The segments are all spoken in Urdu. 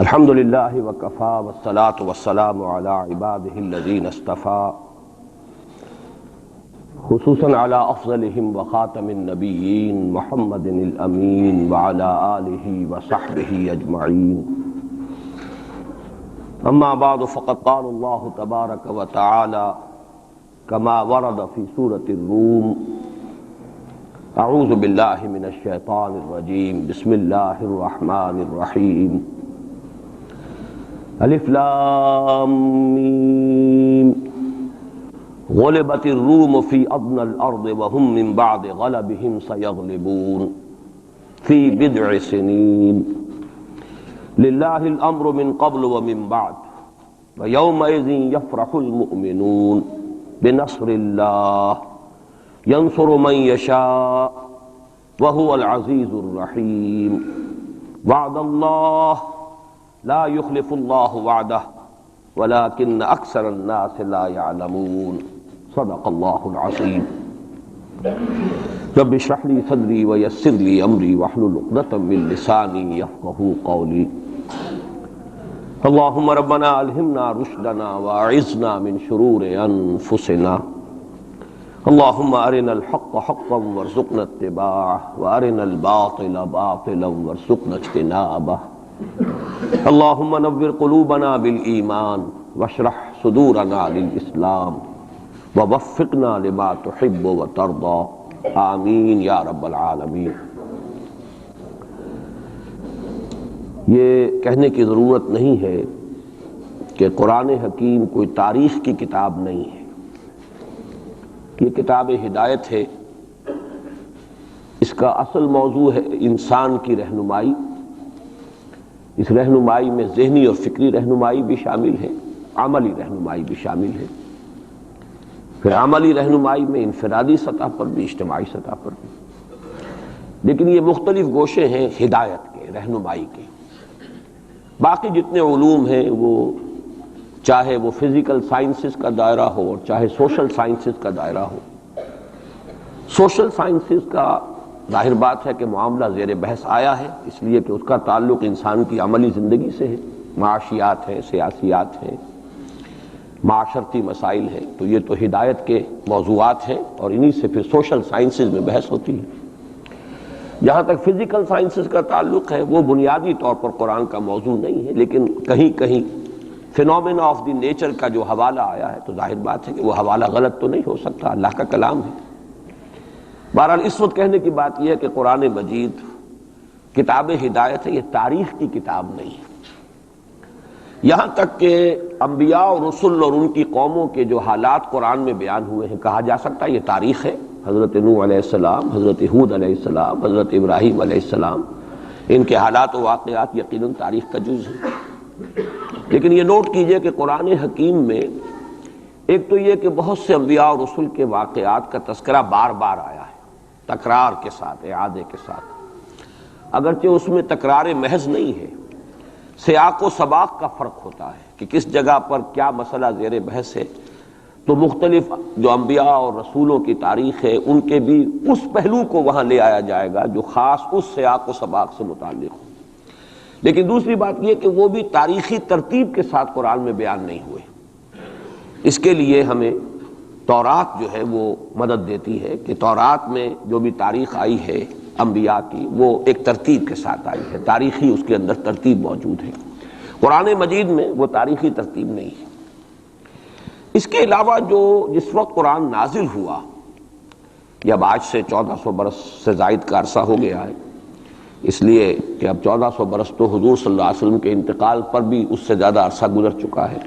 الحمد للہ وکفا والصلاة والسلام علی عباده الذین اصطفى خصوصا علی افضلهم وخاتم النبیین محمد الامین وعلی آلہ وصحبہ اجمعین اما بعد فقد قال اللہ تبارک وتعالی كما ورد في سورة الروم اعوذ باللہ من الشیطان الرجیم بسم اللہ الرحمن الرحیم الف لام میم غلبت الروم في ادنى الارض وهم من بعد غلبهم سيغلبون في بضع سنين لله الامر من قبل ومن بعد ويومئذ يفرح المؤمنون بنصر الله ينصر من يشاء وهو العزيز الرحيم وعد الله لا يخلف الله وعده ولكن اکثر الناس لا يعلمون صدق الله العظيم رب اشرح لي صدري ويسر لي امري واحلل عقدة من لساني يفقهوا قولي اللهم ربنا الهمنا رشدنا واعذنا من شرور انفسنا اللهم ارنا الحق حقا وارزقنا اتباعه وارنا الباطل باطلا وارزقنا اجتنابه اللهم نور قلوبنا بالایمان واشرح صدورنا للاسلام ووفقنا لما تحب وترضى آمین یا رب العالمین۔ یہ کہنے کی ضرورت نہیں ہے کہ قرآن حکیم کوئی تاریخ کی کتاب نہیں ہے، یہ کتاب ہدایت ہے۔ اس کا اصل موضوع ہے انسان کی رہنمائی۔ اس رہنمائی میں ذہنی اور فکری رہنمائی بھی شامل ہے، عملی رہنمائی بھی شامل ہے۔ پھر عملی رہنمائی میں انفرادی سطح پر بھی، اجتماعی سطح پر بھی، لیکن یہ مختلف گوشے ہیں ہدایت کے، رہنمائی کے۔ باقی جتنے علوم ہیں وہ چاہے وہ فزیکل سائنسز کا دائرہ ہو اور چاہے سوشل سائنسز کا دائرہ ہو۔ سوشل سائنسز کا ظاہر بات ہے کہ معاملہ زیر بحث آیا ہے، اس لیے کہ اس کا تعلق انسان کی عملی زندگی سے ہے، معاشیات ہیں، سیاسیات ہیں، معاشرتی مسائل ہیں، تو یہ تو ہدایت کے موضوعات ہیں اور انہی سے پھر سوشل سائنسز میں بحث ہوتی ہے۔ جہاں تک فزیکل سائنسز کا تعلق ہے وہ بنیادی طور پر قرآن کا موضوع نہیں ہے، لیکن کہیں کہیں فینومینا آف دی نیچر کا جو حوالہ آیا ہے تو ظاہر بات ہے کہ وہ حوالہ غلط تو نہیں ہو سکتا، اللہ کا کلام ہے۔ بہرحال اس وقت کہنے کی بات یہ ہے کہ قرآن مجید کتاب ہدایت ہے، یہ تاریخ کی کتاب نہیں ہے۔ یہاں تک کہ انبیاء اور رسل اور ان کی قوموں کے جو حالات قرآن میں بیان ہوئے ہیں، کہا جا سکتا ہے یہ تاریخ ہے۔ حضرت نوح علیہ السلام، حضرت ہود علیہ السلام، حضرت ابراہیم علیہ السلام، ان کے حالات و واقعات یقیناً تاریخ کا جز ہے۔ لیکن یہ نوٹ کیجئے کہ قرآن حکیم میں ایک تو یہ کہ بہت سے انبیاء اور رسل کے واقعات کا تذکرہ بار بار آیا ہے، تکرار کے ساتھ، اعادے کے ساتھ، اگرچہ اس میں تکرار محض نہیں ہے، سیاق و سباق کا فرق ہوتا ہے کہ کس جگہ پر کیا مسئلہ زیر بحث ہے، تو مختلف جو انبیاء اور رسولوں کی تاریخ ہے ان کے بھی اس پہلو کو وہاں لے آیا جائے گا جو خاص اس سیاق و سباق سے متعلق ہو۔ لیکن دوسری بات یہ کہ وہ بھی تاریخی ترتیب کے ساتھ قرآن میں بیان نہیں ہوئے۔ اس کے لیے ہمیں تورات جو ہے وہ مدد دیتی ہے کہ تورات میں جو بھی تاریخ آئی ہے انبیاء کی وہ ایک ترتیب کے ساتھ آئی ہے، تاریخی اس کے اندر ترتیب موجود ہے۔ قرآن مجید میں وہ تاریخی ترتیب نہیں ہے۔ اس کے علاوہ جو جس وقت قرآن نازل ہوا، جب آج سے 1400 برس سے زائد کا عرصہ ہو گیا ہے، اس لیے کہ اب 1400 برس تو حضور صلی اللہ علیہ وسلم کے انتقال پر بھی اس سے زیادہ عرصہ گزر چکا ہے،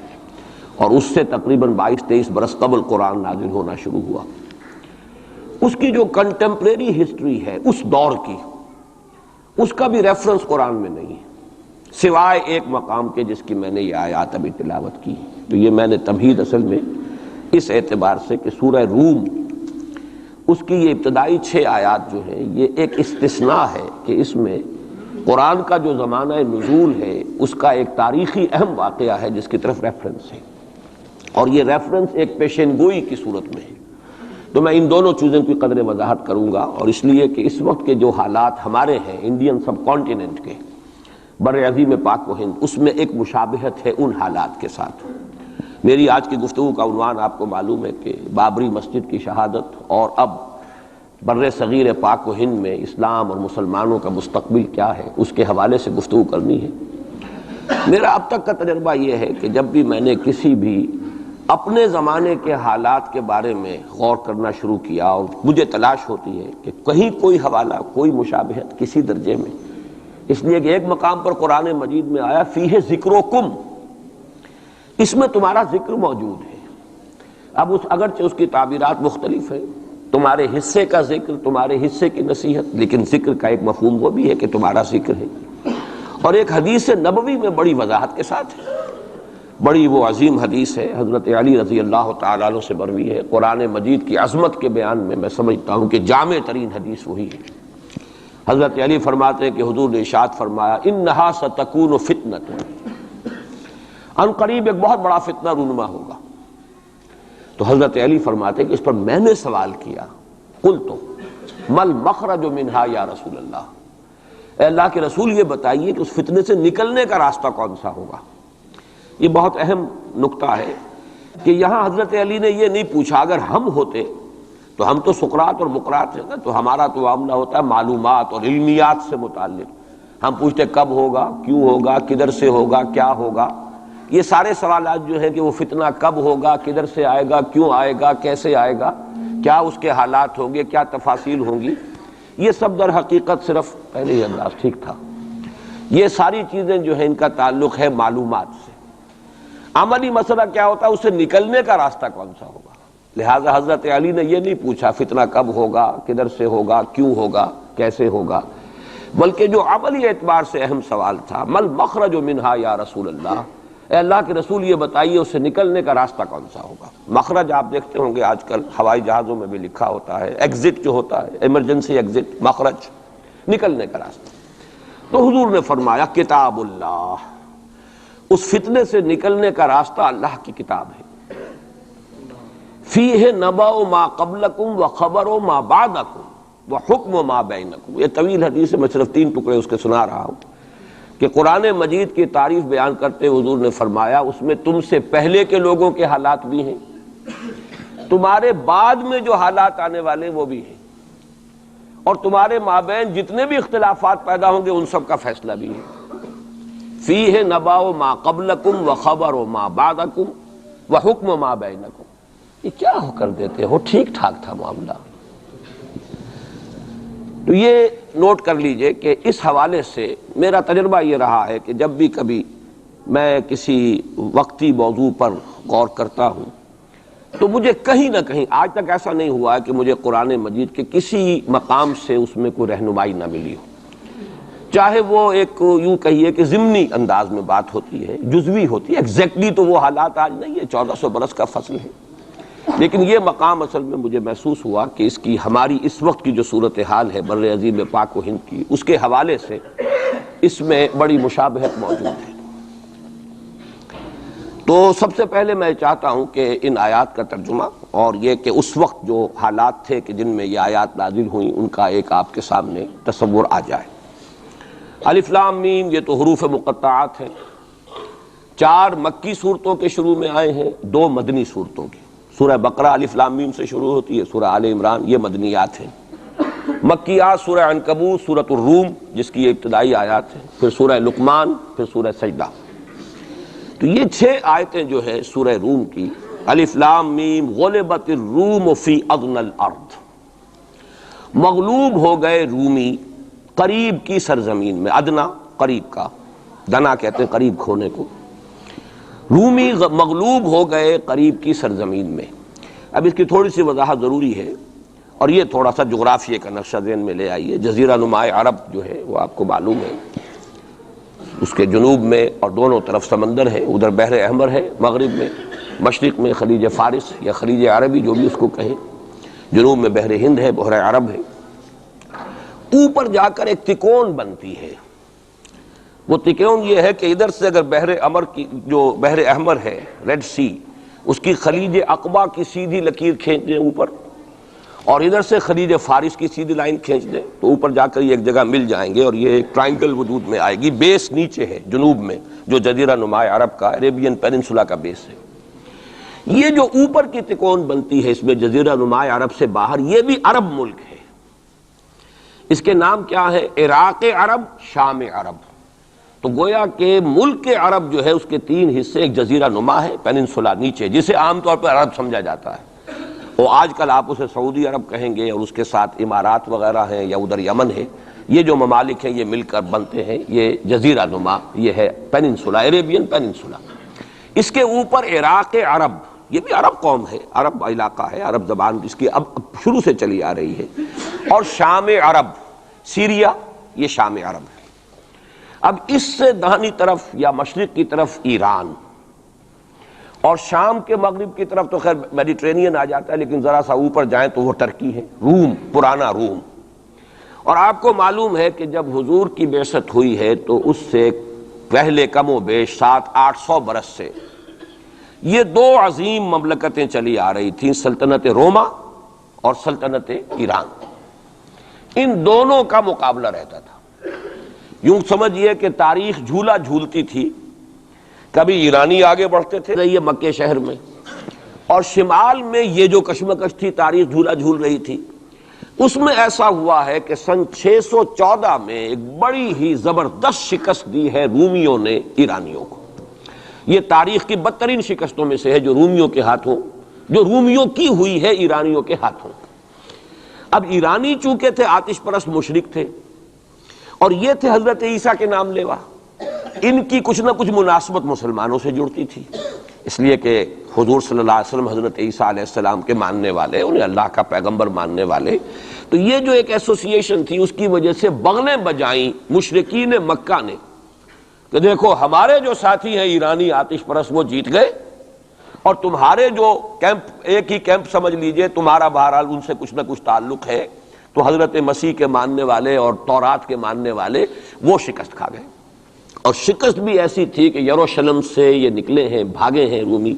اور اس سے تقریباً 22-23 برس قبل قرآن نازل ہونا شروع ہوا۔ اس کی جو کنٹمپریری ہسٹری ہے اس دور کی، اس کا بھی ریفرنس قرآن میں نہیں ہے، سوائے ایک مقام کے جس کی میں نے یہ آیات ابھی تلاوت کی۔ تو یہ میں نے تمہید اصل میں اس اعتبار سے کہ سورہ روم، اس کی یہ ابتدائی 6 آیات جو ہیں یہ ایک استثناء ہے کہ اس میں قرآن کا جو زمانہ نزول ہے اس کا ایک تاریخی اہم واقعہ ہے جس کی طرف ریفرنس ہے، اور یہ ریفرنس ایک پیشین گوئی کی صورت میں ہے۔ تو میں ان دونوں چیزوں کی قدر وضاحت کروں گا، اور اس لیے کہ اس وقت کے جو حالات ہمارے ہیں انڈین سب کانٹیننٹ کے، بر عظیم پاک و ہند، اس میں ایک مشابہت ہے ان حالات کے ساتھ۔ میری آج کی گفتگو کا عنوان آپ کو معلوم ہے کہ بابری مسجد کی شہادت اور اب بر صغیر پاک و ہند میں اسلام اور مسلمانوں کا مستقبل کیا ہے، اس کے حوالے سے گفتگو کرنی ہے۔ میرا اب تک کا تجربہ یہ ہے کہ جب بھی میں نے کسی بھی اپنے زمانے کے حالات کے بارے میں غور کرنا شروع کیا اور مجھے تلاش ہوتی ہے کہ کہیں کوئی حوالہ، کوئی مشابہت کسی درجے میں، اس لیے کہ ایک مقام پر قرآن مجید میں آیا فیہ ذکرکم، اس میں تمہارا ذکر موجود ہے۔ اب اگرچہ اس کی تعبیرات مختلف ہیں، تمہارے حصے کا ذکر، تمہارے حصے کی نصیحت، لیکن ذکر کا ایک مفہوم وہ بھی ہے کہ تمہارا ذکر ہے۔ اور ایک حدیث نبوی میں بڑی وضاحت کے ساتھ ہے، بڑی وہ عظیم حدیث ہے، حضرت علی رضی اللہ تعالیٰ عنہ سے مروی ہے۔ قرآن مجید کی عظمت کے بیان میں سمجھتا ہوں کہ جامع ترین حدیث وہی ہے۔ حضرت علی فرماتے ہیں کہ حضور نے ارشاد فرمایا انہا ستکون فتنۃ، ان قریب ایک بہت بڑا فتنہ رونما ہوگا۔ تو حضرت علی فرماتے ہیں کہ اس پر میں نے سوال کیا، قلت مل مخرج منہا یا رسول اللہ، اے اللہ کے رسول یہ بتائیے کہ اس فتنے سے نکلنے کا راستہ کون سا ہوگا۔ یہ بہت اہم نکتہ ہے کہ یہاں حضرت علی نے یہ نہیں پوچھا، اگر ہم ہوتے تو ہم تو سقراط اور مقراط ہیں نا، تو ہمارا تو معاملہ ہوتا ہے معلومات اور علمیات سے متعلق، ہم پوچھتے کب ہوگا، کیوں ہوگا، کدھر سے ہوگا، کیا ہوگا۔ یہ سارے سوالات جو ہیں کہ وہ فتنہ کب ہوگا، کدھر سے آئے گا، کیوں آئے گا، کیسے آئے گا، کیا اس کے حالات ہوں گے، کیا تفاصیل ہوں گی، یہ سب در حقیقت صرف پہلے ہی انداز ٹھیک تھا۔ یہ ساری چیزیں جو ہیں ان کا تعلق ہے معلومات سے۔ عملی مسئلہ کیا ہوتا ہے، اس سے نکلنے کا راستہ کون سا ہوگا۔ لہٰذا حضرت علی نے یہ نہیں پوچھا فتنہ کب ہوگا، کدھر سے ہوگا، کیوں ہوگا، کیسے ہوگا، بلکہ جو عملی اعتبار سے اہم سوال تھا مل مخرج منہا یا رسول اللہ، اے اللہ کے رسول یہ بتائیے اس سے نکلنے کا راستہ کون سا ہوگا۔ مخرج آپ دیکھتے ہوں گے آج کل ہوائی جہازوں میں بھی لکھا ہوتا ہے، ایگزٹ جو ہوتا ہے، ایمرجنسی ایگزٹ، مخرج، نکلنے کا راستہ۔ تو حضور نے فرمایا کتاب اللہ، اس فتنے سے نکلنے کا راستہ اللہ کی کتاب ہے۔ فیہ نبأ ما قبلکم وخبر ما بعدکم وحکم ما بینکم۔ یہ طویل حدیث ہے، میں صرف 3 ٹکڑے اس کے سنا رہا ہوں کہ قرآن مجید کی تعریف بیان کرتے ہوئے حضور نے فرمایا اس میں تم سے پہلے کے لوگوں کے حالات بھی ہیں، تمہارے بعد میں جو حالات آنے والے وہ بھی ہیں، اور تمہارے مابین جتنے بھی اختلافات پیدا ہوں گے ان سب کا فیصلہ بھی ہے۔ فیہ نبأ ما قبلکم وخبر ما بعدکم وحکم ما بینکم۔ یہ کیا ہو کر دیتے ہو، ٹھیک ٹھاک تھا معاملہ۔ تو یہ نوٹ کر لیجئے کہ اس حوالے سے میرا تجربہ یہ رہا ہے کہ جب بھی کبھی میں کسی وقتی موضوع پر غور کرتا ہوں تو مجھے کہیں نہ کہیں، آج تک ایسا نہیں ہوا ہے کہ مجھے قرآن مجید کے کسی مقام سے اس میں کوئی رہنمائی نہ ملی ہو، چاہے وہ ایک یوں کہیے کہ ضمنی انداز میں بات ہوتی ہے، جزوی ہوتی ہے، ایگزیکٹلی تو وہ حالات آج نہیں ہے، 1400 برس کا فصل ہے، لیکن یہ مقام اصل میں مجھے محسوس ہوا کہ اس کی ہماری اس وقت کی جو صورتحال ہے بر عظیم پاک و ہند کی، اس کے حوالے سے اس میں بڑی مشابہت موجود ہے۔ تو سب سے پہلے میں چاہتا ہوں کہ ان آیات کا ترجمہ اور یہ کہ اس وقت جو حالات تھے کہ جن میں یہ آیات نازل ہوئیں ان کا ایک آپ کے سامنے تصور آ جائے۔ الف لام میم، یہ تو حروف مقطعات ہیں، 4 مکی صورتوں کے شروع میں آئے ہیں، 2 مدنی صورتوں کے۔ سورہ بقرہ الف لام میم سے شروع ہوتی ہے، سورہ آل عمران یہ مدنیات ہیں۔ مکیات سورہ عنکبوت، سورۃ الروم جس کی یہ ابتدائی آیات ہیں، پھر سورہ لقمان، پھر سورہ سجدہ۔ تو یہ 6 آیتیں جو ہے سورہ روم کی، الف لام میم غلبت الروم فی ادنی الارض، مغلوب ہو گئے رومی قریب کی سرزمین میں، ادنا قریب کا، دنا کہتے ہیں قریب کھونے کو، رومی مغلوب ہو گئے قریب کی سرزمین میں۔ اب اس کی تھوڑی سی وضاحت ضروری ہے، اور یہ تھوڑا سا جغرافیے کا نقشہ ذہن میں لے آئیے۔ جزیرہ نما عرب جو ہے وہ آپ کو معلوم ہے، اس کے جنوب میں اور دونوں طرف سمندر ہے، ادھر بحر احمر ہے مغرب میں، مشرق میں خلیج فارس یا خلیج عربی جو بھی اس کو کہیں، جنوب میں بحر ہند ہے، بحر عرب ہے۔ اوپر جا کر ایک تکون بنتی ہے، وہ تکون یہ ہے کہ ادھر سے اگر بحر احمر ہے، ریڈ سی، اس کی خلیج عقبہ کی سیدھی لکیر کھینچ دیں اوپر، اور ادھر سے خلیج فارس کی سیدھی لائن کھینچ دیں تو اوپر جا کر یہ ایک جگہ مل جائیں گے، اور یہ ایک ٹرائنگل وجود میں آئے گی. بیس نیچے ہے جنوب میں، جو جزیرہ نما عرب کا عربین پیننسولا کا بیس ہے. یہ جو اوپر کی تکون بنتی ہے اس میں جزیرہ نما عرب سے باہر، یہ بھی عرب ملک ہے. اس کے نام کیا ہے؟ عراق عرب، شام عرب. تو گویا کہ ملک عرب جو ہے اس کے 3 حصے، ایک جزیرہ نما ہے پیننسولا نیچے، جسے عام طور پر عرب سمجھا جاتا ہے، وہ آج کل آپ اسے سعودی عرب کہیں گے، اور اس کے ساتھ امارات وغیرہ ہیں یا ادھر یمن ہے. یہ جو ممالک ہیں یہ مل کر بنتے ہیں یہ جزیرہ نما، یہ ہے پیننسولا، عربین پیننسولا. اس کے اوپر عراق عرب، یہ بھی عرب قوم ہے، عرب علاقہ ہے، عرب زبان اس کی اب شروع سے چلی آ رہی ہے. اور شام عرب، سیریا، یہ شام عرب ہے. اب اس سے داہنی طرف یا مشرق کی طرف ایران، اور شام کے مغرب کی طرف تو خیر میڈیٹرینین آ جاتا ہے، لیکن ذرا سا اوپر جائیں تو وہ ترکی ہے، روم، پرانا روم. اور آپ کو معلوم ہے کہ جب حضور کی بعثت ہوئی ہے تو اس سے پہلے کم و بیش 700-800 برس سے یہ 2 عظیم مملکتیں چلی آ رہی تھیں، سلطنت روما اور سلطنت ایران. ان دونوں کا مقابلہ رہتا تھا. یوں سمجھئے کہ تاریخ جھولا جھولتی تھی، کبھی ایرانی آگے بڑھتے تھے یہ مکے شہر میں، اور شمال میں یہ جو کشمکش تھی تاریخ جھولا جھول رہی تھی. اس میں ایسا ہوا ہے کہ سن 614 میں ایک بڑی ہی زبردست شکست دی ہے رومیوں نے ایرانیوں کو. یہ تاریخ کی بدترین شکستوں میں سے ہے جو رومیوں کے ہاتھوں، جو رومیوں کی ہوئی ہے ایرانیوں کے ہاتھوں. اب ایرانی چونکہ تھے آتش پرست مشرک تھے، اور یہ تھے حضرت عیسیٰ کے نام لیوا، ان کی کچھ نہ کچھ مناسبت مسلمانوں سے جڑتی تھی، اس لیے کہ حضور صلی اللہ علیہ وسلم حضرت عیسیٰ علیہ السلام کے ماننے والے، انہیں اللہ کا پیغمبر ماننے والے. تو یہ جو ایک ایسوسیشن تھی اس کی وجہ سے بغلیں بجائیں مشرکین مکہ نے کہ دیکھو ہمارے جو ساتھی ہیں ایرانی آتش پرست وہ جیت گئے، اور تمہارے جو کیمپ، ایک ہی کیمپ سمجھ لیجئے، تمہارا بہرحال ان سے کچھ نہ کچھ تعلق ہے. تو حضرت مسیح کے ماننے والے اور تورات کے ماننے والے وہ شکست کھا گئے. اور شکست بھی ایسی تھی کہ یروشلم سے یہ نکلے ہیں، بھاگے ہیں رومی.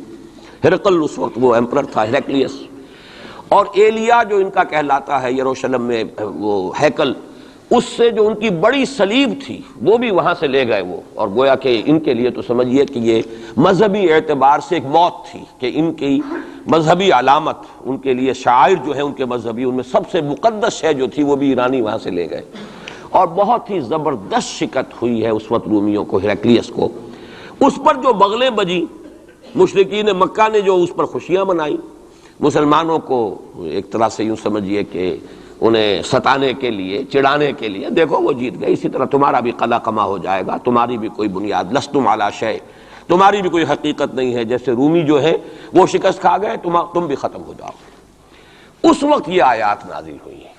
ہرقل اس وقت وہ ایمپرر تھا، ہیرکلیس، اور ایلیا جو ان کا کہلاتا ہے یروشلم میں وہ ہیکل، اس سے جو ان کی بڑی صلیب تھی وہ بھی وہاں سے لے گئے وہ. اور گویا کہ ان کے لیے تو سمجھیے کہ یہ مذہبی اعتبار سے ایک موت تھی کہ ان کی مذہبی علامت، ان کے لیے شاعر جو ہے ان کے مذہبی، ان میں سب سے مقدس شے جو تھی وہ بھی ایرانی وہاں سے لے گئے. اور بہت ہی زبردست شکست ہوئی ہے اس وقت رومیوں کو، ہیرکلیس کو. اس پر جو بغلیں بجی مشرکین مکہ نے، جو اس پر خوشیاں منائی، مسلمانوں کو ایک طرح سے یوں سمجھیے کہ انہیں ستانے کے لیے، چڑھانے کے لیے، دیکھو وہ جیت گئے، اسی طرح تمہارا بھی قلع قما ہو جائے گا، تمہاری بھی کوئی بنیاد، لستم علی شیء، تمہاری بھی کوئی حقیقت نہیں ہے، جیسے رومی جو ہے وہ شکست کھا گئے، تم بھی ختم ہو جاؤ. اس وقت یہ آیات نازل ہوئی ہیں،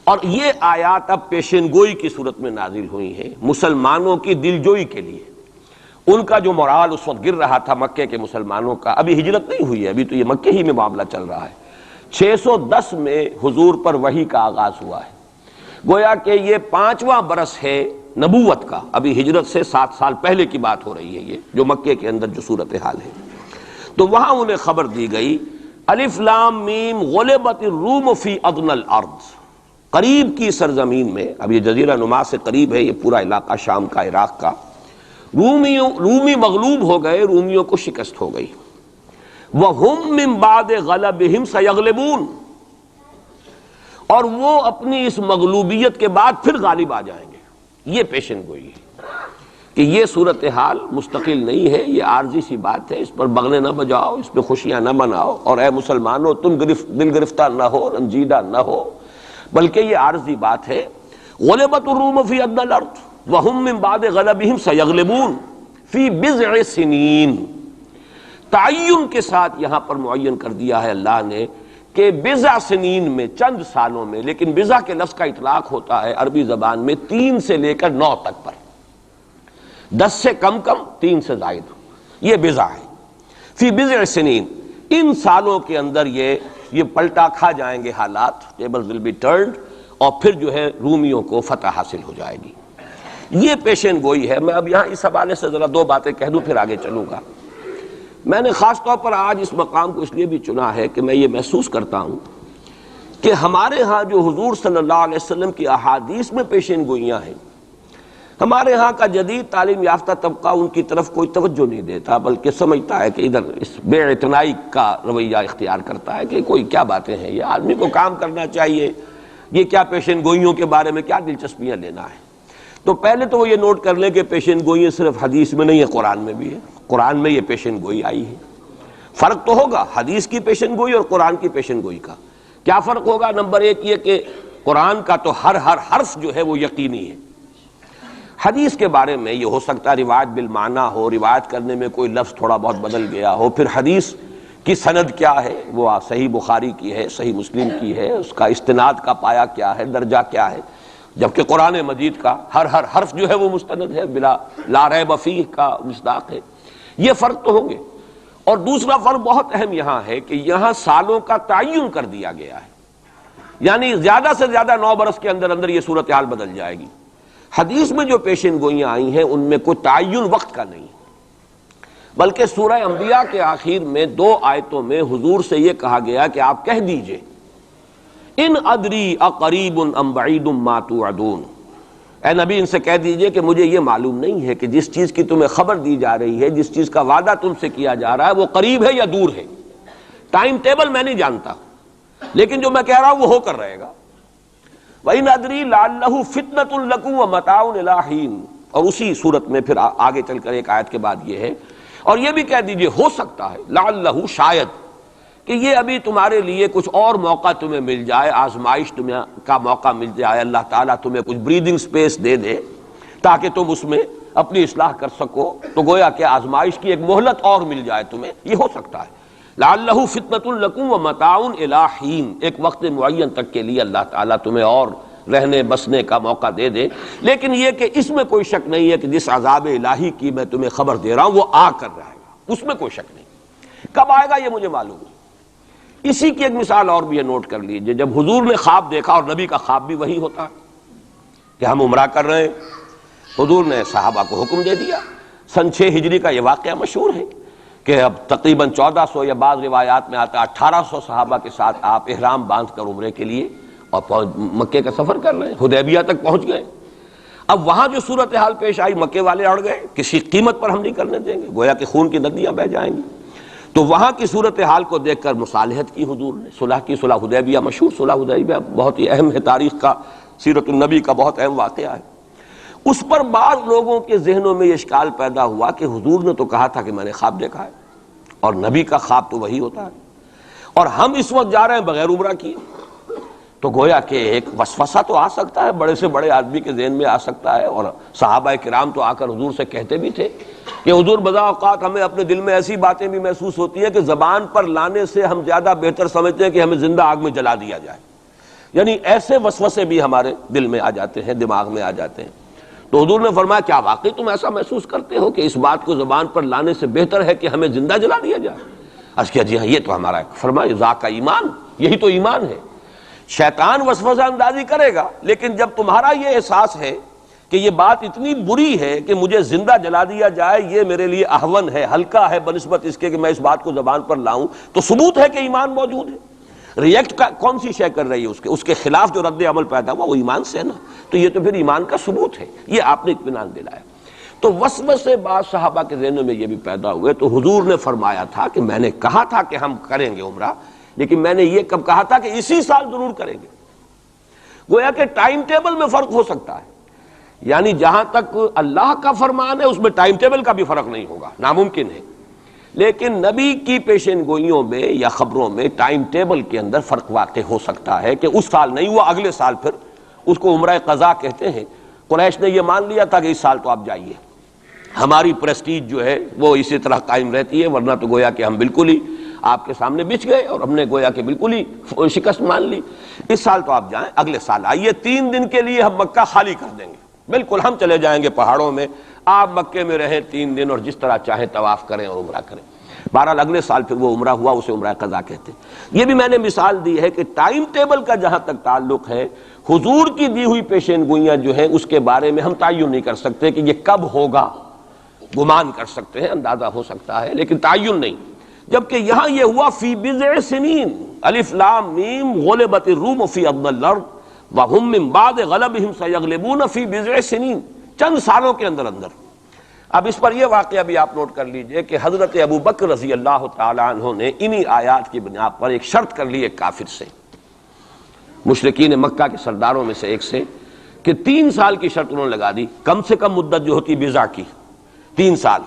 اور یہ آیات اب پیشن گوئی کی صورت میں نازل ہوئی ہیں مسلمانوں کی دلجوئی کے لیے. ان کا جو مورال اس وقت گر رہا تھا مکے کے مسلمانوں کا، ابھی ہجرت نہیں ہوئی ہے، ابھی تو یہ مکے ہی میں معاملہ چل رہا ہے. 610 میں حضور پر وحی کا آغاز ہوا ہے، گویا کہ یہ 5واں برس ہے نبوت کا، ابھی ہجرت سے 7 سال پہلے کی بات ہو رہی ہے یہ جو مکے کے اندر جو صورتحال ہے. تو وہاں انہیں خبر دی گئی، الف لام میم غلبت الروم فی ادنی الارض، قریب کی سرزمین میں، اب یہ جزیرہ نما سے قریب ہے یہ پورا علاقہ شام کا، عراق کا، رومی مغلوب ہو گئے، رومیوں کو شکست ہو گئی. وَهُمْ مِنْ بَعْدِ غَلَبِهِمْ سَيَغْلِبُونَ، اور وہ اپنی اس مغلوبیت کے بعد پھر غالب آ جائیں گے. یہ پیشن گوئی ہے کہ یہ صورتحال مستقل نہیں ہے، یہ عارضی سی بات ہے، اس پر بغلیں نہ بجاؤ، اس پہ خوشیاں نہ مناؤ، اور اے مسلمانوں تم دل گرفتہ نہ ہو، رنجیدہ نہ ہو، بلکہ یہ عارضی بات ہے. غلبت الروم فی ادنی الارض وہم من بعد غلبہم سیغلبون فی بضع سنین. تعین کے ساتھ یہاں پر معین کر دیا ہے اللہ نے کہ بضع سنین میں، چند سالوں میں، لیکن بضع کے لفظ کا اطلاق ہوتا ہے عربی زبان میں 3 سے لے کر 9 تک پر، 10 سے کم 3 سے زائد، یہ بضع ہے. فی بضع سنین، ان سالوں کے اندر یہ پلٹا کھا جائیں گے حالات، ٹیبل ول بی ٹرنڈ، اور پھر جو ہے رومیوں کو فتح حاصل ہو جائے گی. یہ پیشن گوئی ہے. میں اب یہاں اس حوالے سے ذرا 2 باتیں کہہ دوں پھر آگے چلوں گا. میں نے خاص طور پر آج اس مقام کو اس لیے بھی چنا ہے کہ میں یہ محسوس کرتا ہوں کہ ہمارے ہاں جو حضور صلی اللہ علیہ وسلم کی احادیث میں پیشین گوئیاں ہیں، ہمارے ہاں کا جدید تعلیم یافتہ طبقہ ان کی طرف کوئی توجہ نہیں دیتا، بلکہ سمجھتا ہے کہ ادھر اس بے اعتنائی کا رویہ اختیار کرتا ہے کہ کوئی کیا باتیں ہیں، یہ آدمی کو کام کرنا چاہیے، یہ کیا پیشین گوئیوں کے بارے میں کیا دلچسپیاں لینا ہے۔ تو پہلے تو وہ یہ نوٹ کر لیں کہ پیشین گوئیاں صرف حدیث میں نہیں ہے، قرآن میں بھی ہے، قرآن میں یہ پیشین گوئی آئی ہے۔ فرق تو ہوگا حدیث کی پیشین گوئی اور قرآن کی پیشین گوئی کا۔ کیا فرق ہوگا؟ نمبر ایک یہ کہ قرآن کا تو ہر حرف جو ہے وہ یقینی ہے۔ حدیث کے بارے میں یہ ہو سکتا ہے روایت بالمعنی ہو، روایت کرنے میں کوئی لفظ تھوڑا بہت بدل گیا ہو، پھر حدیث کی سند کیا ہے، وہ صحیح بخاری کی ہے، صحیح مسلم کی ہے، اس کا استناد کا پایا کیا ہے، درجہ کیا ہے، جبکہ قرآن مجید کا ہر حرف جو ہے وہ مستند ہے، بلا لا ریب فیہ کا مصداق ہے۔ یہ فرق تو ہوں گے۔ اور دوسرا فرق بہت اہم یہاں ہے کہ یہاں سالوں کا تعین کر دیا گیا ہے، یعنی زیادہ سے زیادہ 9 برس کے اندر اندر یہ صورتحال بدل جائے گی۔ حدیث میں جو پیشین گوئیاں آئی ہیں ان میں کوئی تعین وقت کا نہیں، بلکہ سورہ انبیاء کے آخر میں 2 آیتوں میں حضور سے یہ کہا گیا کہ آپ کہہ دیجئے ان ادری اقریب ام بعید ما توعدون، اے نبی ان سے کہہ دیجئے کہ مجھے یہ معلوم نہیں ہے کہ جس چیز کی تمہیں خبر دی جا رہی ہے، جس چیز کا وعدہ تم سے کیا جا رہا ہے وہ قریب ہے یا دور ہے، ٹائم ٹیبل میں نہیں جانتا، لیکن جو میں کہہ رہا ہوں وہ ہو کر رہے گا۔ وَإِنْ أَدْرِي لَعَلَّهُ فِتْنَةٌ لَكُمْ وَمَتَاعٌ إِلَىٰ حِينٍ، اور اسی صورت میں پھر آگے چل کر ایک آیت کے بعد یہ ہے، اور یہ بھی کہہ دیجئے ہو سکتا ہے لعلہ شاید کہ یہ ابھی تمہارے لیے کچھ اور موقع تمہیں مل جائے، آزمائش تمہیں کا موقع مل جائے، اللہ تعالیٰ تمہیں کچھ بریدنگ سپیس دے دے تاکہ تم اس میں اپنی اصلاح کر سکو، تو گویا کہ آزمائش کی ایک مہلت اور مل جائے تمہیں، یہ ہو سکتا ہے۔ لعلہ فتنۃ لکم ومتاع الی حین، ایک وقت معین تک کے لیے اللہ تعالیٰ تمہیں اور رہنے بسنے کا موقع دے دے، لیکن یہ کہ اس میں کوئی شک نہیں ہے کہ جس عذاب الہی کی میں تمہیں خبر دے رہا ہوں وہ آ کر رہے گا، اس میں کوئی شک نہیں۔ کب آئے گا یہ مجھے معلوم ہے۔ اسی کی ایک مثال اور بھی ہے، نوٹ کر لیجئے، جب حضور نے خواب دیکھا، اور نبی کا خواب بھی وہی ہوتا ہے کہ ہم عمرہ کر رہے ہیں، حضور نے صحابہ کو حکم دے دیا۔ سن 6 ہجری کا یہ واقعہ مشہور ہے کہ اب تقریباً 1400 یا بعض روایات میں آتا 1800 صحابہ کے ساتھ آپ احرام باندھ کر عمرے کے لیے اور مکے کا سفر کر رہے ہیں، حدیبیہ تک پہنچ گئے۔ اب وہاں جو صورتحال پیش آئی، مکے والے اڑ گئے، کسی قیمت پر ہم نہیں کرنے دیں گے، گویا کہ خون کی ندیاں بہہ جائیں گی۔ تو وہاں کی صورتحال کو دیکھ کر مصالحت کی حضور نے، صلح کی، صلح حدیبیہ مشہور صلح حدیبیہ بہت ہی اہم ہے، تاریخ کا، سیرت النبی کا بہت اہم واقعہ ہے۔ اس پر بعض لوگوں کے ذہنوں میں یہ اشکال پیدا ہوا کہ حضور نے تو کہا تھا کہ میں نے خواب دیکھا ہے، اور نبی کا خواب تو وہی ہوتا ہے، اور ہم اس وقت جا رہے ہیں بغیر عمرہ کیے، تو گویا کہ ایک وسوسہ تو آ سکتا ہے، بڑے سے بڑے آدمی کے ذہن میں آ سکتا ہے۔ اور صحابہ کرام تو آ کر حضور سے کہتے بھی تھے کہ حضور بضع اوقات ہمیں اپنے دل میں ایسی باتیں بھی محسوس ہوتی ہیں کہ زبان پر لانے سے ہم زیادہ بہتر سمجھتے ہیں کہ ہمیں زندہ آگ میں جلا دیا جائے، یعنی ایسے وسوسے بھی ہمارے دل میں آ جاتے ہیں، دماغ میں آ جاتے ہیں۔ تو حضور نے فرمایا کیا واقعی تم ایسا محسوس کرتے ہو کہ اس بات کو زبان پر لانے سے بہتر ہے کہ ہمیں زندہ جلا دیا جائے؟ عرض کیا جی ہاں یہ تو ہمارا، فرمایا ذاک ایمان، یہی تو ایمان ہے۔ شیطان وسوسہ اندازی کرے گا، لیکن جب تمہارا یہ احساس ہے کہ یہ بات اتنی بری ہے کہ مجھے زندہ جلا دیا جائے، یہ میرے لیے اہون ہے، ہلکا ہے بنسبت اس کے کہ میں اس بات کو زبان پر لاؤں، تو ثبوت ہے کہ ایمان موجود ہے۔ ریئیکٹ کون سی شے کر رہی ہے اس کے خلاف جو رد عمل پیدا ہوا وہ ایمان سے ہے نا، تو یہ تو پھر ایمان کا ثبوت ہے، یہ آپ نے اطمینان دلایا۔ تو وسوسے بعض صحابہ کے ذہنوں میں یہ بھی پیدا ہوئے، تو حضور نے فرمایا تھا کہ میں نے کہا تھا کہ ہم کریں گے عمرہ، لیکن میں نے یہ کب کہا تھا کہ اسی سال ضرور کریں گے۔ گویا کہ ٹائم ٹیبل میں فرق ہو سکتا ہے، یعنی جہاں تک اللہ کا فرمان ہے اس میں ٹائم ٹیبل کا بھی فرق نہیں ہوگا، ناممکن ہے، لیکن نبی کی پیشین گوئیوں میں یا خبروں میں ٹائم ٹیبل کے اندر فرق واقع ہو سکتا ہے کہ اس سال نہیں ہوا، اگلے سال پھر اس کو عمرہ قضا کہتے ہیں۔ قریش نے یہ مان لیا تھا کہ اس سال تو آپ جائیے، ہماری پریسٹیج جو ہے وہ اسی طرح قائم رہتی ہے، ورنہ تو گویا کہ ہم بالکل ہی آپ کے سامنے بچ گئے اور ہم نے گویا کہ بالکل ہی شکست مان لی۔ اس سال تو آپ جائیں، اگلے سال آئیے، 3 دن کے لیے ہم مکہ خالی کر دیں گے، بالکل ہم چلے جائیں گے پہاڑوں میں، آپ مکے میں رہیں 3 دن اور جس طرح چاہیں طواف کریں اور عمرہ کریں۔ بہرحال اگلے سال پھر وہ عمرہ ہوا، اسے عمرہ قضا کہتے ہیں۔ یہ بھی میں نے مثال دی ہے کہ ٹائم ٹیبل کا جہاں تک تعلق ہے، حضور کی دی ہوئی پیشین گوئیاں جو ہیں اس کے بارے میں ہم تعین نہیں کر سکتے کہ یہ کب ہوگا، گمان کر سکتے ہیں، اندازہ ہو سکتا ہے، لیکن تعین نہیں۔ جبکہ یہاں یہ ہوا فی بضع سنین، الف لام میم غلبت الروم فی ادنی الارض وہم من بعد غلبہم سیغلبون فی بضع سنین، چند سالوں کے اندر اندر۔ اب اس پر یہ واقعہ بھی آپ نوٹ کر لیجئے کہ حضرت ابو بکر رضی اللہ تعالی عنہ نے انہی آیات کی بنا پر ایک شرط کر لی ایک کافر سے، مشرکین مکہ کے سرداروں میں سے ایک سے، کہ 3 سال کی شرط انہوں نے لگا دی، کم سے کم مدت جو ہوتی بضع کی 3 سال،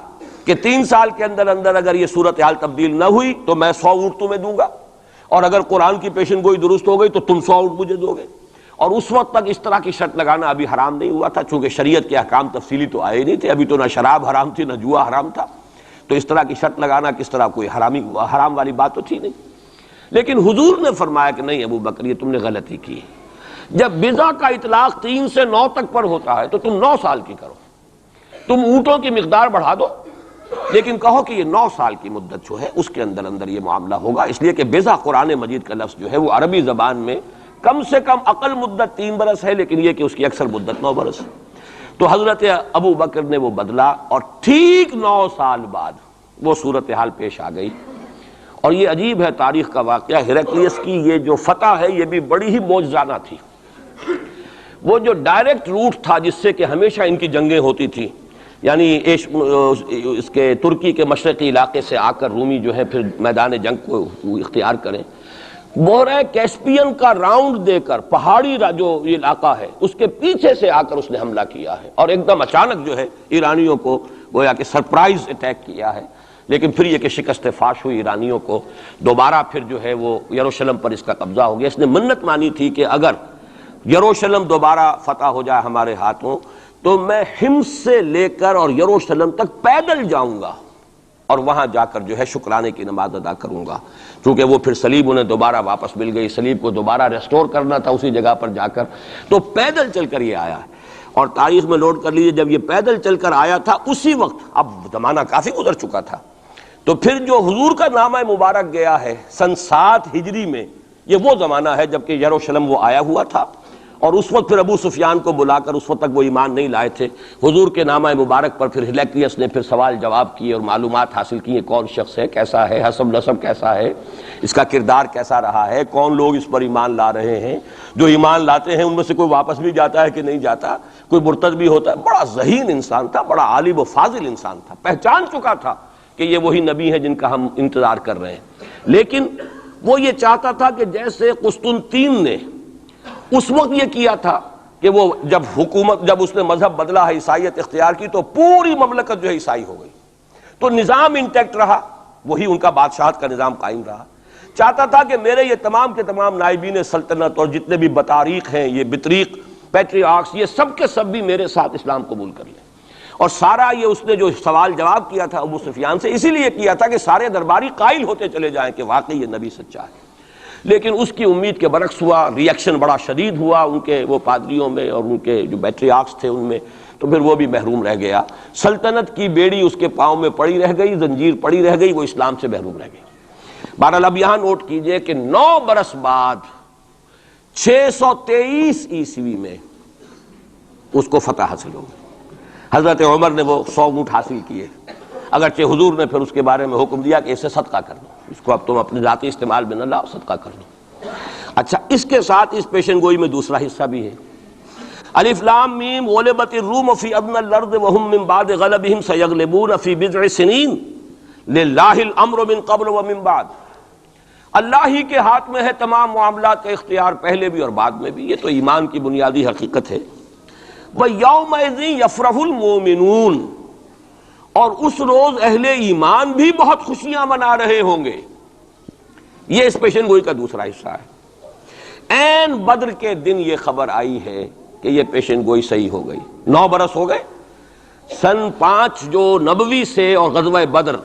کہ 3 سال کے اندر اندر اگر یہ صورتحال تبدیل نہ ہوئی تو میں 100 اونٹ تمہیں دوں گا، اور اگر قرآن کی پیشن گوئی درست ہو گئی تو تم 100 اونٹ مجھے دو گے۔ اور اس وقت تک اس طرح کی شرط لگانا ابھی حرام نہیں ہوا تھا، چونکہ شریعت کے احکام تفصیلی تو آئے نہیں تھے، ابھی تو نہ شراب حرام تھی نہ جوا حرام تھا، تو اس طرح کی شرط لگانا کس طرح کوئی حرام والی بات تو تھی نہیں۔ لیکن حضور نے فرمایا کہ نہیں ابو بکر، یہ تم نے غلطی کی ہے، جب بضع کا اطلاق 3 سے 9 تک پر ہوتا ہے تو تم 9 سال کی کرو، تم اونٹوں کی مقدار بڑھا دو لیکن کہو کہ یہ 9 سال کی مدت جو ہے اس کے اندر اندر یہ معاملہ ہوگا، اس لیے کہ بضع قرآن مجید کا لفظ جو ہے وہ عربی زبان میں کم سے کم اقل مدت 3 برس ہے، لیکن یہ کہ اس کی اکثر مدت 9 برس ہے۔ تو حضرت ابو بکر نے وہ بدلا اور ٹھیک 9 سال بعد وہ صورتحال پیش آ گئی۔ اور یہ عجیب ہے تاریخ کا واقعہ، ہرقلیس کی یہ جو فتح ہے یہ بھی بڑی ہی معجزانہ تھی۔ وہ جو ڈائریکٹ روٹ تھا جس سے کہ ہمیشہ ان کی جنگیں ہوتی تھی، یعنی اس کے ترکی کے مشرقی علاقے سے آ کر رومی جو ہے پھر میدان جنگ کو اختیار کریں، بحیرہ کیسپین کا راؤنڈ دے کر پہاڑی جو علاقہ ہے اس کے پیچھے سے آ کر اس نے حملہ کیا ہے، اور ایک دم اچانک جو ہے ایرانیوں کو گویا کہ سرپرائز اٹیک کیا ہے۔ لیکن پھر یہ کہ شکست فاش ہوئی ایرانیوں کو، دوبارہ پھر جو ہے وہ یروشلم پر اس کا قبضہ ہو گیا۔ اس نے منت مانی تھی کہ اگر یروشلم دوبارہ فتح ہو جائے ہمارے ہاتھوں تو میں حمص سے لے کر اور یروشلم تک پیدل جاؤں گا اور وہاں جا کر جو ہے شکرانے کی نماز ادا کروں گا، چونکہ وہ پھر صلیب انہیں دوبارہ واپس مل گئی، صلیب کو دوبارہ ریسٹور کرنا تھا اسی جگہ پر جا کر، تو پیدل چل کر یہ آیا ہے۔ اور تاریخ میں نوٹ کر لیجیے جب یہ پیدل چل کر آیا تھا اسی وقت، اب زمانہ کافی گزر چکا تھا، تو پھر جو حضور کا نامہ مبارک گیا ہے سن 7 ہجری میں، یہ وہ زمانہ ہے جب کہ یروشلم وہ آیا ہوا تھا، اور اس وقت پھر ابو سفیان کو بلا کر، اس وقت تک وہ ایمان نہیں لائے تھے، حضور کے نامہ مبارک پر پھر ہرقلیس نے پھر سوال جواب کیے اور معلومات حاصل کی، کون شخص ہے، کیسا ہے، حسب نسب کیسا ہے، اس کا کردار کیسا رہا ہے، کون لوگ اس پر ایمان لا رہے ہیں، جو ایمان لاتے ہیں ان میں سے کوئی واپس بھی جاتا ہے کہ نہیں جاتا، کوئی مرتد بھی ہوتا ہے۔ بڑا ذہین انسان تھا، بڑا عالم و فاضل انسان تھا، پہچان چکا تھا کہ یہ وہی نبی ہے جن کا ہم انتظار کر رہے ہیں۔ لیکن وہ یہ چاہتا تھا کہ جیسے قسطنطین نے اس وقت یہ کیا تھا کہ وہ جب اس نے مذہب بدلا ہے، عیسائیت اختیار کی، تو پوری مملکت جو ہے عیسائی ہو گئی، تو نظام انٹیکٹ رہا، وہی ان کا بادشاہت کا نظام قائم رہا۔ چاہتا تھا کہ میرے یہ تمام کے تمام نائبین سلطنت اور جتنے بھی بطاریق ہیں، یہ بطریق پیٹریارکس، یہ سب کے سب بھی میرے ساتھ اسلام قبول کر لیں۔ اور سارا یہ اس نے جو سوال جواب کیا تھا ابو سفیان سے، اسی لیے کیا تھا کہ سارے درباری قائل ہوتے چلے جائیں کہ واقعی یہ نبی سچا ہے۔ لیکن اس کی امید کے برعکس ہوا، ریئیکشن بڑا شدید ہوا ان کے وہ پادریوں میں اور ان کے جو بیٹریارکس تھے ان میں، تو پھر وہ بھی محروم رہ گیا، سلطنت کی بیڑی اس کے پاؤں میں پڑی رہ گئی، زنجیر پڑی رہ گئی، وہ اسلام سے محروم رہ گئی۔ بہرحال اب یہاں نوٹ کیجئے کہ 9 برس بعد 623 عیسوی میں اس کو فتح حاصل ہو گئی۔ حضرت عمر نے وہ 100 اونٹ حاصل کیے، اگرچہ حضور نے پھر اس کے بارے میں حکم دیا کہ اسے صدقہ کر لو، اس کو اب تم اپنے ذاتی استعمال میں نہ لاؤ، صدقہ کر لو۔ اچھا، اس کے ساتھ اس پیشن گوئی میں دوسرا حصہ بھی ہے، الف لام میم غلبت الروم فی ادنی الارض وهم من بعد غلبهم سیغلبون فی بضع سنین للہ الامر من قبل ومن بعد۔ اللہ ہی کے ہاتھ میں ہے تمام معاملات کا اختیار، پہلے بھی اور بعد میں بھی، یہ تو ایمان کی بنیادی حقیقت ہے۔ وَيَوْمَئِذٍ يَفْرَحُ الْمُؤْمِنُونَ، اور اس روز اہل ایمان بھی بہت خوشیاں منا رہے ہوں گے۔ یہ اس پیشن گوئی کا دوسرا حصہ ہے۔ عین بدر کے دن یہ خبر آئی ہے کہ یہ پیشن گوئی صحیح ہو گئی۔ 9 برس ہو گئے، سن 5 جو نبوی سے اور غزوہ بدر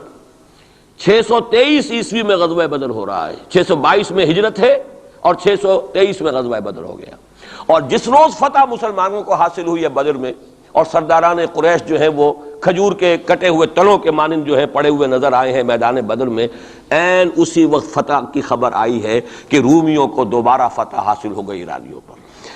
623 عیسوی میں غزوہ بدر ہو رہا ہے، 622 میں ہجرت ہے اور 623 میں غزوہ بدر ہو گیا۔ اور جس روز فتح مسلمانوں کو حاصل ہوئی ہے بدر میں، اور سرداران قریش جو ہیں وہ کھجور کے کٹے ہوئے تنوں کے مانند جو ہے پڑے ہوئے نظر آئے ہیں میدان بدر میں، عین اسی وقت فتح کی خبر آئی ہے کہ رومیوں کو دوبارہ فتح حاصل ہو گئی ایرانیوں پر۔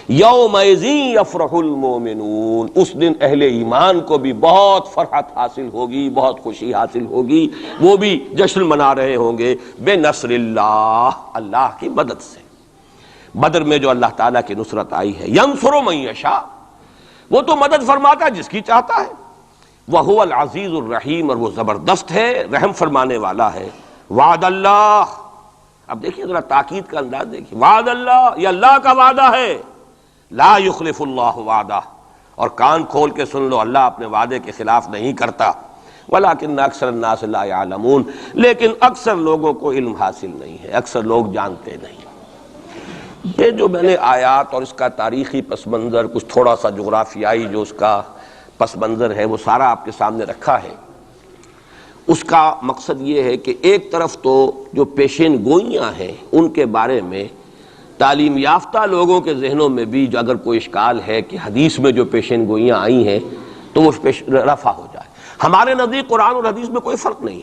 یومئذ یفرح المؤمنون، اس دن اہل ایمان کو بھی بہت فرحت حاصل ہوگی، بہت خوشی حاصل ہوگی، وہ بھی جشن منا رہے ہوں گے بنصر اللہ، اللہ کی مدد سے۔ بدر میں جو اللہ تعالیٰ کی نصرت آئی ہے، ینصر من یشاء، وہ تو مدد فرماتا ہے جس کی چاہتا ہے، وَهُوَ الْعَزِيزُ الرَّحِيمُ، اور وہ زبردست ہے، رحم فرمانے والا ہے۔ وعد اللہ، اب دیکھیے ذرا تاکید کا انداز دیکھیے، وعد اللہ، یہ اللہ کا وعدہ ہے، لا یخلف اللہ وعدہ، اور کان کھول کے سن لو، اللہ اپنے وعدے کے خلاف نہیں کرتا۔ ولیکن اکثر الناس لا یعلمون، لیکن اکثر لوگوں کو علم حاصل نہیں ہے، اکثر لوگ جانتے نہیں۔ یہ جو میں نے آیات اور اس کا تاریخی پس منظر، کچھ تھوڑا سا جغرافیائی جو اس کا پس منظر ہے، وہ سارا آپ کے سامنے رکھا ہے۔ اس کا مقصد یہ ہے کہ ایک طرف تو جو پیشین گوئیاں ہیں ان کے بارے میں تعلیم یافتہ لوگوں کے ذہنوں میں بھی جو اگر کوئی اشکال ہے کہ حدیث میں جو پیشین گوئیاں آئی ہیں تو وہ رفع ہو جائے۔ ہمارے نزدیک قرآن اور حدیث میں کوئی فرق نہیں،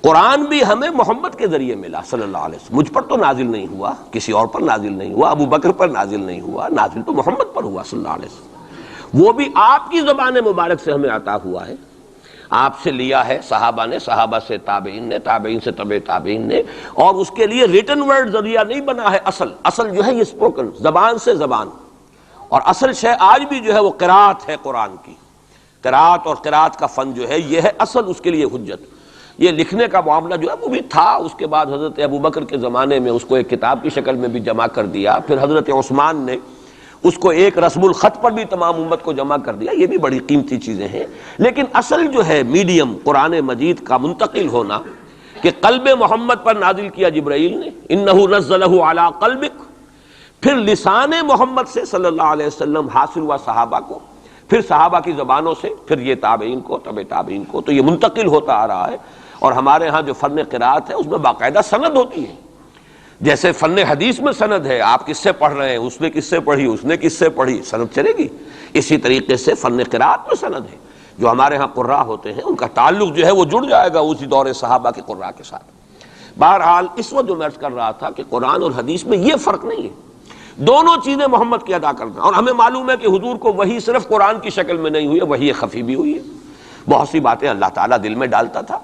قرآن بھی ہمیں محمد کے ذریعے ملا صلی اللہ علیہ وسلم، مجھ پر تو نازل نہیں ہوا، کسی اور پر نازل نہیں ہوا، ابو بکر پر نازل نہیں ہوا، نازل تو محمد پر ہوا صلی اللہ علیہ وسلم، وہ بھی آپ کی زبان مبارک سے ہمیں عطا ہوا ہے، آپ سے لیا ہے صحابہ نے، صحابہ سے تابعین نے، تابعین سے تبع تابعین نے، اور اس کے لیے ریٹن ورڈ ذریعہ نہیں بنا ہے، اصل جو ہے یہ اسپوکن، زبان سے زبان، اور اصل شے آج بھی جو ہے وہ قرات ہے قرآن کی، قرات اور قرات کا فن جو ہے یہ ہے اصل اس کے لیے حجت۔ یہ لکھنے کا معاملہ جو ہے وہ بھی تھا، اس کے بعد حضرت ابوبکر کے زمانے میں اس کو ایک کتاب کی شکل میں بھی جمع کر دیا، پھر حضرت عثمان نے اس کو ایک رسم الخط پر بھی تمام امت کو جمع کر دیا، یہ بھی بڑی قیمتی چیزیں ہیں، لیکن اصل جو ہے میڈیم قرآن مجید کا منتقل ہونا کہ قلب محمد پر نازل کیا جبرائیل نے، انہ نزلہ علی قلبک، پھر لسان محمد سے صلی اللہ علیہ وسلم حاصل ہوا صحابہ کو، پھر صحابہ کی زبانوں سے، پھر یہ تابعین کو، تبع تابعین کو، تو یہ منتقل ہوتا آ رہا ہے۔ اور ہمارے ہاں جو فن قرات ہے اس میں باقاعدہ سند ہوتی ہے، جیسے فن حدیث میں سند ہے، آپ کس سے پڑھ رہے ہیں، اس نے کس سے پڑھی، اس نے کس سے پڑھی، سند چلے گی، اسی طریقے سے فن قرات میں سند ہے، جو ہمارے ہاں قراء ہوتے ہیں ان کا تعلق جو ہے وہ جڑ جائے گا اسی دور صحابہ کے قراء کے ساتھ۔ بہرحال اس وقت جو میں عرض کر رہا تھا کہ قرآن اور حدیث میں یہ فرق نہیں ہے، دونوں چیزیں محمد کی ادا کرنا، اور ہمیں معلوم ہے کہ حضور کو وحی صرف قرآن کی شکل میں نہیں ہوئی ہے، وحی خفی بھی ہوئی ہے، بہت سی باتیں اللہ تعالیٰ دل میں ڈالتا تھا،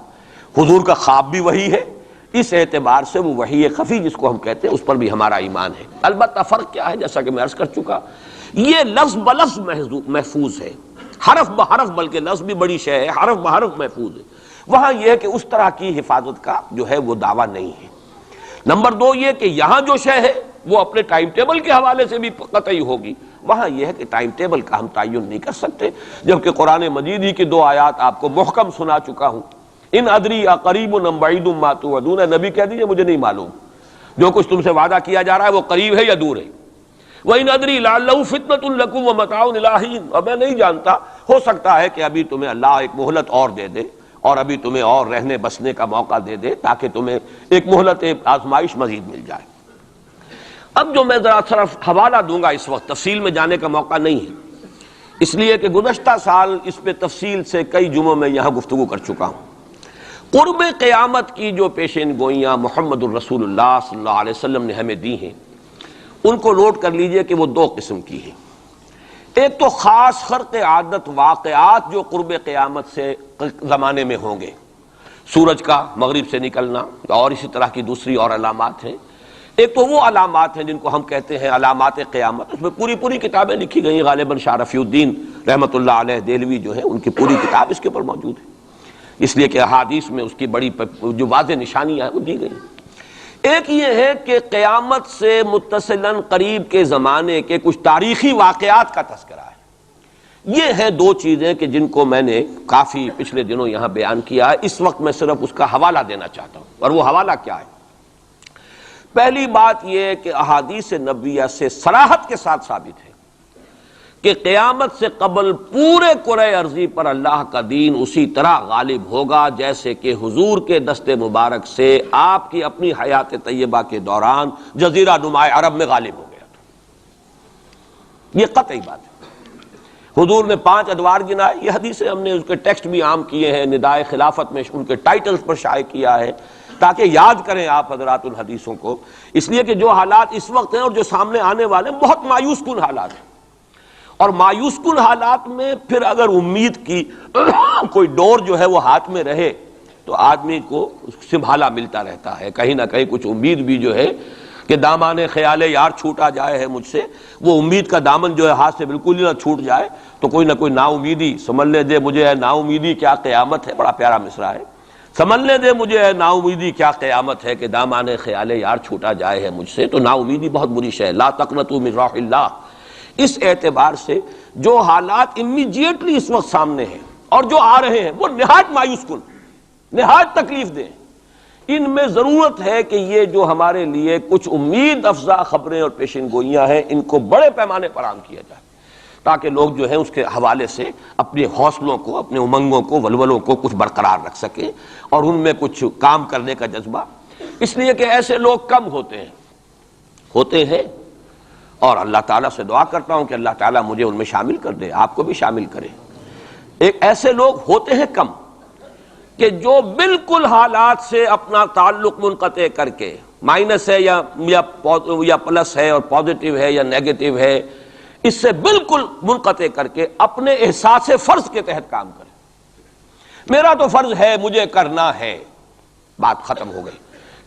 حضور کا خواب بھی وحی ہے، اس اعتبار سے وہ وحی خفی جس کو ہم کہتے ہیں اس پر بھی ہمارا ایمان ہے۔ البتہ فرق کیا ہے، جیسا کہ میں عرض کر چکا، یہ لفظ بلفظ محفوظ ہے، حرف بحرف، بلکہ لفظ بھی بڑی شے ہے، حرف بحرف محفوظ ہے، وہاں یہ ہے کہ اس طرح کی حفاظت کا جو ہے وہ دعویٰ نہیں ہے۔ نمبر دو یہ کہ یہاں جو شے ہے وہ اپنے ٹائم ٹیبل کے حوالے سے بھی قطعی ہوگی، وہاں یہ ہے کہ ٹائم ٹیبل کا ہم تعین نہیں کر سکتے، جبکہ قرآن مجید ہی کی دو آیات آپ کو محکم سنا چکا ہوں، ان ادری اقریب ام بعید ما توعدون، نبی کہہ دیجئے مجھے نہیں معلوم جو کچھ تم سے وعدہ کیا جا رہا ہے وہ قریب ہے یا دور ہے، وَإِنْ أَدْرِي لَعَلَّهُ فِتْنَةٌ لَكُمْ وَمَتَاعٌ إِلَىٰ حِينٍ، اور میں نہیں جانتا، ہو سکتا ہے کہ ابھی تمہیں اللہ ایک مہلت اور دے دے، اور ابھی تمہیں اور رہنے بسنے کا موقع دے دے، تاکہ تمہیں ایک مہلت آزمائش مزید مل جائے۔ اب جو میں ذرا صرف حوالہ دوں گا، اس وقت تفصیل میں جانے کا موقع نہیں ہے، اس لیے کہ گزشتہ سال اس پہ تفصیل سے کئی جمعوں میں یہاں گفتگو کر چکا ہوں۔ قرب قیامت کی جو پیشین گوئیاں محمد الرسول اللہ صلی اللہ علیہ وسلم نے ہمیں دی ہیں، ان کو نوٹ کر لیجئے کہ وہ دو قسم کی ہیں۔ ایک تو خاص خرق عادت واقعات جو قرب قیامت سے زمانے میں ہوں گے، سورج کا مغرب سے نکلنا اور اسی طرح کی دوسری اور علامات ہیں۔ ایک تو وہ علامات ہیں جن کو ہم کہتے ہیں علامات قیامت، اس میں پوری کتابیں لکھی گئی ہیں، غالباً شاہ رفیع الدین رحمۃ اللہ علیہ دہلوی جو ہیں ان کی پوری کتاب اس کے اوپر موجود ہے، اس لیے کہ احادیث میں اس کی بڑی جو واضح نشانیاں ہیں وہ دی گئی۔ ایک یہ ہے کہ قیامت سے متصلاً قریب کے زمانے کے کچھ تاریخی واقعات کا تذکرہ ہے۔ یہ ہیں دو چیزیں کہ جن کو میں نے کافی پچھلے دنوں یہاں بیان کیا ہے، اس وقت میں صرف اس کا حوالہ دینا چاہتا ہوں، اور وہ حوالہ کیا ہے؟ پہلی بات یہ ہے کہ احادیث نبویہ سے صراحت کے ساتھ ثابت ہے کہ قیامت سے قبل پورے کرۂ ارضی پر اللہ کا دین اسی طرح غالب ہوگا جیسے کہ حضور کے دست مبارک سے آپ کی اپنی حیات طیبہ کے دوران جزیرہ نما عرب میں غالب ہو گیا تھا۔ یہ قطعی بات ہے۔ حضور نے 5 ادوار گنائے، یہ حدیثیں ہم نے اس کے ٹیکسٹ بھی عام کیے ہیں، ندائے خلافت میں ان کے ٹائٹلز پر شائع کیا ہے تاکہ یاد کریں آپ حضرات ان حدیثوں کو، اس لیے کہ جو حالات اس وقت ہیں اور جو سامنے آنے والے ہیں بہت مایوس کن حالات ہیں، اور مایوس کن حالات میں پھر اگر امید کی کوئی ڈور جو ہے وہ ہاتھ میں رہے تو آدمی کو سنبھالا ملتا رہتا ہے، کہیں نہ کہیں کچھ امید بھی جو ہے کہ دامان خیال یار چھوٹا جائے ہے مجھ سے، وہ امید کا دامن جو ہے ہاتھ سے بالکل ہی نہ چھوٹ جائے تو کوئی نہ کوئی نا امیدی سنبھلنے دے مجھے ہے نا امیدی کیا قیامت ہے، بڑا پیارا مصرع ہے، سنبھلنے دے مجھے ہے نا امیدی کیا قیامت ہے کہ دامان خیال یار چھوٹا جائے ہے مجھ سے، تو نا امیدی بہت بری شے ہے، لا تقنطوا من رحمۃ اللہ۔ اس اعتبار سے جو حالات امیڈیٹلی اس وقت سامنے ہیں اور جو آ رہے ہیں وہ نہایت مایوس کن، نہایت تکلیف دہ، ان میں ضرورت ہے کہ یہ جو ہمارے لیے کچھ امید افزا خبریں اور پیشن گوئیاں ہیں ان کو بڑے پیمانے پر عام کیا جائے، تاکہ لوگ جو ہے اس کے حوالے سے اپنے حوصلوں کو، اپنے امنگوں کو، ولولوں کو کچھ برقرار رکھ سکیں اور ان میں کچھ کام کرنے کا جذبہ، اس لیے کہ ایسے لوگ کم ہوتے ہیں اور اللہ تعالیٰ سے دعا کرتا ہوں کہ اللہ تعالیٰ مجھے ان میں شامل کر دے، آپ کو بھی شامل کرے۔ ایسے لوگ ہوتے ہیں کم کہ جو بالکل حالات سے اپنا تعلق منقطع کر کے، مائنس ہے یا پلس ہے اور پازیٹیو ہے یا نیگیٹو ہے، اس سے بالکل منقطع کر کے اپنے احساس فرض کے تحت کام کرے، میرا تو فرض ہے مجھے کرنا ہے، بات ختم ہو گئی۔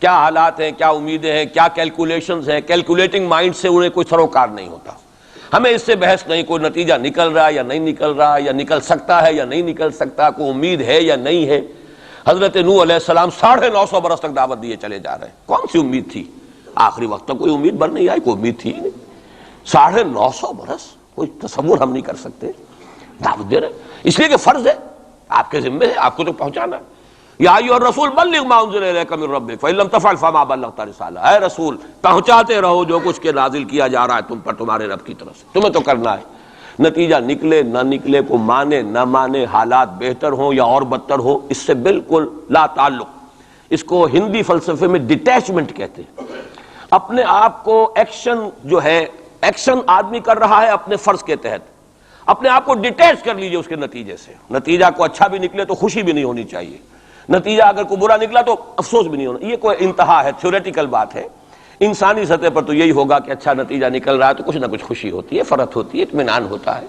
کیا حالات ہیں، کیا امیدیں ہیں، کیا کیلکولیشنز ہیں، کیلکولیٹنگ مائنڈ سے انہیں کوئی سروکار نہیں ہوتا، ہمیں اس سے بحث نہیں، کوئی نتیجہ نکل رہا ہے یا نہیں نکل رہا، یا نکل سکتا ہے یا نہیں نکل سکتا، کوئی امید ہے یا نہیں ہے۔ حضرت نوح علیہ السلام 950 برس تک دعوت دیے چلے جا رہے ہیں، کون سی امید تھی؟ آخری وقت تک کوئی امید بن نہیں آئی، کوئی امید تھی نہیں۔ 950 برس کوئی تصور ہم نہیں کر سکتے، دعوت دے رہے، اس لیے کہ فرض ہے، آپ کے ذمہ ہے، آپ کو تو پہنچانا ہے۔ یا ایھا الرسول بلغ ما انزل الیک من ربک فإن لم تفعل فما بلغت رسالہ، اے رسول پہنچاتے رہو جو کچھ کے نازل کیا جا رہا ہے تم پر تمہارے رب کی طرف سے، تمہیں تو کرنا ہے، نتیجہ نکلے نہ نکلے، کو مانے نہ مانے، حالات بہتر ہوں یا اور بدتر ہو، اس سے بالکل لا تعلق۔ اس کو ہندی فلسفے میں ڈیٹیچمنٹ کہتے ہیں، اپنے آپ کو ایکشن جو ہے، ایکشن آدمی کر رہا ہے اپنے فرض کے تحت، اپنے آپ کو ڈیٹیچ کر لیجئے اس کے نتیجے سے، نتیجہ کو اچھا بھی نکلے تو خوشی بھی نہیں ہونی چاہیے، نتیجہ اگر کوئی برا نکلا تو افسوس بھی نہیں ہونا، یہ کوئی انتہا ہے، تھیوریٹیکل بات ہے۔ انسانی سطح پر تو یہی ہوگا کہ اچھا نتیجہ نکل رہا ہے تو کچھ نہ کچھ خوشی ہوتی ہے، فرحت ہوتی ہے، اطمینان ہوتا ہے،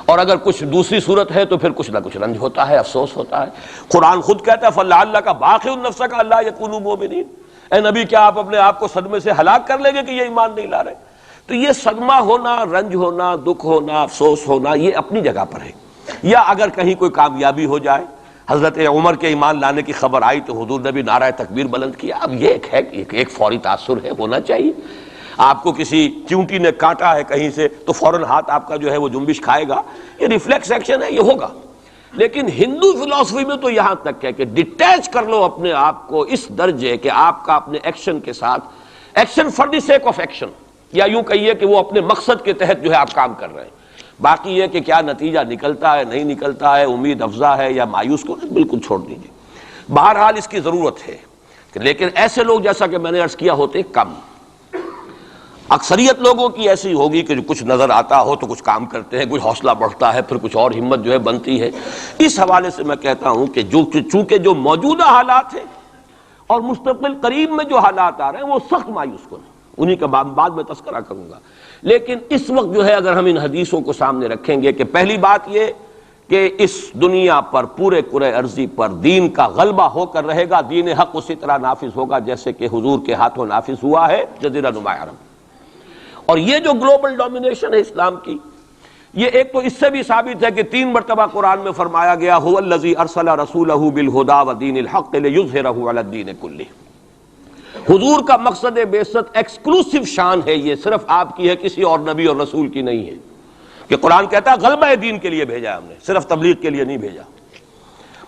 اور اگر کچھ دوسری صورت ہے تو پھر کچھ نہ کچھ رنج ہوتا ہے، افسوس ہوتا ہے۔ قرآن خود کہتا ہے فَلَعَلَّكَ بَاخِعٌ نَفْسَكَ أَلَّا يَكُونُوا مُؤْمِنِينَ، اے نبی کیا آپ اپنے آپ کو صدمے سے ہلاک کر لیں گے کہ یہ ایمان نہیں لا رہے؟ تو یہ صدمہ ہونا، رنج ہونا، دکھ ہونا، افسوس ہونا، یہ اپنی جگہ پر ہے۔ یا اگر کہیں کوئی کامیابی ہو جائے، حضرت عمر کے ایمان لانے کی خبر آئی تو حضور نے بھی نعرہ تکبیر بلند کیا، اب یہ ایک فوری تاثر ہے، ہونا چاہیے۔ آپ کو کسی چونٹی نے کاٹا ہے کہیں سے تو فوراً ہاتھ آپ کا جو ہے وہ جنبش کھائے گا، یہ ریفلیکس ایکشن ہے، یہ ہوگا۔ لیکن ہندو فلسفی میں تو یہاں تک ہے کہ ڈیٹیچ کر لو اپنے آپ کو اس درجے کہ آپ کا اپنے ایکشن کے ساتھ، action for the sake of action, یا یوں کہیے کہ وہ اپنے مقصد کے تحت جو ہے آپ کام کر رہے ہیں، باقی یہ کہ کیا نتیجہ نکلتا ہے نہیں نکلتا ہے، امید افزا ہے یا مایوس کو بالکل چھوڑ دیجیے۔ بہرحال اس کی ضرورت ہے، لیکن ایسے لوگ جیسا کہ میں نے عرض کیا ہوتے کم، اکثریت لوگوں کی ایسی ہوگی کہ جو کچھ نظر آتا ہو تو کچھ کام کرتے ہیں، کچھ حوصلہ بڑھتا ہے، پھر کچھ اور ہمت جو ہے بنتی ہے۔ اس حوالے سے میں کہتا ہوں کہ چونکہ جو موجودہ حالات ہیں اور مستقبل قریب میں جو حالات آ رہے ہیں وہ سخت مایوس کن ہیں، انہی کا بعد میں تذکرہ کروں گا۔ لیکن اس وقت جو ہے اگر ہم ان حدیثوں کو سامنے رکھیں گے کہ پہلی بات یہ کہ اس دنیا پر، پورے کرۂ ارضی پر دین کا غلبہ ہو کر رہے گا، دین حق اسی طرح نافذ ہوگا جیسے کہ حضور کے ہاتھوں نافذ ہوا ہے جزیرہ نما عرب۔ اور یہ جو گلوبل ڈومینیشن ہے اسلام کی، یہ ایک تو اس سے بھی ثابت ہے کہ 3 مرتبہ قرآن میں فرمایا گیا هو الذی ارسل رسولہ بالہدی ودین الحق لیظہرہ علی الدین کلہ۔ حضور کا مقصد بعثت ایکسکلوسیو شان ہے، یہ صرف آپ کی ہے، کسی اور نبی اور رسول کی نہیں ہے، کہ قرآن کہتا ہے غلبہ دین کے لیے بھیجا ہم نے، صرف تبلیغ کے لیے نہیں بھیجا۔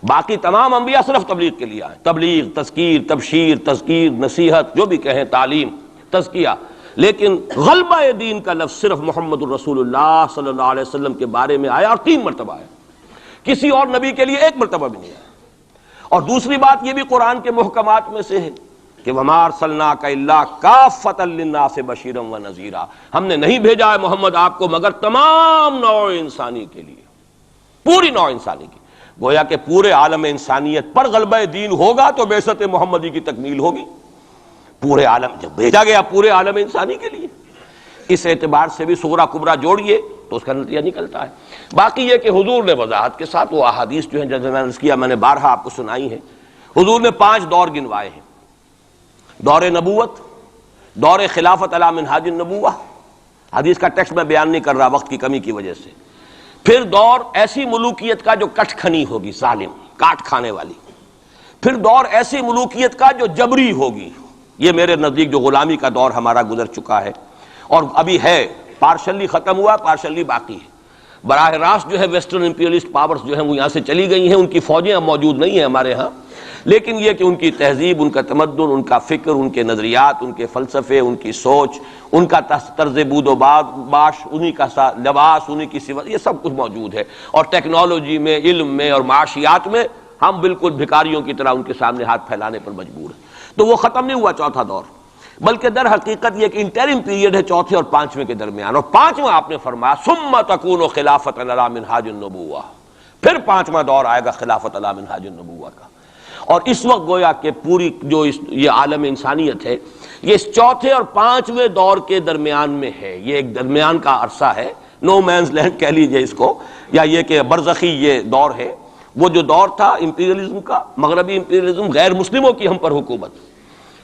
باقی تمام انبیاء صرف تبلیغ کے لیے آئے، تبلیغ، تذکیر، تبشیر، تذکیر، نصیحت، جو بھی کہیں، تعلیم، تزکیہ، لیکن غلبہ دین کا لفظ صرف محمد الرسول اللہ صلی اللہ علیہ وسلم کے بارے میں آیا اور 3 مرتبہ آیا، کسی اور نبی کے لیے 1 مرتبہ بھی نہیں آیا۔ اور دوسری بات یہ بھی قرآن کے محکمات میں سے ہے کہ وَمَا أَرْسَلْنَاكَ إِلَّا كَافَّةً لِلنَّاسِ بَشِيرًا وَنَذِيرًا، ہم نے نہیں بھیجا ہے محمد آپ کو مگر تمام نوع انسانی کے لیے، پوری نوع انسانی کی، گویا کہ پورے عالم انسانیت پر غلبہ دین ہوگا تو بعثت محمدی کی تکمیل ہوگی. پورے عالم جب بھیجا گیا پورے عالم انسانی کے لیے، اس اعتبار سے بھی صغرا کبرا جوڑیے تو اس کا نتیجہ نکلتا ہے. باقی یہ کہ حضور نے وضاحت کے ساتھ وہ احادیث جو ہیں جیسے میں نے عرض کیا، میں نے بارہا آپ کو سنائی ہیں، حضور نے 5 دور گنوائے ہیں. دور نبوت، دور خلافت علی منہاج النبوہ، حدیث کا ٹیکسٹ میں بیان نہیں کر رہا وقت کی کمی کی وجہ سے. پھر دور ایسی ملوکیت کا جو کٹ کھنی ہوگی، ظالم، کاٹ کھانے والی. پھر دور ایسی ملوکیت کا جو جبری ہوگی. یہ میرے نزدیک جو غلامی کا دور ہمارا گزر چکا ہے اور ابھی ہے، پارشلی ختم ہوا، پارشلی باقی ہے. براہ راست جو ہے ویسٹرن امپیریلسٹ پاورز جو ہیں وہ یہاں سے چلی گئی ہیں، ان کی فوجیں اب موجود نہیں ہیں ہمارے ہاں، لیکن یہ کہ ان کی تہذیب، ان کا تمدن، ان کا فکر، ان کے نظریات، ان کے فلسفے، ان کی سوچ، ان کا طرز بود و باش، انہی کا لباس، انہی کی صفت، یہ سب کچھ موجود ہے. اور ٹیکنالوجی میں، علم میں اور معاشیات میں ہم بالکل بھکاریوں کی طرح ان کے سامنے ہاتھ پھیلانے پر مجبور ہیں. تو وہ ختم نہیں ہوا چوتھا دور، بلکہ در حقیقت یہ کہ انٹرم پیریڈ ہے چوتھے اور 5ویں کے درمیان. اور 5واں آپ نے فرمایا ثم تکون خلافت علی منہاج النبوہ، پھر 5واں دور آئے گا خلافت علی منہاج النبوہ کا. اور اس وقت گویا کہ پوری جو یہ عالم انسانیت ہے یہ اس چوتھے اور 5ویں دور کے درمیان میں ہے. یہ ایک درمیان کا عرصہ ہے، نو مینز لینڈ کہہ لیجئے اس کو، یا یہ کہ برزخی یہ دور ہے. وہ جو دور تھا امپیریلزم کا، مغربی امپیریلزم، غیر مسلموں کی ہم پر حکومت،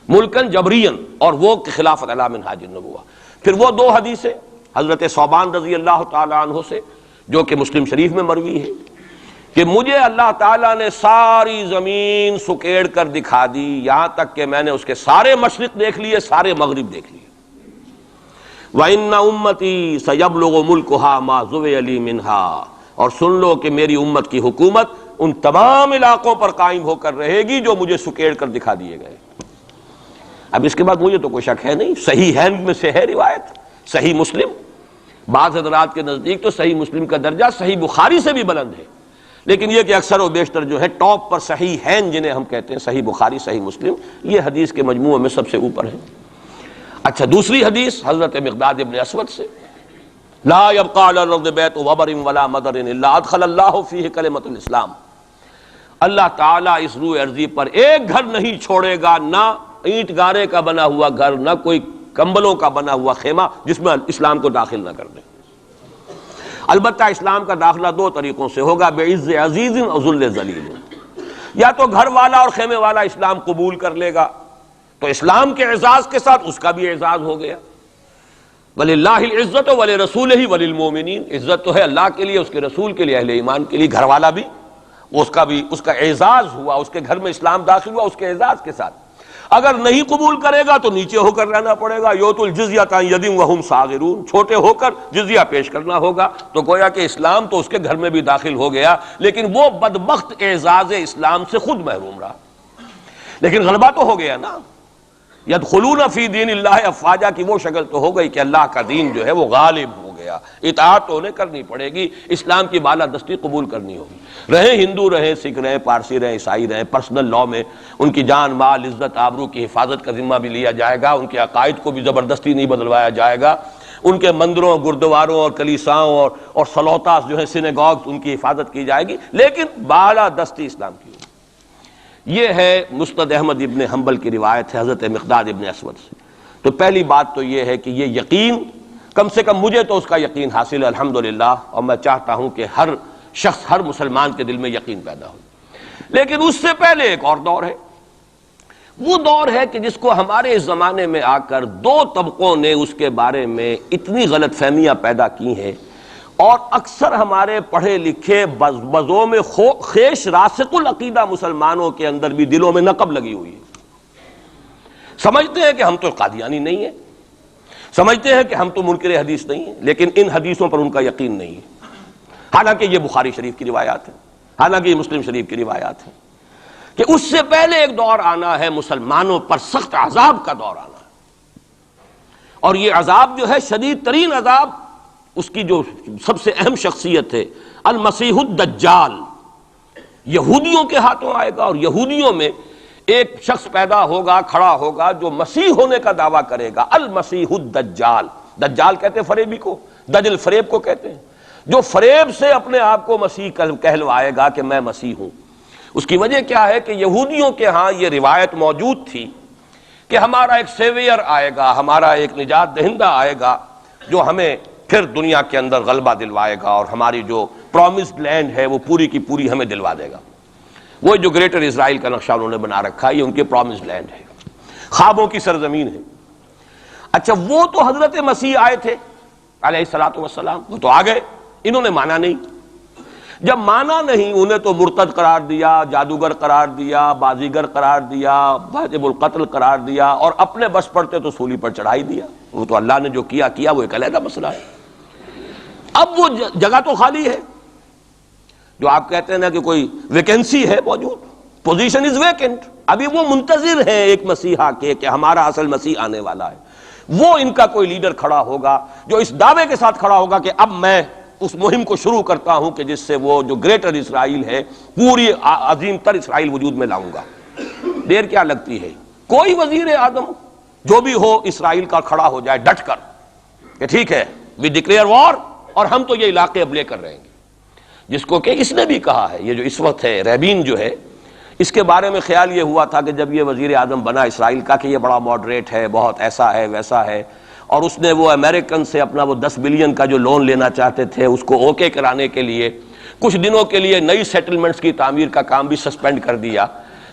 ملکن جبرین، اور وہ خلافت علی منہاج النبوہ. پھر وہ 2 حدیثیں حضرت ثوبان رضی اللہ تعالی عنہ سے جو کہ مسلم شریف میں مروی ہے کہ مجھے اللہ تعالیٰ نے ساری زمین سکیڑ کر دکھا دی، یہاں تک کہ میں نے اس کے سارے مشرق دیکھ لیے، سارے مغرب دیکھ لیے. وَإِنَّ أُمَّتِي سَيَبْلُغُ مُلْكُهَا مَا زُوِيَ لِي مِنْهَا، اور سن لو کہ میری امت کی حکومت ان تمام علاقوں پر قائم ہو کر رہے گی جو مجھے سکیڑ کر دکھا دیے گئے. اب اس کے بعد مجھے تو کوئی شک ہے نہیں، صحیح ہے میں سے ہے روایت، صحیح مسلم. بعض حضرات کے نزدیک تو صحیح مسلم کا درجہ صحیح بخاری سے بھی بلند ہے، لیکن یہ کہ اکثر و بیشتر جو ہے ٹاپ پر صحیح ہیں جنہیں ہم کہتے ہیں صحیح بخاری، صحیح مسلم، یہ حدیث کے مجموعے میں سب سے اوپر ہے. اچھا، دوسری حدیث حضرت مقداد ابن اسود سے، لا يبقى على الارض بیت وبر ولا مدر الا ادخل اللہ فیہ کلمۃ الاسلام. اللہ تعالیٰ اس روئے ارضی پر ایک گھر نہیں چھوڑے گا، نہ اینٹ گارے کا بنا ہوا گھر، نہ کوئی کمبلوں کا بنا ہوا خیمہ جس میں اسلام کو داخل نہ کر دیں. البتہ اسلام کا داخلہ 2 طریقوں سے ہوگا، بعز عزیز اور ذل ذلیل. یا تو گھر والا اور خیمے والا اسلام قبول کر لے گا تو اسلام کے اعزاز کے ساتھ اس کا بھی اعزاز ہو گیا. وَلِلَّهِ الْعِزَّةُ وَلِرَسُولِهِ وَلِلْمُؤْمِنِينَ، عزت تو ہے اللہ کے لیے، اس کے رسول کے لیے، اہل ایمان کے لیے. گھر والا بھی اس کا اعزاز ہوا، اس کے گھر میں اسلام داخل ہوا اس کے اعزاز کے ساتھ. اگر نہیں قبول کرے گا تو نیچے ہو کر رہنا پڑے گا. یؤتُوا الْجِزْیَۃَ عَنْ یَدٍ وَهُمْ صَاغِرُونَ، چھوٹے ہو کر جزیہ پیش کرنا ہوگا. تو گویا کہ اسلام تو اس کے گھر میں بھی داخل ہو گیا، لیکن وہ بدبخت اعزاز اسلام سے خود محروم رہا. لیکن غلبہ تو ہو گیا نا. یدخلون فی دین اللہ افواجا کی وہ شکل تو ہو گئی کہ اللہ کا دین جو ہے وہ غالب ہو گیا. اطاعت تو انہیں کرنی پڑے گی، اسلام کی بالادستی قبول کرنی ہوگی. رہیں ہندو، رہیں سکھ، رہیں پارسی، رہیں عیسائی، رہیں پرسنل لاء میں ان کی جان، مال، عزت، آبرو کی حفاظت کا ذمہ بھی لیا جائے گا. ان کے عقائد کو بھی زبردستی نہیں بدلوایا جائے گا. ان کے مندروں، گردواروں اور کلیساؤں اور سلوتاس جو ہیں سینیگاگز، ان کی حفاظت کی جائے گی، لیکن بالادستی اسلام کی. یہ ہے مسند احمد ابن حنبل کی روایت ہے حضرت مقداد ابن اسود سے. تو پہلی بات تو یہ ہے کہ یہ یقین، کم سے کم مجھے تو اس کا یقین حاصل ہے الحمدللہ، اور میں چاہتا ہوں کہ ہر شخص، ہر مسلمان کے دل میں یقین پیدا ہو. لیکن اس سے پہلے ایک اور دور ہے. وہ دور ہے کہ جس کو ہمارے اس زمانے میں آ کر 2 طبقوں نے اس کے بارے میں اتنی غلط فہمیاں پیدا کی ہیں، اور اکثر ہمارے پڑھے لکھے بزوم خیش راسخ العقیدہ مسلمانوں کے اندر بھی دلوں میں نقب لگی ہوئی ہے. سمجھتے ہیں کہ ہم تو قادیانی نہیں ہیں، سمجھتے ہیں کہ ہم تو منکر حدیث نہیں ہیں، لیکن ان حدیثوں پر ان کا یقین نہیں ہے. حالانکہ یہ بخاری شریف کی روایات ہیں، حالانکہ یہ مسلم شریف کی روایات ہیں کہ اس سے پہلے ایک دور آنا ہے، مسلمانوں پر سخت عذاب کا دور آنا ہے. اور یہ عذاب جو ہے شدید ترین عذاب، اس کی جو سب سے اہم شخصیت ہے المسیح الدجال، یہودیوں کے ہاتھوں آئے گا. اور یہودیوں میں ایک شخص پیدا ہوگا، کھڑا ہوگا، جو مسیح ہونے کا دعویٰ کرے گا. المسیح الدجال، دجال کہتے ہیں فریبی کو، دجل فریب کو کہتے ہیں. جو فریب سے اپنے آپ کو مسیح کہلوائے گا کہ میں مسیح ہوں. اس کی وجہ کیا ہے کہ یہودیوں کے ہاں یہ روایت موجود تھی کہ ہمارا ایک سیویئر آئے گا، ہمارا ایک نجات دہندہ آئے گا جو ہمیں پھر دنیا کے اندر غلبہ دلوائے گا اور ہماری جو پرومسڈ لینڈ ہے وہ پوری کی پوری ہمیں دلوا دے گا. وہ جو گریٹر اسرائیل کا نقشہ انہوں نے بنا رکھا ہے، یہ ان کے پرومسڈ لینڈ ہے، خوابوں کی سرزمین ہے. اچھا وہ تو حضرت مسیح آئے تھے علیہ الصلوۃ والسلام، وہ تو آ گئے، انہوں نے مانا نہیں. جب مانا نہیں، انہیں تو مرتد قرار دیا، جادوگر قرار دیا، بازیگر قرار دیا، واجب القتل قرار دیا، اور اپنے بس پڑتے تو سولی پر چڑھائی دیا. وہ تو اللہ نے جو کیا وہ ایک علیحدہ مسئلہ ہے. اب وہ جگہ تو خالی ہے، جو آپ کہتے ہیں نا کہ کوئی ویکینسی ہے موجود، پوزیشن از ویکنٹ. ابھی وہ منتظر ہیں ایک مسیحا کے کہ ہمارا اصل مسیح آنے والا ہے. وہ ان کا کوئی لیڈر کھڑا ہوگا جو اس دعوے کے ساتھ کھڑا ہوگا کہ اب میں اس مہم کو شروع کرتا ہوں کہ جس سے وہ جو گریٹر اسرائیل ہے، پوری عظیم تر اسرائیل وجود میں لاؤں گا. دیر کیا لگتی ہے؟ کوئی وزیر اعظم جو بھی ہو اسرائیل کا کھڑا ہو جائے ڈٹ کر کہ ٹھیک ہے وی ڈکلیئر وار، اور ہم تو یہ علاقے اب لے کر رہیں گے. جس کو کہ اس نے بھی کہا ہے، یہ جو اس وقت ہے ریبین جو ہے، اس کے بارے میں خیال یہ ہوا تھا کہ جب یہ وزیر اعظم بنا اسرائیل کا کہ یہ بڑا ماڈریٹ ہے، بہت ایسا ہے ویسا ہے، اور اس نے وہ امریکن سے اپنا وہ 10 بلین کا جو لون لینا چاہتے تھے اس کو اوکے کرانے کے لیے کچھ دنوں کے لیے نئی سیٹلمنٹس کی تعمیر کا کام بھی سسپینڈ کر دیا.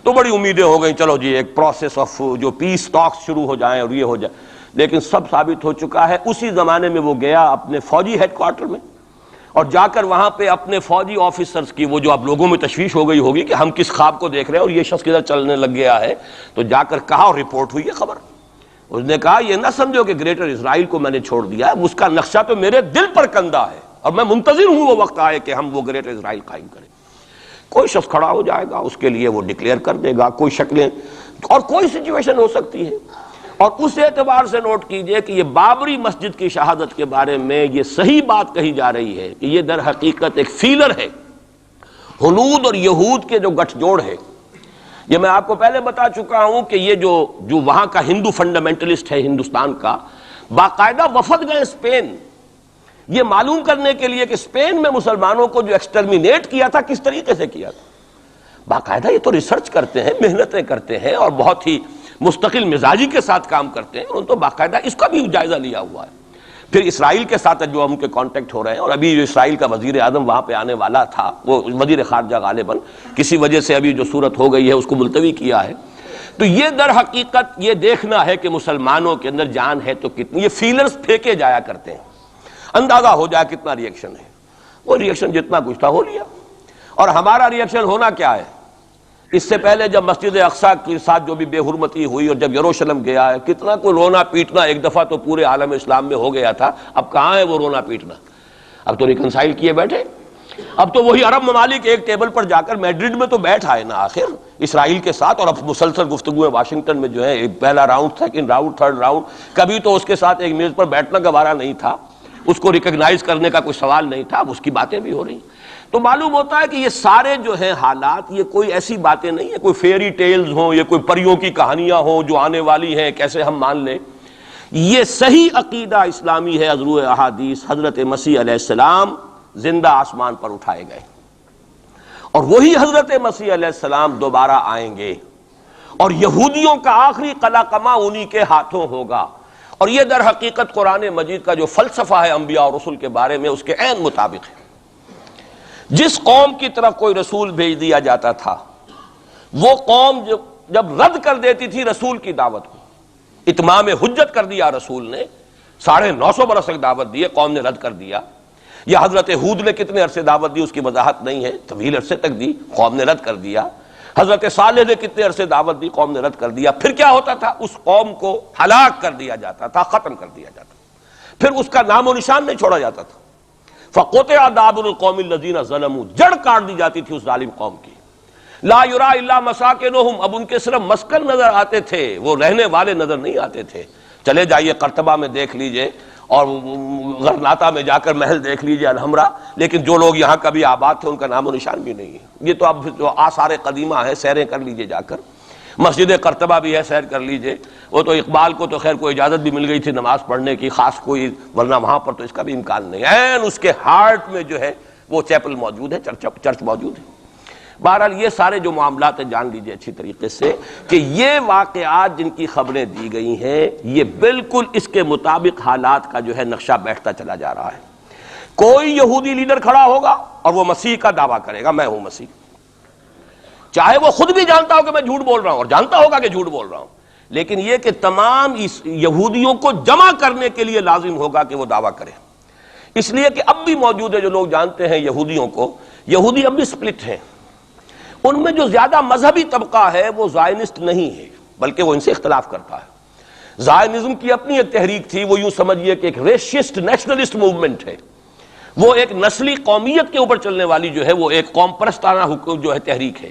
تو بڑی امیدیں ہو گئیں، چلو جی ایک پروسیس آف جو پیس ٹاکس شروع ہو جائیں اور یہ ہو جائے. لیکن سب ثابت ہو چکا ہے. اسی زمانے میں وہ گیا اپنے فوجی ہیڈ کوارٹر میں اور جا کر وہاں پہ اپنے فوجی آفیسرز کی، وہ جو اب لوگوں میں تشویش ہو گئی ہوگی کہ ہم کس خواب کو دیکھ رہے ہیں اور یہ شخص کدھر چلنے لگ گیا ہے، تو جا کر کہا اور رپورٹ ہوئی ہے خبر. اس نے کہا یہ نہ سمجھو کہ گریٹر اسرائیل کو میں نے چھوڑ دیا ہے، اس کا نقشہ تو میرے دل پر کندہ ہے اور میں منتظر ہوں وہ وقت آئے کہ ہم وہ گریٹر اسرائیل قائم کریں. کوئی شخص کھڑا ہو جائے گا، اس کے لیے وہ ڈکلیئر کر دے گا. کوئی شکلیں اور کوئی سچویشن ہو سکتی ہے. اور اس اعتبار سے نوٹ کیجئے کہ یہ بابری مسجد کی شہادت کے بارے میں یہ صحیح بات کہی جا رہی ہے کہ یہ در حقیقت ایک فیلر ہے ہنود اور یہود کے جو گٹھ جوڑ ہے. یہ میں آپ کو پہلے بتا چکا ہوں کہ یہ جو وہاں کا ہندو فنڈامنٹلسٹ ہے ہندوستان کا، باقاعدہ وفد گئے اسپین یہ معلوم کرنے کے لیے کہ اسپین میں مسلمانوں کو جو ایکسٹرمینیٹ کیا تھا کس طریقے سے کیا تھا. باقاعدہ یہ تو ریسرچ کرتے ہیں، محنتیں کرتے ہیں اور بہت ہی مستقل مزاجی کے ساتھ کام کرتے ہیں. انہوں نے تو باقاعدہ اس کا بھی جائزہ لیا ہوا ہے. پھر اسرائیل کے ساتھ جو ہم کے کانٹیکٹ ہو رہے ہیں، اور ابھی جو اسرائیل کا وزیر اعظم وہاں پہ آنے والا تھا، وہ وزیر خارجہ غالباً کسی وجہ سے ابھی جو صورت ہو گئی ہے اس کو ملتوی کیا ہے. تو یہ در حقیقت یہ دیکھنا ہے کہ مسلمانوں کے اندر جان ہے تو کتنی. یہ فیلرز پھینکے جایا کرتے ہیں، اندازہ ہو جائے کتنا ریئیکشن ہے. وہ ریئیکشن جتنا کچھ تھا ہو لیا. اور ہمارا ریئیکشن ہونا کیا ہے؟ اس سے پہلے جب مسجد اقصیٰ کے ساتھ جو بھی بے حرمتی ہوئی اور جب یروشلم گیا ہے، کتنا کوئی رونا پیٹنا ایک دفعہ تو پورے عالم اسلام میں ہو گیا تھا. اب کہاں ہے وہ رونا پیٹنا؟ اب تو ریکنسائل کیے بیٹھے. اب تو وہی عرب ممالک ایک ٹیبل پر جا کر میڈرڈ میں تو بیٹھ آئے نا آخر اسرائیل کے ساتھ، اور اب مسلسل گفتگویں واشنگٹن میں جو ہے، پہلا round, second round, third round. کبھی تو اس کے ساتھ ایک میز پر بیٹھنا گوارا نہیں تھا، اس کو ریکگنائز کرنے کا کوئی سوال نہیں تھا. اب اس کی باتیں بھی ہو رہی. تو معلوم ہوتا ہے کہ یہ سارے جو ہیں حالات، یہ کوئی ایسی باتیں نہیں ہیں، کوئی فیری ٹیلز ہوں، یہ کوئی پریوں کی کہانیاں ہوں جو آنے والی ہیں کیسے ہم مان لیں. یہ صحیح عقیدہ اسلامی ہے. ازروع احادیث حضرت مسیح علیہ السلام زندہ آسمان پر اٹھائے گئے اور وہی حضرت مسیح علیہ السلام دوبارہ آئیں گے اور یہودیوں کا آخری قلع قمع انہی کے ہاتھوں ہوگا. اور یہ در حقیقت قرآن مجید کا جو فلسفہ ہے انبیاء اور رسل کے بارے میں، اس کے عین مطابق ہے. جس قوم کی طرف کوئی رسول بھیج دیا جاتا تھا، وہ قوم جب رد کر دیتی تھی رسول کی دعوت کو، اتمام حجت کر دیا رسول نے، 950 برس تک دعوت دی، قوم نے رد کر دیا. یا حضرت ہود نے کتنے عرصے دعوت دی اس کی وضاحت نہیں ہے، طویل عرصے تک دی، قوم نے رد کر دیا. حضرت صالح نے کتنے عرصے دعوت دی، قوم نے رد کر دیا. پھر کیا ہوتا تھا؟ اس قوم کو ہلاک کر دیا جاتا تھا، ختم کر دیا جاتا تھا، پھر اس کا نام و نشان نہیں چھوڑا جاتا تھا. فَقُطِعَ دَابِرُ الْقَوْمِ الَّذِينَ ظَلَمُوا، جڑ کاٹ دی جاتی تھی اس ظالم قوم کی. لا یرا الا مساکنہم، اب ان کے صرف مسکن نظر آتے تھے، وہ رہنے والے نظر نہیں آتے تھے. چلے جائیے قرطبہ میں دیکھ لیجئے اور غرناطہ میں جا کر محل دیکھ لیجئے الحمرا، لیکن جو لوگ یہاں کبھی آباد تھے ان کا نام و نشان بھی نہیں ہے. یہ تو اب جو آثار قدیمہ ہیں، سیریں کر لیجئے جا کر. مسجد قرطبہ بھی ہے، سیر کر لیجئے، وہ تو اقبال کو تو خیر کوئی اجازت بھی مل گئی تھی نماز پڑھنے کی خاص کوئی، ورنہ وہاں پر تو اس کا بھی امکان نہیں ہے۔ اس کے ہارٹ میں جو ہے وہ چیپل موجود ہے، چرچ موجود ہے۔ بہرحال یہ سارے جو معاملات ہیں جان لیجئے اچھی طریقے سے کہ یہ واقعات جن کی خبریں دی گئی ہیں یہ بالکل اس کے مطابق حالات کا جو ہے نقشہ بیٹھتا چلا جا رہا ہے۔ کوئی یہودی لیڈر کھڑا ہوگا اور وہ مسیح کا دعویٰ کرے گا، میں ہوں مسیح، چاہے وہ خود بھی جانتا ہو کہ میں جھوٹ بول رہا ہوں، اور جانتا ہوگا کہ جھوٹ بول رہا ہوں، لیکن یہ کہ تمام یہودیوں کو جمع کرنے کے لیے لازم ہوگا کہ وہ دعویٰ کرے۔ اس لیے کہ اب بھی موجود ہے، جو لوگ جانتے ہیں یہودیوں کو، یہودی اب بھی سپلٹ ہیں، ان میں جو زیادہ مذہبی طبقہ ہے وہ زائنسٹ نہیں ہے، بلکہ وہ ان سے اختلاف کرتا ہے۔ زائنزم کی اپنی ایک تحریک تھی، وہ یوں سمجھیے کہ ایک ریشسٹ نیشنلسٹ موومنٹ ہے، وہ ایک نسلی قومیت کے اوپر چلنے والی جو ہے وہ ایک قوم پرستانہ جو ہے تحریک ہے۔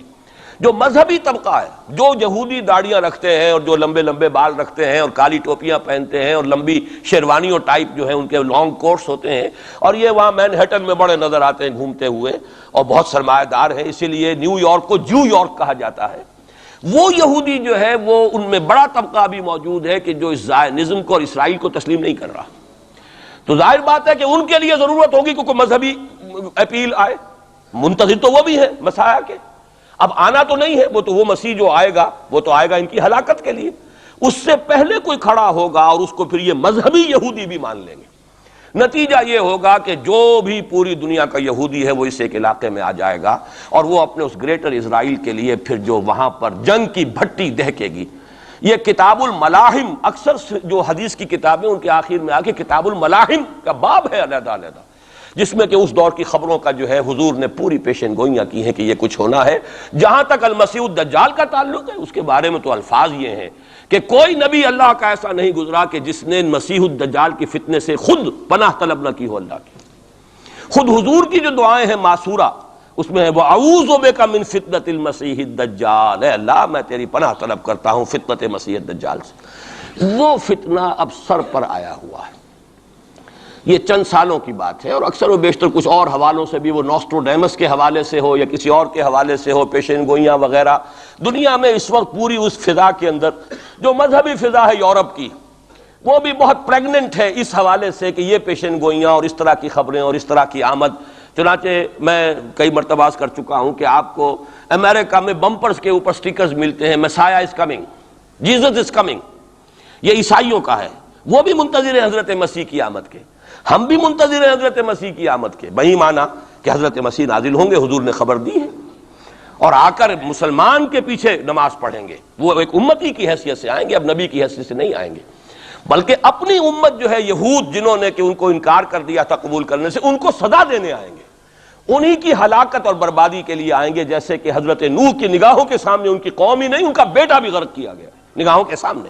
جو مذہبی طبقہ ہے، جو یہودی داڑیاں رکھتے ہیں اور جو لمبے لمبے بال رکھتے ہیں اور کالی ٹوپیاں پہنتے ہیں اور لمبی شیروانیوں ٹائپ جو ہے ان کے لانگ کوٹس ہوتے ہیں، اور یہ وہاں مینہٹن میں بڑے نظر آتے ہیں گھومتے ہوئے، اور بہت سرمایہ دار ہیں، اسی لیے نیو یارک کو جو یارک کہا جاتا ہے۔ وہ یہودی جو ہے وہ ان میں بڑا طبقہ بھی موجود ہے کہ جو اس زائنزم کو اور اسرائیل کو تسلیم نہیں کر رہا۔ تو ظاہر بات ہے کہ ان کے لیے ضرورت ہوگی کہ کوئی مذہبی اپیل آئے، منتظر تو وہ بھی ہے مسیح کے، اب آنا تو نہیں ہے، وہ مسیح جو آئے گا وہ تو آئے گا ان کی ہلاکت کے لیے، اس سے پہلے کوئی کھڑا ہوگا اور اس کو پھر یہ مذہبی یہودی بھی مان لیں گے۔ نتیجہ یہ ہوگا کہ جو بھی پوری دنیا کا یہودی ہے وہ اس ایک علاقے میں آ جائے گا، اور وہ اپنے اس گریٹر اسرائیل کے لیے پھر جو وہاں پر جنگ کی بھٹی دہکے گی۔ یہ کتاب الملاحم، اکثر جو حدیث کی کتابیں ان کے آخر میں آ کے کتاب الملاحم کا باب ہے علیحدہ علیحدہ، جس میں کہ اس دور کی خبروں کا جو ہے حضور نے پوری پیشن گوئیاں کی ہیں کہ یہ کچھ ہونا ہے۔ جہاں تک المسیح الدجال کا تعلق ہے، اس کے بارے میں تو الفاظ یہ ہیں کہ کوئی نبی اللہ کا ایسا نہیں گزرا کہ جس نے مسیح الدجال کے فتنے سے خود پناہ طلب نہ کی ہو اللہ کی۔ خود حضور کی جو دعائیں ہیں معصورہ، اس میں ہے وَأَعُوذُ بِكَ مِن فِتْنَةِ الْمَسِيحِ الدَّجَّالِ، اے اللہ میں تیری پناہ طلب کرتا ہوں فتنت مسیح الدجال سے۔ وہ فتنہ اب سر پر آیا ہوا ہے، یہ چند سالوں کی بات ہے، اور اکثر و بیشتر کچھ اور حوالوں سے بھی، وہ نوسٹروڈیمس کے حوالے سے ہو یا کسی اور کے حوالے سے ہو، پیشن گوئیاں وغیرہ، دنیا میں اس وقت پوری اس فضا کے اندر جو مذہبی فضا ہے یورپ کی، وہ بھی بہت پریگننٹ ہے اس حوالے سے کہ یہ پیشن گوئیاں اور اس طرح کی خبریں اور اس طرح کی آمد۔ چنانچہ میں کئی مرتبہ کر چکا ہوں کہ آپ کو امریکہ میں بمپرز کے اوپر سٹیکرز ملتے ہیں، مسیح is coming, Jesus is coming, یہ عیسائیوں کا ہے، وہ بھی منتظر ہیں حضرت مسیح کی آمد کے، ہم بھی منتظر ہیں حضرت مسیح کی آمد کے۔ وہی مانا کہ حضرت مسیح نازل ہوں گے، حضور نے خبر دی ہے، اور آ کر مسلمان کے پیچھے نماز پڑھیں گے، وہ ایک امتی کی حیثیت سے آئیں گے، اب نبی کی حیثیت سے نہیں آئیں گے، بلکہ اپنی امت جو ہے یہود جنہوں نے کہ ان کو انکار کر دیا تھا قبول کرنے سے، ان کو سزا دینے آئیں گے، انہی کی ہلاکت اور بربادی کے لیے آئیں گے، جیسے کہ حضرت نوح کی نگاہوں کے سامنے ان کی قوم ہی نہیں، ان کا بیٹا بھی غرق کیا گیا نگاہوں کے سامنے،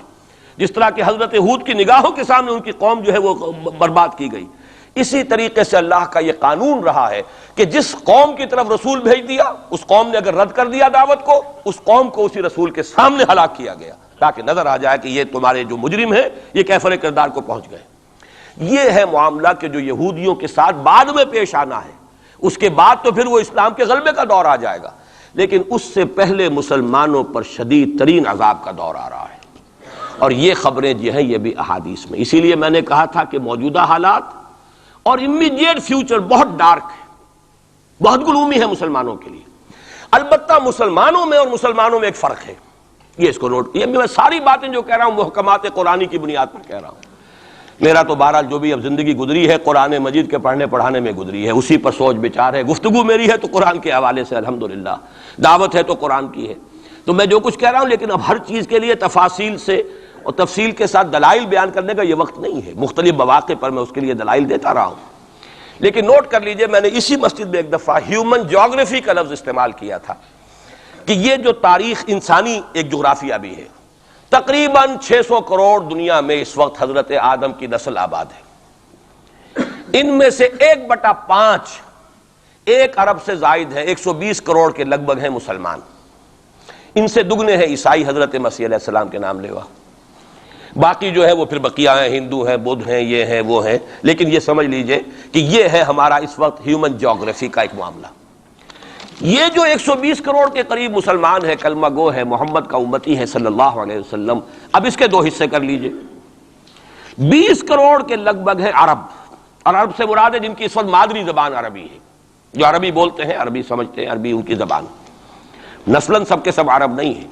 جس طرح کہ حضرت ہود کی نگاہوں کے سامنے ان کی قوم جو ہے وہ برباد کی گئی۔ اسی طریقے سے اللہ کا یہ قانون رہا ہے کہ جس قوم کی طرف رسول بھیج دیا، اس قوم نے اگر رد کر دیا دعوت کو، اس قوم کو اسی رسول کے سامنے ہلاک کیا گیا، تاکہ نظر آ جائے کہ یہ تمہارے جو مجرم ہیں یہ کیفر کردار کو پہنچ گئے۔ یہ ہے معاملہ کہ جو یہودیوں کے ساتھ بعد میں پیش آنا ہے، اس کے بعد تو پھر وہ اسلام کے غلبے کا دور آ جائے گا، لیکن اس سے پہلے مسلمانوں پر شدید ترین عذاب کا دور آ رہا ہے، اور یہ خبریں جو ہیں یہ بھی احادیث میں۔ اسی لیے میں نے کہا تھا کہ موجودہ حالات اور امیڈیٹ فیوچر بہت ڈارک ہے، بہت گلومی ہے مسلمانوں کے لیے۔ البتہ مسلمانوں میں اور مسلمانوں میں ایک فرق ہے، یہ اس کو نوٹ، یہ میں ساری باتیں جو کہہ رہا ہوں محکمات قرآنی کی بنیاد پر کہہ رہا ہوں۔ میرا تو بہرحال جو بھی اب زندگی گزری ہے قرآن مجید کے پڑھنے پڑھانے میں گزری ہے، اسی پر سوچ بچار ہے، گفتگو میری ہے تو قرآن کے حوالے سے الحمدللہ، دعوت ہے تو قرآن کی ہے، تو میں جو کچھ کہہ رہا ہوں، لیکن اب ہر چیز کے لیے تفاصیل سے اور تفصیل کے ساتھ دلائل بیان کرنے کا یہ وقت نہیں ہے، مختلف مواقع پر میں اس کے لیے دلائل دیتا رہا ہوں۔ لیکن نوٹ کر لیجئے، میں نے اسی مسجد میں ایک دفعہ ہیومن جیوگرافی کا لفظ استعمال کیا تھا کہ یہ جو تاریخ انسانی ایک جغرافیہ بھی ہے، تقریباً 600 کروڑ دنیا میں اس وقت حضرت آدم کی نسل آباد ہے، ان میں سے 1/5 1 ارب سے زائد ہے، 120 کروڑ کے لگ بھگ ہیں مسلمان، ان سے دگنے ہیں عیسائی حضرت مسیح علیہ السلام کے نام لیوا، باقی جو ہے وہ پھر بقیہ ہیں، ہندو ہیں، بدھ ہیں، یہ ہیں وہ ہیں، لیکن یہ سمجھ لیجئے کہ یہ ہے ہمارا اس وقت ہیومن جیوگرافی کا ایک معاملہ۔ یہ جو 120 کروڑ کے قریب مسلمان ہے، کلمہ گو ہے، محمد کا امتی ہے صلی اللہ علیہ وسلم، اب اس کے دو حصے کر لیجئے۔ 20 کروڑ کے لگ بھگ ہے عرب، اور عرب سے مراد ہے جن کی اس وقت مادری زبان عربی ہے، جو عربی بولتے ہیں، عربی سمجھتے ہیں، عربی ان کی زبان۔ نسلاً سب کے سب عرب نہیں ہیں،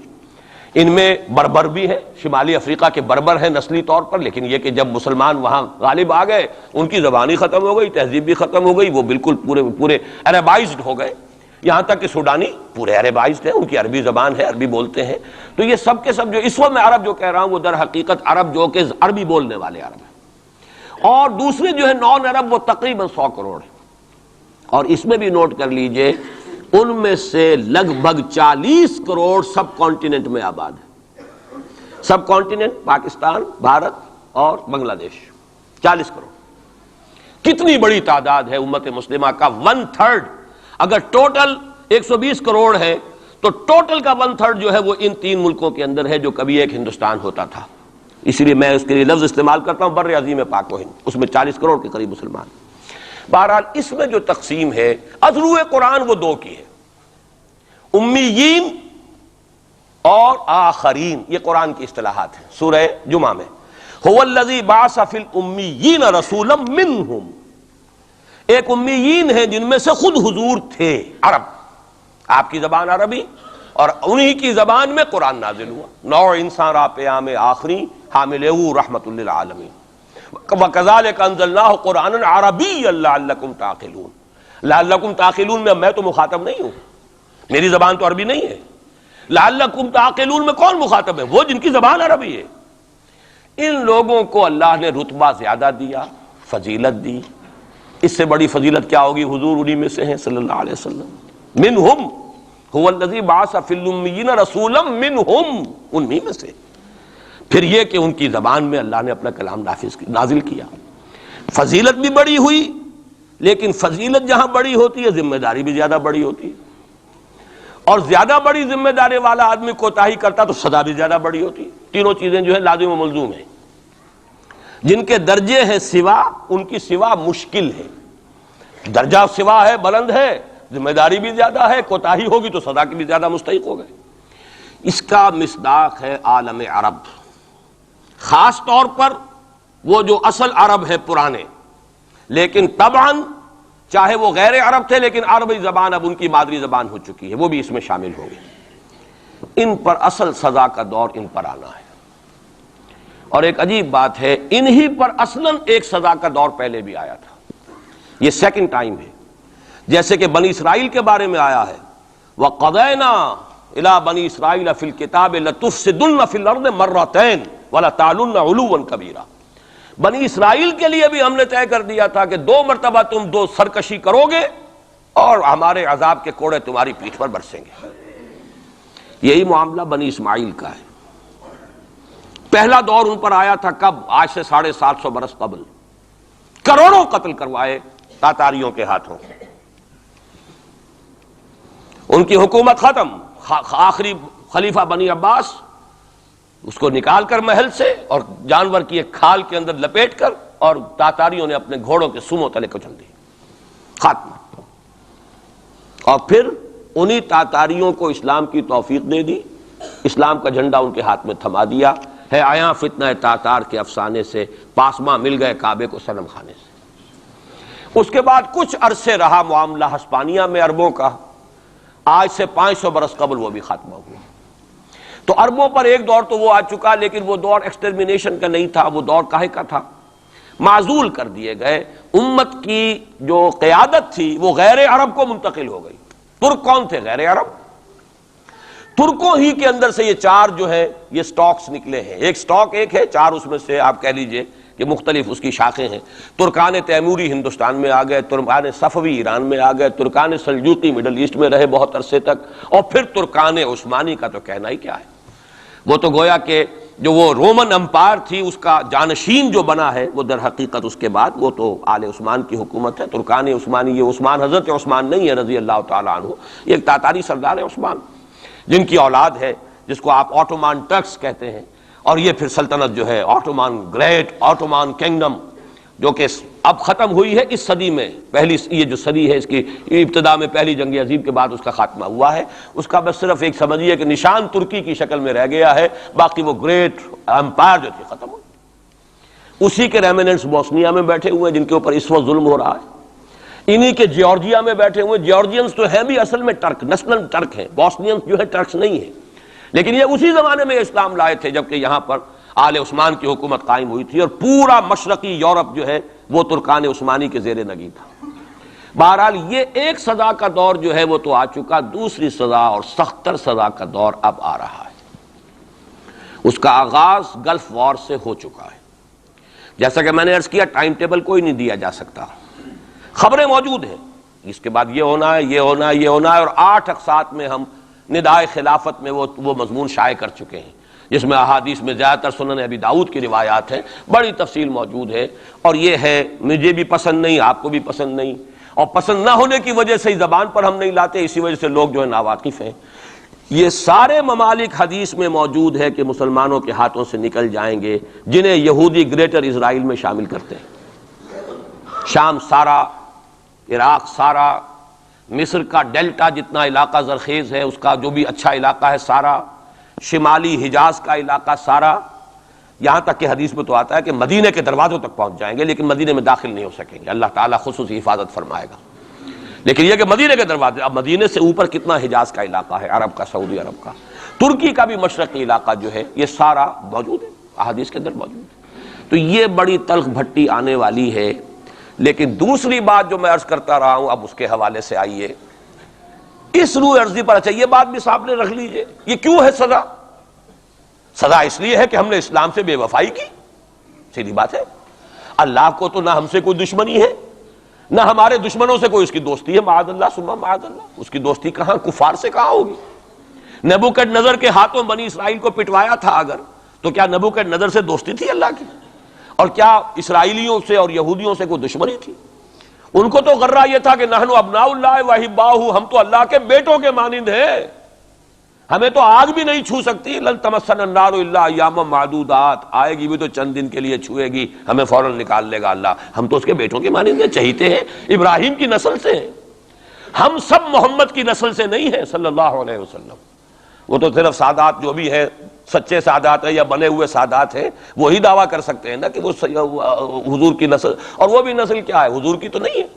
ان میں بربر بھی ہے، شمالی افریقہ کے بربر ہیں نسلی طور پر، لیکن یہ کہ جب مسلمان وہاں غالب آ گئے ان کی زبان ہی ختم ہو گئی، تہذیب بھی ختم ہو گئی، وہ بالکل پورے عربائزڈ ہو گئے، یہاں تک کہ سوڈانی پورے عربائزڈ ہیں، ان کی عربی زبان ہے، عربی بولتے ہیں۔ تو یہ سب کے سب جو اس وقت میں عرب جو کہہ رہا ہوں وہ در حقیقت عرب جو کہ عربی بولنے والے عرب ہیں، اور دوسرے جو ہے نان عرب وہ تقریباً 100 کروڑ ہیں، اور اس میں بھی نوٹ کر لیجئے ان میں سے لگ بھگ 40 کروڑ سب کانٹیننٹ میں آباد ہے، سب کانٹیننٹ پاکستان، بھارت اور بنگلہ دیش، 40 کروڑ۔ کتنی بڑی تعداد ہے امت مسلمہ کا، 1/3۔ اگر ٹوٹل 120 کروڑ ہے تو ٹوٹل کا 1/3 جو ہے وہ ان 3 ملکوں کے اندر ہے جو کبھی ایک ہندوستان ہوتا تھا، اسی لیے میں اس کے لیے لفظ استعمال کرتا ہوں بر عظیم پاک و ہند، اس میں 40 کروڑ کے قریب مسلمان۔ بہرحال اس میں جو تقسیم ہے ازرو قرآن وہ 2 کی ہے، امیین اور آخرین، یہ قرآن کی اصطلاحات ہیں سورہ جمعہ میں۔ هو الذی بعث فی الامیین رسولا منہم، ایک امیین ہیں جن میں سے خود حضور تھے، عرب، آپ کی زبان عربی، اور انہی کی زبان میں قرآن نازل ہوا، نوع انسان را پیام آخری حامل رحمت للعالمین، وَكَذَلِكَ أَنزَلْنَاهُ قُرْآنًا عَرَبِيًّا لَعَلَّكُمْ تَعْقِلُونَ۔ لَعَلَّكُمْ تَعْقِلُونَ میں تو مخاطب نہیں ہوں، میری زبان تو عربی نہیں ہے، لَعَلَّكُمْ تَعْقِلُونَ میں کون مخاطب ہے؟ وہ جن کی زبان عربی ہے۔ ان لوگوں کو اللہ نے رتبہ زیادہ دیا، فضیلت دی، اس سے بڑی فضیلت کیا ہوگی؟ حضور انہی میں سے ہیں صلی اللہ علیہ وسلم، منہم هو الذی بعث فی الامیین رسولا منہم، انہی میں سے۔ پھر یہ کہ ان کی زبان میں اللہ نے اپنا کلام نازل کیا، فضیلت بھی بڑی ہوئی، لیکن فضیلت جہاں بڑی ہوتی ہے ذمہ داری بھی زیادہ بڑی ہوتی ہے، اور زیادہ بڑی ذمہ داری والا آدمی کوتاہی کرتا تو سزا بھی زیادہ بڑی ہوتی ہے۔ تینوں چیزیں جو ہے لازم و ملزوم ہیں، جن کے درجے ہیں سوا ان کی سوا مشکل ہے، درجہ سوا ہے، بلند ہے، ذمہ داری بھی زیادہ ہے، کوتاہی ہوگی تو سزا کی بھی زیادہ مستحق ہو گئے۔ اس کا مصداق ہے عالم عرب، خاص طور پر وہ جو اصل عرب ہے پرانے، لیکن طبعاً چاہے وہ غیر عرب تھے لیکن عربی زبان اب ان کی مادری زبان ہو چکی ہے، وہ بھی اس میں شامل ہو گئی۔ ان پر اصل سزا کا دور ان پر آنا ہے، اور ایک عجیب بات ہے انہی پر اصلاً ایک سزا کا دور پہلے بھی آیا تھا، یہ سیکنڈ ٹائم ہے، جیسے کہ بنی اسرائیل کے بارے میں آیا ہے وَقَضَيْنَا إِلَىٰ بَنِي إِسْرَائِيلَ فِي الْكِتَابِ لَتُفْسِدُنَّ فِي الْأَرْضِ مَرَّتَيْنِ وَلَتَعْلُنَّ عُلُوًّا كَبِيرًا۔ بنی اسرائیل کے لیے بھی ہم نے طے کر دیا تھا کہ 2 مرتبہ تم سرکشی کرو گے اور ہمارے عذاب کے کوڑے تمہاری پیٹھ پر برسیں گے۔ یہی معاملہ بنی اسماعیل کا ہے۔ پہلا دور ان پر آیا تھا کب؟ آج سے 750 برس قبل، کروڑوں قتل کروائے تاتاریوں کے ہاتھوں، ان کی حکومت ختم، آخری خلیفہ بنی عباس اس کو نکال کر محل سے اور جانور کی ایک کھال کے اندر لپیٹ کر، اور تاتاریوں نے اپنے گھوڑوں کے سموں تلے کچل دی، خاتمہ۔ اور پھر انہی تاتاریوں کو اسلام کی توفیق دے دی، اسلام کا جھنڈا ان کے ہاتھ میں تھما دیا ہے، آیا فتنہ تاتار کے افسانے سے پاسماں مل گئے کعبے کو صنم خانے سے۔ اس کے بعد کچھ عرصے رہا معاملہ ہسپانیہ میں عربوں کا، آج سے 500 برس قبل وہ بھی خاتمہ ہوا۔ تو عربوں پر ایک دور تو وہ آ چکا، لیکن وہ دور ایکسٹرمینیشن کا نہیں تھا، وہ دور کاہے کا تھا؟ معزول کر دیے گئے، امت کی جو قیادت تھی وہ غیر عرب کو منتقل ہو گئی۔ ترک کون تھے؟ غیر عرب۔ ترکوں ہی کے اندر سے یہ 4 جو ہے یہ سٹاکس نکلے ہیں، ایک سٹاک ایک ہے، 4 اس میں سے آپ کہہ لیجئے کہ مختلف اس کی شاخیں ہیں۔ ترکان تیموری ہندوستان میں آ گئے، ترکان صفوی ایران میں آ گئے، ترکان سلجوقی مڈل ایسٹ میں رہے بہت عرصے تک، اور پھر ترکان عثمانی کا تو کہنا ہی کیا ہے، وہ تو گویا کہ جو وہ رومن امپائر تھی اس کا جانشین جو بنا ہے وہ در حقیقت اس کے بعد وہ تو آل عثمان کی حکومت ہے۔ ترکان عثمانی، یہ عثمان حضرت عثمان نہیں ہے رضی اللہ تعالیٰ عنہ، یہ ایک تاتاری سردار ہے عثمان، جن کی اولاد ہے جس کو آپ آٹومان ٹرکس کہتے ہیں، اور یہ پھر سلطنت جو ہے آٹومان گریٹ آٹومان کنگڈم جو کہ اب ختم ہوئی ہے اس صدی میں، پہلی یہ جو صدی ہے اس کی ابتدا میں پہلی جنگ عظیم کے بعد اس کا خاتمہ ہوا ہے، اس کا بس صرف ایک سمجھیے کہ نشان ترکی کی شکل میں رہ گیا ہے، باقی وہ گریٹ امپائر جو تھی ختم ہوئی۔ اسی کے ریمیننٹس بوسنیا میں بیٹھے ہوئے ہیں جن کے اوپر اس وقت ظلم ہو رہا ہے، انہی کے جیورجیا میں بیٹھے ہوئے، جیورجینز تو ہیں بھی اصل میں ٹرک، نسلن ٹرک ہیں، بوسنینز جو ہے ٹرکس نہیں ہیں، لیکن یہ اسی زمانے میں اسلام لائے تھے جبکہ یہاں پر آل عثمان کی حکومت قائم ہوئی تھی اور پورا مشرقی یورپ جو ہے وہ ترکان عثمانی کے زیر نگین تھا۔ بہرحال یہ ایک سزا کا دور جو ہے وہ تو آ چکا، دوسری سزا اور سختر سزا کا دور اب آ رہا ہے۔ اس کا آغاز گلف وار سے ہو چکا ہے۔ جیسا کہ میں نے عرض کیا ٹائم ٹیبل کوئی نہیں دیا جا سکتا، خبریں موجود ہیں، اس کے بعد یہ ہونا ہے، یہ ہونا ہے، یہ ہونا ہے، اور 8 اقساط میں ہم ندائے خلافت میں وہ مضمون شائع کر چکے ہیں جس میں احادیث میں زیادہ تر سنن ابی داؤد کی روایات ہیں، بڑی تفصیل موجود ہے، اور یہ ہے مجھے بھی پسند نہیں، آپ کو بھی پسند نہیں، اور پسند نہ ہونے کی وجہ سے زبان پر ہم نہیں لاتے، اسی وجہ سے لوگ جو ہے ناواقف ہیں۔ یہ سارے ممالک حدیث میں موجود ہے کہ مسلمانوں کے ہاتھوں سے نکل جائیں گے جنہیں یہودی گریٹر اسرائیل میں شامل کرتے ہیں۔ شام سارا، عراق سارا، مصر کا ڈیلٹا جتنا علاقہ زرخیز ہے اس کا جو بھی اچھا علاقہ ہے سارا، شمالی حجاز کا علاقہ سارا، یہاں تک کہ حدیث میں تو آتا ہے کہ مدینے کے دروازوں تک پہنچ جائیں گے لیکن مدینے میں داخل نہیں ہو سکیں گے، اللہ تعالیٰ خصوصی حفاظت فرمائے گا۔ لیکن یہ کہ مدینے کے دروازے، اب مدینے سے اوپر کتنا حجاز کا علاقہ ہے، عرب کا، سعودی عرب کا، ترکی کا بھی مشرقی علاقہ جو ہے یہ سارا موجود ہے، احادیث کے اندر موجود ہے۔ تو یہ بڑی تلخ بھٹی آنے والی ہے۔ لیکن دوسری بات جو میں عرض کرتا رہا ہوں اب اس کے حوالے سے آئیے اس روح عرضی پر، اچھا یہ بات بھی سامنے رکھ لیجئے، یہ کیوں ہے سزا؟ سزا اس لیے ہے کہ ہم نے اسلام سے بے وفائی کی، سیدھی بات ہے۔ اللہ کو تو نہ ہم سے کوئی دشمنی ہے نہ ہمارے دشمنوں سے کوئی اس کی دوستی ہے، معاذ اللہ ثم معاذ اللہ، اس کی دوستی کہاں کفار سے کہاں ہوگی؟ نبوکدنضر کے ہاتھوں بنی اسرائیل کو پٹوایا تھا اگر، تو کیا نبوکدنضر سے دوستی تھی اللہ کی؟ اور کیا اسرائیلیوں سے اور یہودیوں سے کوئی دشمنی تھی؟ ان کو تو غرہ یہ تھا کہ نحن ابناء اللہ واحباؤہ، ہم تو اللہ کے بیٹوں کے مانند ہیں، ہمیں تو آگ بھی نہیں چھو سکتی، لن تمسنا النار الا ایاما معدودات، آئے گی بھی تو چند دن کے لیے چھوئے گی، ہمیں فوراً نکال لے گا اللہ، ہم تو اس کے بیٹوں کے مانند ہیں، چہیتے ہیں، ابراہیم کی نسل سے ہیں، ہم سب محمد کی نسل سے نہیں ہیں صلی اللہ علیہ وسلم۔ وہ تو صرف سادات جو بھی ہیں، سچے سادات ہیں یا بنے ہوئے سادات ہیں، وہی دعویٰ کر سکتے ہیں نا کہ وہ حضور کی نسل، اور وہ بھی نسل کیا ہے، حضور کی تو نہیں ہے،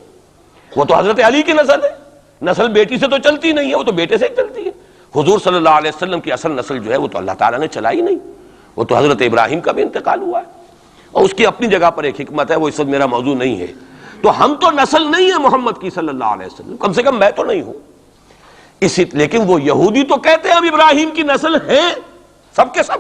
وہ تو حضرت علی کی نسل ہے، نسل بیٹی سے تو چلتی نہیں ہے، وہ تو بیٹے سے چلتی ہے۔ حضور صلی اللہ علیہ وسلم کی اصل نسل جو ہے وہ تو اللہ تعالیٰ نے چلائی نہیں، وہ تو حضرت ابراہیم کا بھی انتقال ہوا ہے، اور اس کی اپنی جگہ پر ایک حکمت ہے، وہ اس وقت میرا موضوع نہیں ہے۔ تو ہم تو نسل نہیں ہے محمد کی صلی اللہ علیہ وسلم، کم سے کم میں تو نہیں ہوں اسی، لیکن وہ یہودی تو کہتے ہیں ہم ابراہیم کی نسل ہیں سب کے سب،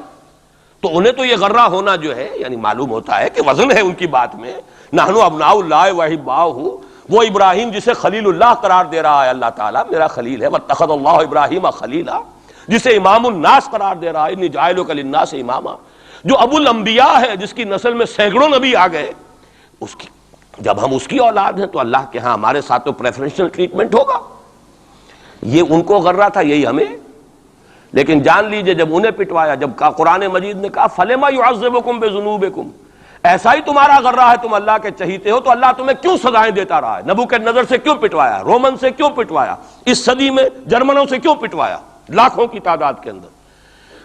تو انہیں تو یہ غرہ ہونا جو ہے یعنی معلوم ہوتا ہے کہ وزن ہے ان کی بات میں، نحن ابناء اللہ واحباؤہ، وہ ابراہیم جسے خلیل اللہ قرار دے رہا ہے اللہ تعالیٰ، میرا خلیل ہے، واتخذ اللہ ابراہیم خلیلا، جسے امام الناس قرار دے رہا ہے، انی جاعلک للناس اماما، جو ابو الانبیاء ہے جس کی نسل میں سینکڑوں نبی آ گئے، اس کی جب ہم اس کی اولاد ہیں تو اللہ کے ہاں ہمارے ساتھ تو پریفرنشل ٹریٹمنٹ ہوگا۔ یہ ان کو غرہ تھا، یہی ہمیں۔ لیکن جان لیجئے جب انہیں پٹوایا، جب قرآن مجید نے کہا فَلِمَ يُعَذِّبُكُم بِذُنُوبِكُم، ایسا ہی تمہارا غرہ ہے، تم اللہ کے چہیتے ہو تو اللہ تمہیں کیوں سزائیں دیتا رہا ہے؟ نبوکدنضر سے کیوں پٹوایا، رومن سے کیوں پٹوایا، اس صدی میں جرمنوں سے کیوں پٹوایا، لاکھوں کی تعداد کے اندر؟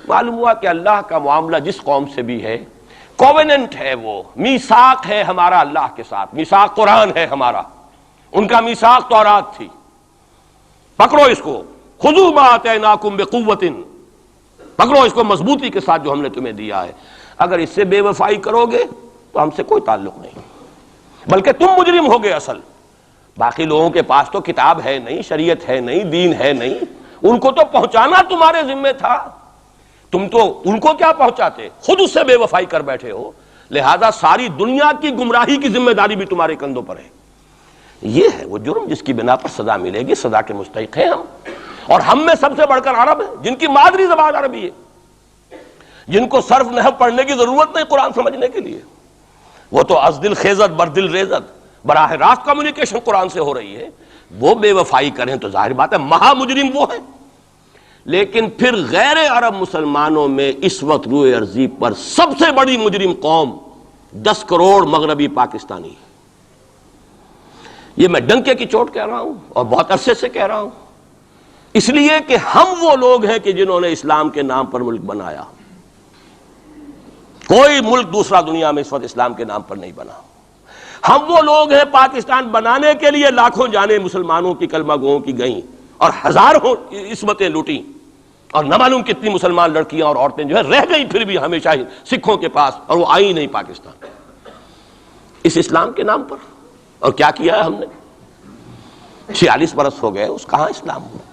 معلوم ہوا کہ اللہ کا معاملہ جس قوم سے بھی ہے کووننٹ ہے، وہ میثاق ہے ہمارا اللہ کے ساتھ، میثاق قرآن ہے ہمارا، ان کا میثاق تورات تھی، پکڑو اس کو، خذوا ما آتیناکم بقوۃ، پکڑو اس کو مضبوطی کے ساتھ جو ہم نے تمہیں دیا ہے، اگر اس سے بے وفائی کرو گے تو ہم سے کوئی تعلق نہیں، بلکہ تم مجرم ہوگے اصل۔ باقی لوگوں کے پاس تو کتاب ہے نہیں، شریعت ہے نہیں، دین ہے نہیں، ان کو تو پہنچانا تمہارے ذمہ تھا، تم تو ان کو کیا پہنچاتے، خود اس سے بے وفائی کر بیٹھے ہو، لہذا ساری دنیا کی گمراہی کی ذمہ داری بھی تمہارے کندھوں پر ہے۔ یہ ہے وہ جرم جس کی بنا پر سزا ملے گی، سزا کے مستحق ہیں ہم، اور ہم میں سب سے بڑھ کر عرب ہیں جن کی مادری زبان عربی ہے، جن کو صرف نحو پڑھنے کی ضرورت نہیں قرآن سمجھنے کے لیے، وہ تو از دل خیزت بر دل ریزت، براہ راست کمیونیکیشن قرآن سے ہو رہی ہے، وہ بے وفائی کریں تو ظاہر بات ہے مہا مجرم وہ ہیں۔ لیکن پھر غیر عرب مسلمانوں میں اس وقت روئے ارضی پر سب سے بڑی مجرم قوم 10 کروڑ مغربی پاکستانی، یہ میں ڈنکے کی چوٹ کہہ رہا ہوں اور بہت عرصے سے کہہ رہا ہوں، اس لیے کہ ہم وہ لوگ ہیں کہ جنہوں نے اسلام کے نام پر ملک بنایا. کوئی ملک دوسرا دنیا میں اس وقت اسلام کے نام پر نہیں بنا. ہم وہ لوگ ہیں پاکستان بنانے کے لیے لاکھوں جانیں مسلمانوں کی کلمہ گوؤں کی گئیں اور ہزاروں عصمتیں لوٹیں، اور نہ معلوم کتنی مسلمان لڑکیاں اور عورتیں جو ہے رہ گئیں پھر بھی ہمیشہ ہی سکھوں کے پاس، اور وہ آئی نہیں پاکستان اس اسلام کے نام پر. اور کیا کیا ہے ہم نے؟ 46 برس ہو گئے، اس کہاں اسلام ہوا.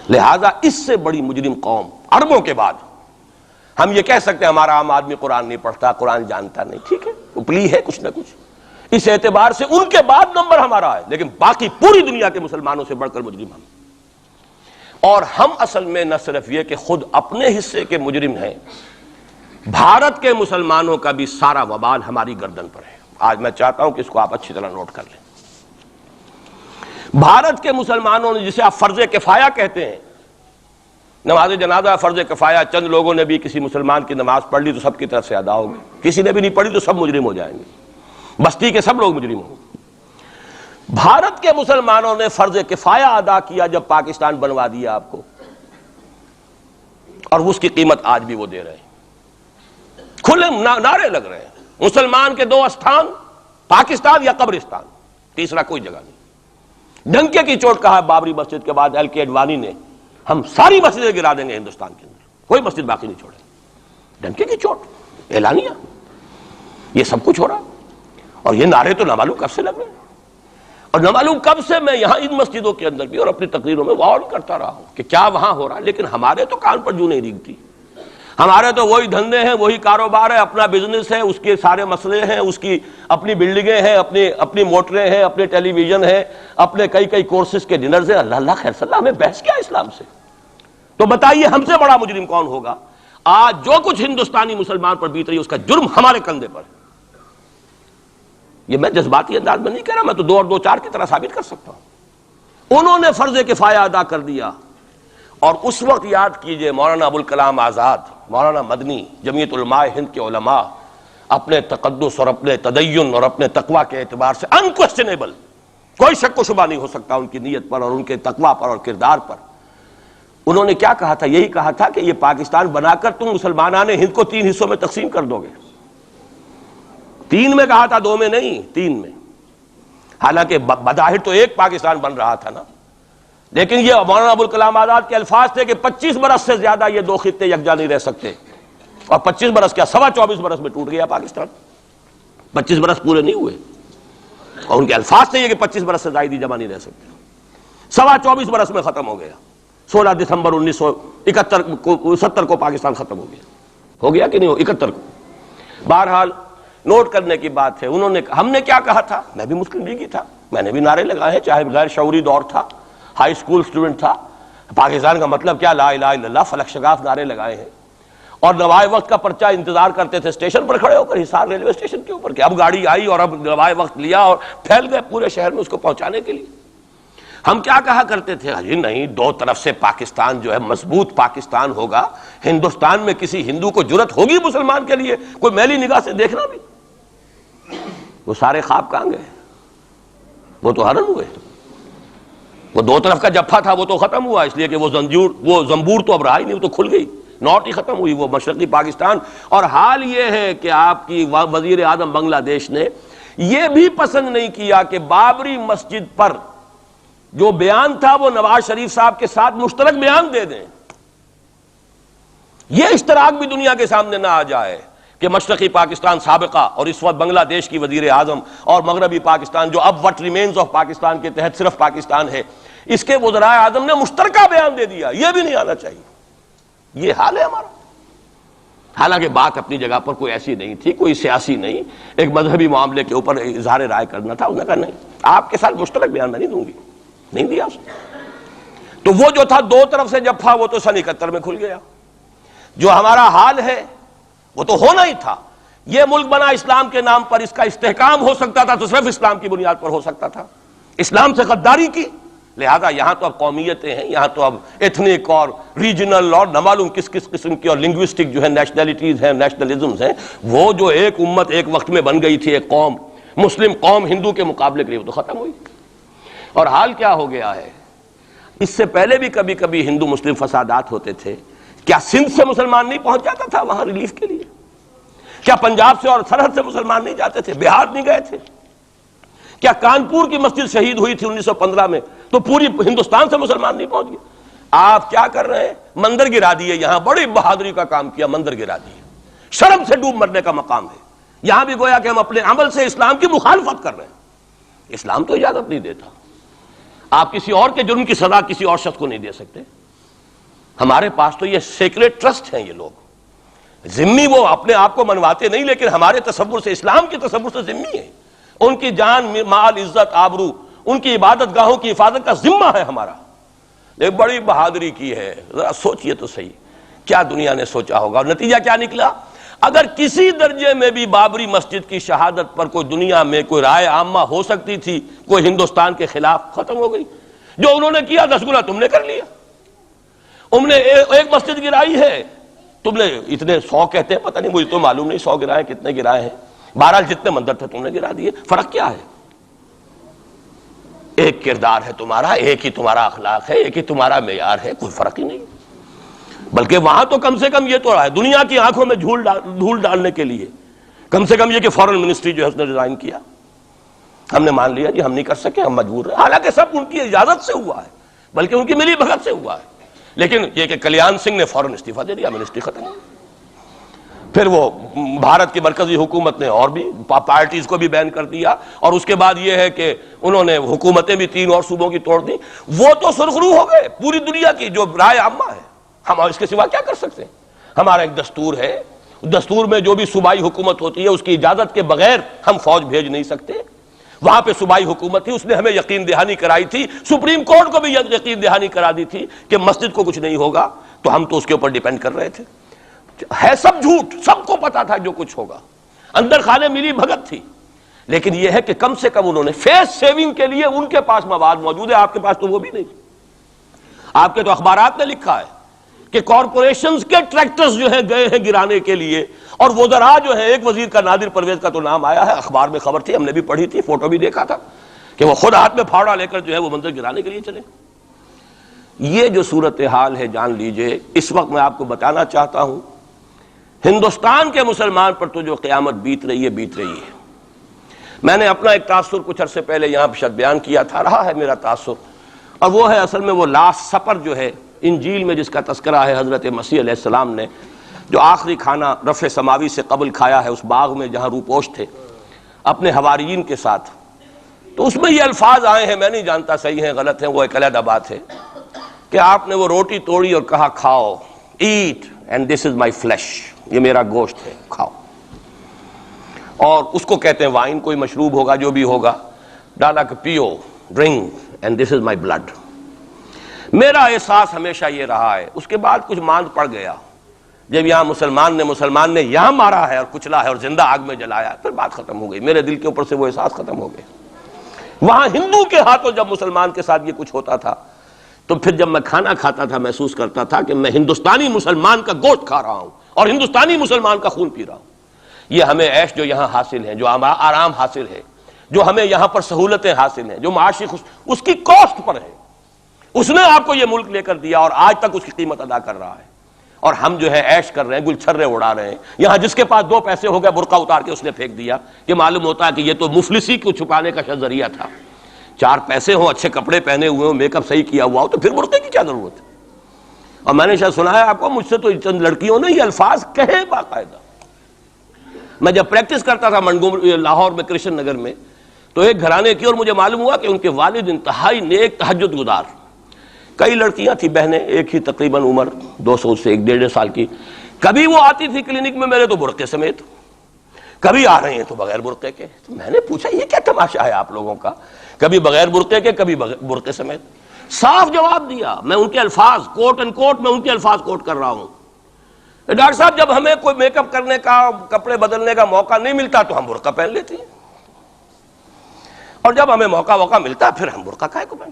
لہذا اس سے بڑی مجرم قوم عربوں کے بعد ہم یہ کہہ سکتے ہیں ہمارا عام آدمی قرآن نہیں پڑھتا، قرآن جانتا نہیں، ٹھیک ہے، اپلی ہے کچھ نہ کچھ، اس اعتبار سے ان کے بعد نمبر ہمارا ہے، لیکن باقی پوری دنیا کے مسلمانوں سے بڑھ کر مجرم ہم. اور ہم اصل میں نہ صرف یہ کہ خود اپنے حصے کے مجرم ہیں، بھارت کے مسلمانوں کا بھی سارا وبال ہماری گردن پر ہے. آج میں چاہتا ہوں کہ اس کو آپ اچھی طرح نوٹ کر لیں. بھارت کے مسلمانوں نے، جسے آپ فرض کفایہ کہتے ہیں، نماز جنازہ فرض کفایہ، چند لوگوں نے بھی کسی مسلمان کی نماز پڑھ لی تو سب کی طرف سے ادا ہوگی، کسی نے بھی نہیں پڑھی تو سب مجرم ہو جائیں گے، بستی کے سب لوگ مجرم ہوں گے. بھارت کے مسلمانوں نے فرض کفایہ ادا کیا جب پاکستان بنوا دیا آپ کو، اور اس کی قیمت آج بھی وہ دے رہے ہیں. کھلے نعرے لگ رہے ہیں، مسلمان کے 2 استھان، پاکستان یا قبرستان، تیسرا کوئی جگہ نہیں. ڈنکے کی چوٹ کہا بابری مسجد کے بعد ایل کے اڈوانی نے، ہم ساری مسجدیں گرا دیں گے ہندوستان کے اندر، کوئی مسجد باقی نہیں چھوڑیں. ڈنکے کی چوٹ اعلانیہ، یہ سب کچھ ہو رہا. اور یہ نعرے تو نہ معلوم کب سے لگ رہے ہیں، اور نہ معلوم کب سے میں یہاں ان مسجدوں کے اندر بھی اور اپنی تقریروں میں غور کرتا رہا ہوں کہ کیا وہاں ہو رہا ہے. لیکن ہمارے تو کان پر جوں نہیں ریگتی. ہمارے تو وہی دھندے ہیں، وہی کاروبار ہے، اپنا بزنس ہے، اس کے سارے مسئلے ہیں، اس کی اپنی بلڈنگیں ہیں، اپنی موٹریں ہیں، اپنے ٹیلی ویژن ہیں، اپنے کئی کورسز کے ڈنرز ہیں. اللہ خیر صلی اللہ، ہمیں بحث کیا اسلام سے؟ تو بتائیے ہم سے بڑا مجرم کون ہوگا؟ آج جو کچھ ہندوستانی مسلمان پر بیت رہی ہے اس کا جرم ہمارے کندھے پر. یہ میں جذباتی انداز میں نہیں کہہ رہا، میں تو 2 اور 2 4 کی طرح ثابت کر سکتا ہوں. انہوں نے فرض کفایہ ادا کر دیا. اور اس وقت یاد کیجئے مولانا ابوالکلام آزاد، مولانا مدنی، جمعیت علماء ہند کے علماء اپنے تقدس اور اپنے تدین اور اپنے تقوی کے اعتبار سے انکویسچنیبل، کوئی شک و شبہ نہیں ہو سکتا ان کی نیت پر اور ان کے تقوی پر اور کردار پر. انہوں نے کیا کہا تھا؟ یہی کہا تھا کہ یہ پاکستان بنا کر تم مسلمانان ہند کو 3 حصوں میں تقسیم کر دو گے. 3 میں کہا تھا، 2 میں نہیں، 3 میں. حالانکہ بظاہر تو ایک پاکستان بن رہا تھا نا، لیکن یہ مولانا ابوالکلام آزاد کے الفاظ تھے کہ 25 برس سے زیادہ یہ 2 خطے یکجا نہیں رہ سکتے. اور 25 برس کیا، 24.25 برس میں ٹوٹ گیا پاکستان. 25 برس پورے نہیں ہوئے، اور ان کے الفاظ تھے یہ کہ 25 برس سے زائد جمع نہیں رہ سکتے. 24.25 برس میں ختم ہو گیا. 16 دسمبر 1970 کو پاکستان ختم ہو گیا کہ نہیں ہو؟ 71 کو. بہرحال نوٹ کرنے کی بات ہے. ہم نے کیا کہا تھا؟ میں بھی مسلم لیگی تھا، میں نے بھی نعرے لگائے ہیں، چاہے غیر شعوری دور تھا، ہائی اسکول اسٹوڈنٹ تھا. پاکستان کا مطلب کیا، لا الہ الا اللہ، فلک شگاف نعرے لگائے ہیں. اور نوائے وقت کا پرچہ انتظار کرتے تھے اسٹیشن پر کھڑے ہو کر، حصار ریلوے اسٹیشن کے اوپر، کہ اب گاڑی آئی اور اب نوائے وقت لیا اور پھیل گئے پورے شہر میں اس کو پہنچانے کے لیے. ہم کیا کہا کرتے تھے؟ جی نہیں، 2 طرف سے پاکستان جو ہے مضبوط پاکستان ہوگا. ہندوستان میں کسی ہندو کو جرت ہوگی مسلمان کے لیے کوئی میلی نگاہ سے دیکھنا بھی؟ وہ سارے خواب کہاں گئے؟ وہ تو حرم ہوئے. وہ 2 طرف کا جفا تھا وہ تو ختم ہوا، اس لیے کہ وہ زنبور تو اب رہا ہی نہیں، وہ تو کھل گئی، نوٹ ہی ختم ہوئی وہ مشرقی پاکستان. اور حال یہ ہے کہ آپ کی وزیر اعظم بنگلہ دیش نے یہ بھی پسند نہیں کیا کہ بابری مسجد پر جو بیان تھا وہ نواز شریف صاحب کے ساتھ مشترک بیان دے دیں. یہ اشتراک بھی دنیا کے سامنے نہ آ جائے کہ مشرقی پاکستان سابقہ اور اس وقت بنگلہ دیش کی وزیر اعظم اور مغربی پاکستان جو اب وٹ ریمینز آف پاکستان کے تحت صرف پاکستان ہے، اس کے وزرائے اعظم نے مشترکہ بیان دے دیا. یہ بھی نہیں آنا چاہیے. یہ حال ہے ہمارا. حالانکہ بات اپنی جگہ پر کوئی ایسی نہیں تھی، کوئی سیاسی نہیں، ایک مذہبی معاملے کے اوپر اظہار رائے کرنا تھا. انہوں نے کہا نہیں، آپ کے ساتھ مشترک بیان میں نہیں دوں گی. نہیں دیا اس نے. تو وہ جو تھا 2 طرف سے جفا وہ تو سن 71 میں کھل گیا. جو ہمارا حال ہے وہ تو ہونا ہی تھا. یہ ملک بنا اسلام کے نام پر، اس کا استحکام ہو سکتا تھا تو صرف اسلام کی بنیاد پر ہو سکتا تھا. اسلام سے غداری کی، لہذا یہاں تو اب قومیتیں ہیں، یہاں تو اب ایتھنک اور ریجنل اور نہ معلوم کس قسم کی اور لنگوسٹک جو ہے نیشنلٹیز ہیں، نیشنلزمز ہیں. وہ جو ایک امت ایک وقت میں بن گئی تھی، ایک قوم، مسلم قوم ہندو کے مقابلے کے لیے، وہ تو ختم ہوئی۔ اور حال کیا ہو گیا ہے، اس سے پہلے بھی کبھی کبھی ہندو مسلم فسادات ہوتے تھے، کیا سندھ سے مسلمان نہیں پہنچ جاتا تھا وہاں ریلیف کے لیے؟ کیا پنجاب سے اور سرحد سے مسلمان نہیں جاتے تھے؟ بہار نہیں گئے تھے؟ کیا کانپور کی مسجد شہید ہوئی تھی 1915 میں تو پوری ہندوستان سے مسلمان نہیں پہنچ گئے؟ آپ کیا کر رہے ہیں؟ مندر گرا دیے، یہاں بڑی بہادری کا کام کیا، مندر گرا دیے، شرم سے ڈوب مرنے کا مقام ہے۔ یہاں بھی گویا کہ ہم اپنے عمل سے اسلام کی مخالفت کر رہے ہیں۔ اسلام تو اجازت نہیں دیتا، آپ کسی اور کے جرم کی سزا کسی اور شخص کو نہیں دے سکتے۔ ہمارے پاس تو یہ سیکریٹ ٹرسٹ ہیں، یہ لوگ ذمہ وہ اپنے آپ کو منواتے نہیں، لیکن ہمارے تصور سے، اسلام کے تصور سے ذمہ ہیں۔ ان کی جان، مال، عزت، آبرو، ان کی عبادت گاہوں کی حفاظت کا ذمہ ہے ہمارا۔ ایک بڑی بہادری کی ہے، ذرا سوچئے تو صحیح کیا دنیا نے سوچا ہوگا، اور نتیجہ کیا نکلا؟ اگر کسی درجے میں بھی بابری مسجد کی شہادت پر کوئی دنیا میں کوئی رائے عامہ ہو سکتی تھی کوئی ہندوستان کے خلاف، ختم ہو گئی۔ جو انہوں نے کیا 10 گنا تم نے کر لیا۔ تم نے ایک مسجد گرائی ہے، تم نے اتنے 100 کہتے ہیں، پتہ نہیں مجھے تو معلوم نہیں 100 گرائے کتنے گرائے ہیں، بہرحال جتنے مندر تھے تم نے گرا دیے۔ فرق کیا ہے؟ ایک کردار ہے تمہارا، ایک ہی تمہارا اخلاق ہے، ایک ہی تمہارا معیار ہے، کوئی فرق ہی نہیں۔ بلکہ وہاں تو کم سے کم یہ تو ہے، دنیا کی آنکھوں میں دھول ڈالنے کے لیے کم سے کم یہ کہ فورن منسٹری جو ہے اس نے ریزائن کیا، ہم نے مان لیا جی ہم نہیں کر سکے، ہم مجبور ہیں، حالانکہ سب ان کی اجازت سے ہوا ہے، بلکہ ان کی ملی بھگت سے ہوا ہے۔ لیکن یہ کہ کلیان سنگھ نے فوراً استعفیٰ دے دیا، منسٹری ختم۔ پھر وہ بھارت کی مرکزی حکومت نے اور بھی پارٹیز کو بھی بین کر دیا، اور اس کے بعد یہ ہے کہ انہوں نے حکومتیں بھی 3 اور صوبوں کی توڑ دی۔ وہ تو سرخرو ہو گئے پوری دنیا کی جو رائے عامہ ہے، ہم اس کے سوا کیا کر سکتے ہیں؟ ہمارا ایک دستور ہے، دستور میں جو بھی صوبائی حکومت ہوتی ہے اس کی اجازت کے بغیر ہم فوج بھیج نہیں سکتے۔ وہاں پہ صوبائی حکومت تھی، اس نے ہمیں یقین دہانی کرائی تھی، سپریم کورٹ کو بھی یقین دہانی کرا دی تھی کہ مسجد کو کچھ نہیں ہوگا، تو ہم تو اس کے اوپر ڈیپینڈ کر رہے تھے۔ ہے سب جھوٹ، سب کو پتا تھا جو کچھ ہوگا، اندر خانے ملی بھگت تھی، لیکن یہ ہے کہ کم سے کم انہوں نے فیس سیونگ کے لیے ان کے پاس مواد موجود ہے، آپ کے پاس تو وہ بھی نہیں۔ آپ کے تو اخبارات نے لکھا ہے کہ کارپوریشنز کے ٹریکٹرز جو ہیں گئے ہیں گرانے کے لیے، اور وزراء جو ہے، ایک وزیر کا نادر پرویز کا تو نام آیا ہے، اخبار میں خبر تھی، ہم نے بھی پڑھی تھی، فوٹو بھی دیکھا تھا کہ وہ خود ہاتھ میں پھاوڑا لے کر جو ہے وہ مندر گرانے کے لیے چلے۔ یہ جو صورتحال ہے جان لیجئے، اس وقت میں آپ کو بتانا چاہتا ہوں ہندوستان کے مسلمان پر تو جو قیامت بیت رہی ہے بیت رہی ہے۔ میں نے اپنا ایک تاثر کچھ عرصے پہلے یہاں شاید بیان کیا تھا، رہا ہے میرا تاثر، اور وہ ہے اصل میں وہ لاسٹ سپر جو ہے انجیل میں جس کا تذکرہ ہے حضرت مسیح علیہ السلام نے جو آخری کھانا رفع سماوی سے قبل کھایا ہے اس باغ میں جہاں روپوش تھے اپنے حواریین کے ساتھ۔ تو اس میں یہ الفاظ آئے ہیں، میں نہیں جانتا صحیح ہیں غلط ہیں، وہ ایک علیحدہ بات ہے، کہ آپ نے وہ روٹی توڑی اور کہا کھاؤ، eat and this is my flesh, یہ میرا گوشت ہے، کھاؤ۔ اور اس کو کہتے ہیں وائن، کوئی مشروب ہوگا جو بھی ہوگا، ڈالا کہ پیو، drink and this is my blood. میرا احساس ہمیشہ یہ رہا ہے، اس کے بعد کچھ ماند پڑ گیا، جب یہاں مسلمان نے یہاں مارا ہے اور کچلا ہے اور زندہ آگ میں جلایا، پھر بات ختم ہو گئی، میرے دل کے اوپر سے وہ احساس ختم ہو گئے۔ وہاں ہندو کے ہاتھوں جب مسلمان کے ساتھ یہ کچھ ہوتا تھا تو پھر جب میں کھانا کھاتا تھا محسوس کرتا تھا کہ میں ہندوستانی مسلمان کا گوشت کھا رہا ہوں اور ہندوستانی مسلمان کا خون پی رہا ہوں۔ یہ ہمیں عیش جو یہاں حاصل ہیں، جو آرام حاصل ہے، جو ہمیں یہاں پر سہولتیں حاصل ہیں، جو معاشی اس کی کاسٹ پر ہے، اس نے آپ کو یہ ملک لے کر دیا اور آج تک اس کی قیمت ادا کر رہا ہے، اور ہم جو ہے عیش کر رہے ہیں، گل چھرے اڑا رہے ہیں۔ یہاں جس کے پاس 2 پیسے ہو گئے برقع اتار کے اس نے پھینک دیا، کہ معلوم ہوتا ہے کہ یہ تو مفلسی کو چھپانے کا ذریعہ تھا۔ 4 پیسے ہوں، اچھے کپڑے پہنے ہوئے ہوں، میک اپ صحیح کیا ہوا ہو، تو پھر برقعے کی کیا ضرورت ہے؟ اور میں نے شاید سنا ہے آپ کو، مجھ سے تو چند لڑکیوں نے یہ الفاظ کہے باقاعدہ۔ میں جب پریکٹس کرتا تھا لاہور میں کرشن نگر میں، تو ایک گھرانے کی، اور مجھے معلوم ہوا کہ ان کے والد انتہائی نیک تہجد گزار، کئی لڑکیاں تھیں بہنیں، ایک ہی تقریباً عمر 200 سے 1.5 سال کی، کبھی وہ آتی تھی کلینک میں میرے تو برقعے سمیت، کبھی آ رہے ہیں تو بغیر برقعے کے۔ تو میں نے پوچھا یہ کیا تماشا ہے آپ لوگوں کا، کبھی بغیر برقعے کے کبھی برقعے سمیت؟ صاف جواب دیا، میں ان کے الفاظ کوٹ اینڈ کوٹ میں ان کے الفاظ کوٹ کر رہا ہوں، ڈاکٹر صاحب جب ہمیں کوئی میک اپ کرنے کا، کپڑے بدلنے کا موقع نہیں ملتا تو ہم برقع پہن لیتے ہیں، اور جب ہمیں موقع ملتا پھر ہم برقع کائے کو پہن۔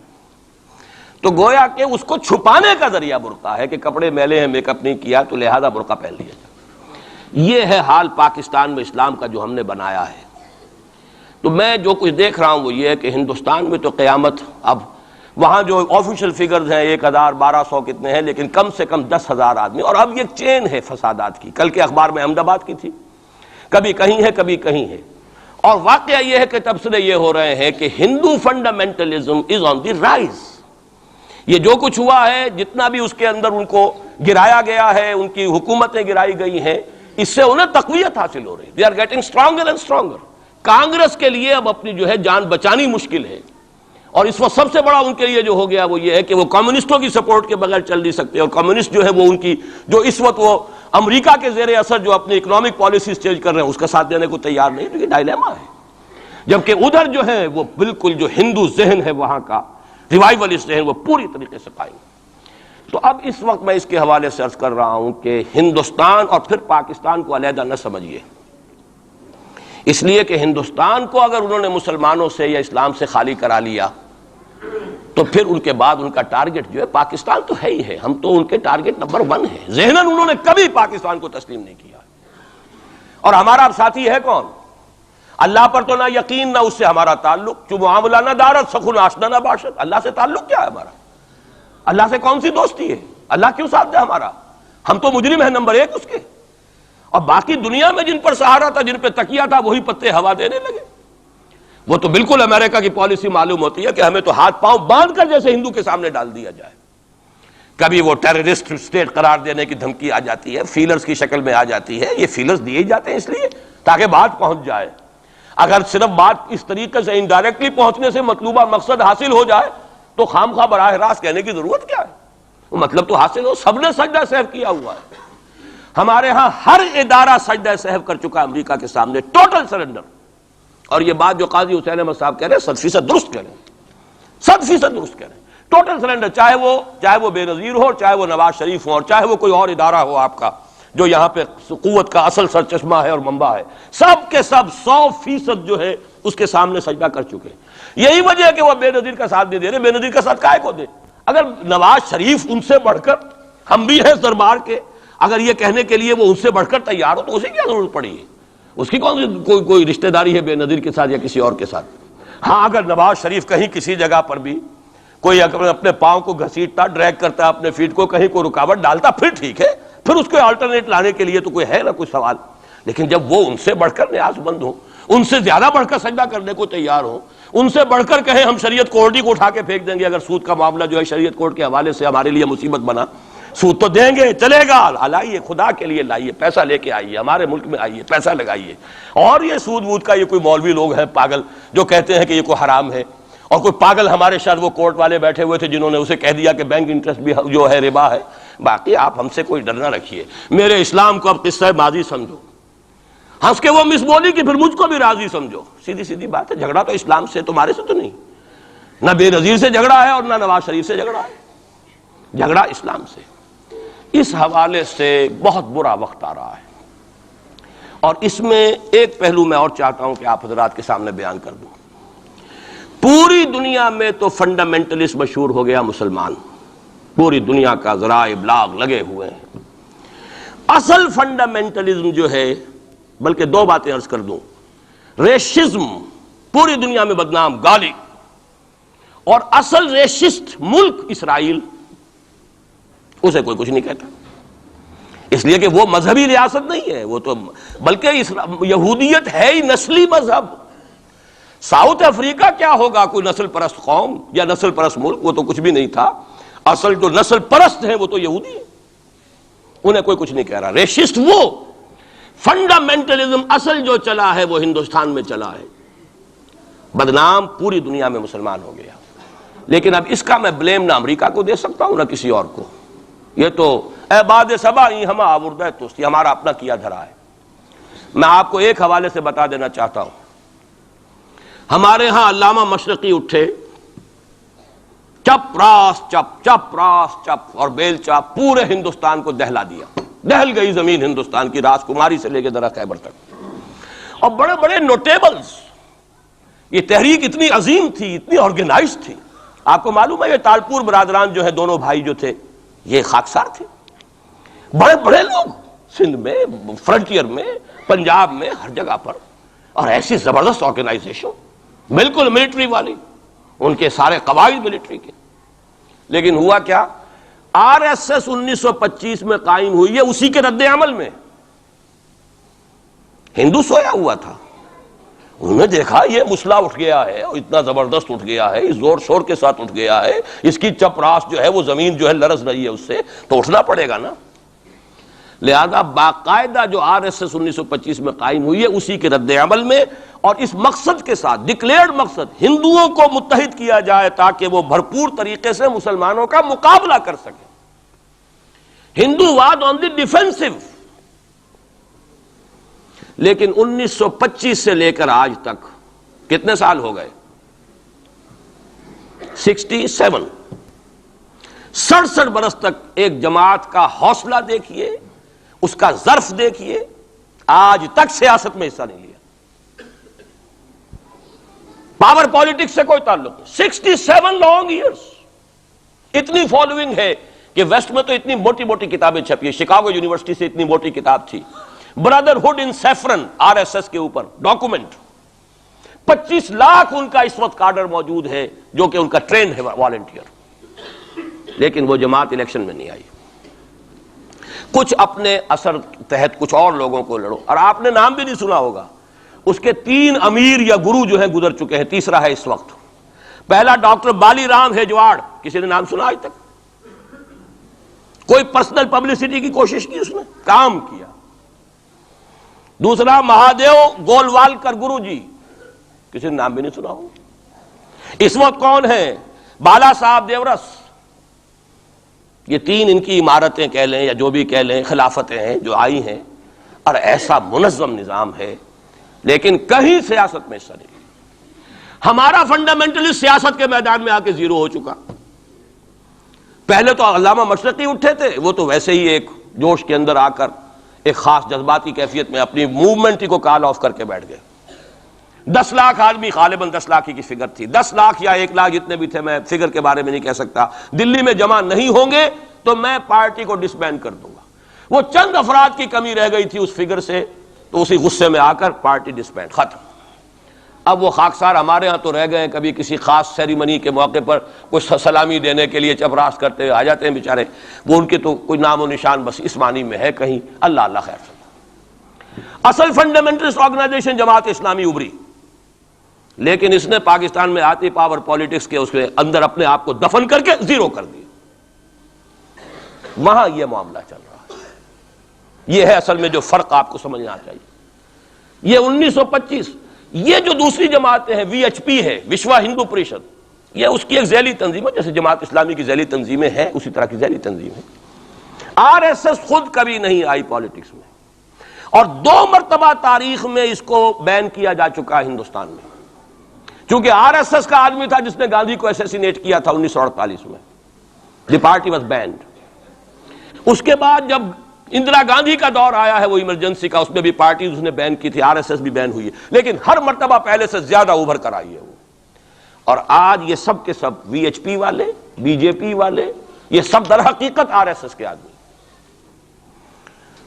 تو گویا کہ اس کو چھپانے کا ذریعہ برقع ہے، کہ کپڑے میلے ہیں، میک اپ نہیں کیا تو لہذا برقع پہن لیا جائے۔ یہ ہے حال پاکستان میں اسلام کا جو ہم نے بنایا ہے۔ تو میں جو کچھ دیکھ رہا ہوں وہ یہ ہے کہ ہندوستان میں تو قیامت، اب وہاں جو آفیشیل فگرز ہیں 1000 1200 کتنے ہیں، لیکن کم سے کم 10,000 آدمی، اور اب یہ چین ہے فسادات کی. کل کے اخبار میں احمد آباد کی تھی، کبھی کہیں ہے کبھی کہیں ہے. اور واقعہ یہ ہے کہ تبصرے یہ ہو رہے ہیں کہ ہندو فنڈامنٹلزم از آن دی رائز. یہ جو کچھ ہوا ہے، جتنا بھی اس کے اندر ان کو گرایا گیا ہے، ان کی حکومتیں گرائی گئی ہیں، اس سے انہیں تقویت حاصل ہو رہی. They are getting stronger and stronger. Congress کے لیے اب اپنی جو ہے جان بچانی مشکل ہے، اور اس وقت سب سے بڑا ان کے لیے جو ہو گیا وہ یہ ہے کہ وہ کمیونسٹوں کی سپورٹ کے بغیر چل نہیں سکتے. اور کمیونسٹ جو ہے وہ ان کی جو اس وقت وہ امریکہ کے زیر اثر جو اپنی اکنامک پالیسیز چینج کر رہے ہیں اس کا ساتھ دینے کو تیار نہیں. تو یہ ڈائلیما ہے. جبکہ ادھر جو ہے وہ بالکل جو ہندو ذہن ہے وہاں کا ریوائولسٹ ذہن وہ پوری طریقے سے قائم. تو اب اس وقت میں اس کے حوالے سے عرض کر رہا ہوں کہ ہندوستان اور پھر پاکستان کو علیحدہ نہ سمجھیے، اس لیے کہ ہندوستان کو اگر انہوں نے مسلمانوں سے یا اسلام سے خالی کرا لیا تو پھر ان کے بعد ان کا ٹارگٹ جو ہے پاکستان تو ہے ہی ہے. ہم تو ان کے ٹارگٹ نمبر 1 ہیں. ذہناً انہوں نے کبھی پاکستان کو تسلیم نہیں کیا. اور ہمارا ساتھی ہے کون؟ اللہ پر تو نہ یقین نہ اس سے ہمارا تعلق. جو معاملہ نہ دارت سخن آشنا نہ باشد. اللہ سے تعلق کیا ہے ہمارا؟ اللہ سے کون سی دوستی ہے؟ اللہ کیوں ساتھ دے ہمارا؟ ہم تو مجرم ہیں نمبر 1 اس کے. اور باقی دنیا میں جن پر سہارا تھا، جن پہ تکیہ تھا، وہی پتے ہوا دینے لگے. وہ تو بالکل امریکہ کی پالیسی معلوم ہوتی ہے کہ ہمیں تو ہاتھ پاؤں باندھ کر جیسے ہندو کے سامنے ڈال دیا جائے. کبھی وہ ٹیررسٹ اسٹیٹ قرار دینے کی دھمکی آ جاتی ہے، فیلرز کی شکل میں آ جاتی ہے. یہ فیلرز دیے جاتے ہیں اس لیے تاکہ بات پہنچ جائے. اگر صرف بات اس طریقے سے انڈائریکٹلی پہنچنے سے مطلوبہ مقصد حاصل ہو جائے تو خام خواہ براہ راست کہنے کی ضرورت کیا ہے؟ وہ مطلب تو حاصل ہو. سب نے سجدہ سہو کیا ہوا ہے. ہمارے ہاں ہر ادارہ سجدہ سہو کر چکا ہے امریکہ کے سامنے. Total surrender. اور یہ بات جو قاضی حسین احمد صاحب کہہ رہے ہیں 100% درست کہہ رہے ہیں. 100% درست کہہ رہے ہیں. ٹوٹل سرنڈر، چاہے وہ بے نظیر ہو، چاہے وہ نواز شریف ہو، اور چاہے وہ کوئی اور ادارہ ہو آپ کا جو یہاں پہ قوت کا اصل سرچشمہ ہے اور منبع ہے، سب کے سب 100% جو ہے اس کے سامنے سجدہ کر چکے ہیں. یہی وجہ ہے کہ وہ بے نظیر کا ساتھ نہیں دے رہے. بے نظیر کا ساتھ کائے کو دے؟ اگر نواز شریف ان سے بڑھ کر، ہم بھی ہیں دربار کے، اگر یہ کہنے کے لیے وہ ان سے بڑھ کر تیار ہو تو اسے کیا ضرورت پڑی ہے؟ اس کی کون سی کوئی رشتہ داری ہے بے نظیر کے ساتھ یا کسی اور کے ساتھ؟ ہاں اگر نواز شریف کہیں کسی جگہ پر بھی کوئی اپنے پاؤں کو گھسیٹتا، ڈریگ کرتا اپنے فیٹ کو، کہیں کوئی رکاوٹ ڈالتا، پھر ٹھیک ہے، پھر اس کو آلٹرنیٹ لانے کے لیے تو کوئی ہے نا کوئی سوال. لیکن جب وہ ان سے بڑھ کر نیاز مند ہوں، ان سے زیادہ بڑھ کر سجدہ کرنے کو تیار ہوں، ان سے بڑھ کر کہیں ہم شریعت کورٹ ہی کو اٹھا کے پھینک دیں گے اگر سود کا معاملہ جو ہے شریعت کورٹ کے حوالے سے ہمارے لیے مصیبت بنا، سود تو دیں گے، چلے گا، لائیے خدا کے لیے لائیے، پیسہ لے کے آئیے، ہمارے ملک میں آئیے، پیسہ لگائیے. اور یہ سود وود کا یہ کوئی مولوی لوگ ہیں پاگل جو کہتے ہیں کہ یہ کوئی حرام ہے، اور کوئی پاگل ہمارے شاید وہ کورٹ والے بیٹھے ہوئے تھے جنہوں نے اسے کہہ دیا کہ بینک انٹرسٹ بھی جو ہے ربا ہے. باقی آپ ہم سے کوئی ڈر نہ رکھیے. میرے اسلام کو اب قصہ ماضی سمجھو، ہنس کے وہ مس بولی کہ پھر مجھ کو بھی راضی سمجھو. سیدھی بات ہے. جھگڑا تو اسلام سے تمہارے سے تو نہیں، نہ بے نظیر سے جھگڑا ہے اور نہ نواز شریف سے جھگڑا ہے، جھگڑا اسلام سے. اس حوالے سے بہت برا وقت آ رہا ہے. اور اس میں ایک پہلو میں اور چاہتا ہوں کہ آپ حضرات کے سامنے بیان کر دوں. پوری دنیا میں تو فنڈامنٹلسٹ مشہور ہو گیا مسلمان، پوری دنیا کا ذرائع ابلاغ لگے ہوئے ہیں. اصل فنڈامنٹلزم جو ہے، بلکہ 2 باتیں عرض کر دوں، ریشزم پوری دنیا میں بدنام گالی، اور اصل ریشسٹ ملک اسرائیل، اسے کوئی کچھ نہیں کہتا، اس لیے کہ وہ مذہبی ریاست نہیں ہے، وہ تو بلکہ یہودیت ہے ہی نسلی مذہب. ساؤتھ افریقہ کیا ہوگا کوئی نسل پرست قوم یا نسل پرست ملک؟ وہ تو کچھ بھی نہیں تھا. اصل جو نسل پرست ہیں وہ تو یہودی ہیں، انہیں کوئی کچھ نہیں کہہ رہا. ریشسٹ وہ فنڈامنٹلزم اصل جو چلا ہے وہ ہندوستان میں چلا ہے، بدنام پوری دنیا میں مسلمان ہو گیا. لیکن اب اس کا میں بلیم نہ امریکہ کو دے سکتا ہوں نہ کسی اور کو. یہ تو اے باد سبا ہم آوردہ توستی، ہمارا اپنا کیا دھرا ہے. میں آپ کو ایک حوالے سے بتا دینا چاہتا ہوں. ہمارے ہاں علامہ مشرقی اٹھے، چپ راست چپ، چپ راست چپ، اور بیل چاپ پورے ہندوستان کو دہلا دیا. دہل گئی زمین ہندوستان کی، راس کماری سے لے کے درہ خیبر تک. اور بڑے بڑے نوٹیبلز، یہ تحریک اتنی عظیم تھی، اتنی آرگنائز تھی. آپ کو معلوم ہے یہ تالپور برادران جو ہے، دونوں بھائی جو تھے، یہ خاکسار تھے. بڑے بڑے لوگ سندھ میں، فرنٹیئر میں، پنجاب میں، ہر جگہ پر اور ایسی زبردست آرگنائزیشن بالکل ملٹری والی، ان کے سارے قواعد ملٹری کے. لیکن ہوا کیا؟ آر ایس ایس 1925 میں قائم ہوئی ہے اسی کے رد عمل میں. ہندو سویا ہوا تھا، انہوں نے دیکھا یہ مسئلہ اٹھ گیا ہے، اتنا زبردست اٹھ گیا ہے، زور شور کے ساتھ اٹھ گیا ہے، اس کی چپراس جو ہے وہ زمین جو ہے لرز رہی ہے، اس سے تو اٹھنا پڑے گا نا. لہذا باقاعدہ جو آر ایس ایس 1925 میں قائم ہوئی ہے اسی کے رد عمل میں، اور اس مقصد کے ساتھ، ڈکلیئرڈ مقصد، ہندوؤں کو متحد کیا جائے تاکہ وہ بھرپور طریقے سے مسلمانوں کا مقابلہ کر سکیں. ہندو واد آن دی ڈیفینسو. لیکن 1925 سے لے کر آج تک کتنے سال ہو گئے؟ 67. 67 برس تک ایک جماعت کا حوصلہ دیکھیے، اس کا ظرف دیکھیے، آج تک سیاست میں حصہ نہیں لیا. پاور پالیٹکس سے کوئی تعلق نہیں. 67 لانگ ایئرس. اتنی فالوئنگ ہے کہ ویسٹ میں تو اتنی موٹی موٹی کتابیں چھپی ہیں. شکاگو یونیورسٹی سے اتنی موٹی کتاب تھی، برادرہڈ ان سیفرن، آر ایس ایس کے اوپر ڈاکومنٹ. 25 لاکھ ان کا اس وقت کارڈر موجود ہے جو کہ ان کا ٹرینڈ ہے والنٹیئر. لیکن وہ جماعت الیکشن میں نہیں آئی. کچھ اپنے اثر تحت کچھ اور لوگوں کو لڑو. اور آپ نے نام بھی نہیں سنا ہوگا، اس کے 3 امیر یا گرو جو ہیں گزر چکے ہیں، تیسرا ہے اس وقت. پہلا ڈاکٹر بالی رام ہیجواڑ، کسی نے نام سنا آج تک؟ کوئی پرسنل پبلسٹی کی کوشش کی؟ اس نے کام کیا. دوسرا مہادیو گولوالکر گرو جی، کسی نے نام بھی نہیں سنا ہو. اس وقت کون ہیں؟ بالا صاحب دیورس. یہ 3 ان کی عمارتیں کہہ لیں یا جو بھی کہہ لیں، خلافتیں ہیں جو آئی ہیں، اور ایسا منظم نظام ہے، لیکن کہیں سیاست میں حصہ نہیں. ہمارا فنڈامنٹلی سیاست کے میدان میں آ کے زیرو ہو چکا. پہلے تو علامہ مشرقی اٹھے تھے، وہ تو ویسے ہی ایک جوش کے اندر آ کر ایک خاص جذباتی کیفیت میں اپنی موومنٹ کو کال آف کر کے بیٹھ گئے. 10 لاکھ آدمی، غالباً 10 لاکھ کی فگر تھی، 10 لاکھ یا 1 لاکھ جتنے بھی تھے، میں فگر کے بارے میں نہیں کہہ سکتا، دلی میں جمع نہیں ہوں گے تو میں پارٹی کو ڈسبینڈ کر دوں گا. وہ چند افراد کی کمی رہ گئی تھی اس فگر سے، تو اسی غصے میں آ کر پارٹی ڈسبینڈ، ختم. اب وہ خاکسار ہمارے ہاں تو رہ گئے ہیں، کبھی کسی خاص سیریمنی کے موقع پر کوئی سلامی دینے کے لیے چپراس کرتے آ جاتے ہیں بیچارے. وہ ان کے تو کوئی نام و نشان بس اس معنی میں ہے کہیں. اللہ اللہ خیر سے. اصل فنڈامنٹلسٹ آرگنائزیشن جماعت اسلامی ابھری، لیکن اس نے پاکستان میں آتی پاور پالیٹکس کے اس کے اندر اپنے آپ کو دفن کر کے زیرو کر دیا. وہاں یہ معاملہ چل رہا ہے. یہ ہے اصل میں جو فرق آپ کو سمجھنا چاہیے. یہ 1925، یہ جو دوسری جماعتیں ہیں، وی ایچ پی ہے، وشوا ہندو پریشد، یہ اس کی ایک ذیلی تنظیم ہے، جیسے جماعت اسلامی کی ذیلی تنظیمیں ہیں اسی طرح کی ذیلی تنظیم ہے. آر ایس ایس خود کبھی نہیں آئی پالیٹکس میں، اور 2 مرتبہ تاریخ میں اس کو بین کیا جا چکا ہے ہندوستان میں. چونکہ آر ایس ایس کا آدمی تھا جس نے گاندھی کو ایسیسینیٹ کیا تھا 1948 میں. دی پارٹی واز بینڈ. اس کے بعد جب اندرا گاندھی کا دور آیا ہے وہ ایمرجنسی کا، اس میں بھی پارٹیز اس نے بین کی تھی، آر ایس ایس بھی بین ہوئی ہے، لیکن ہر مرتبہ پہلے سے زیادہ ابھر کر آئی ہے وہ. اور آج یہ سب کے سب وی ایچ پی والے، بی جے پی والے، یہ سب در حقیقت آر ایس ایس کے آدمی،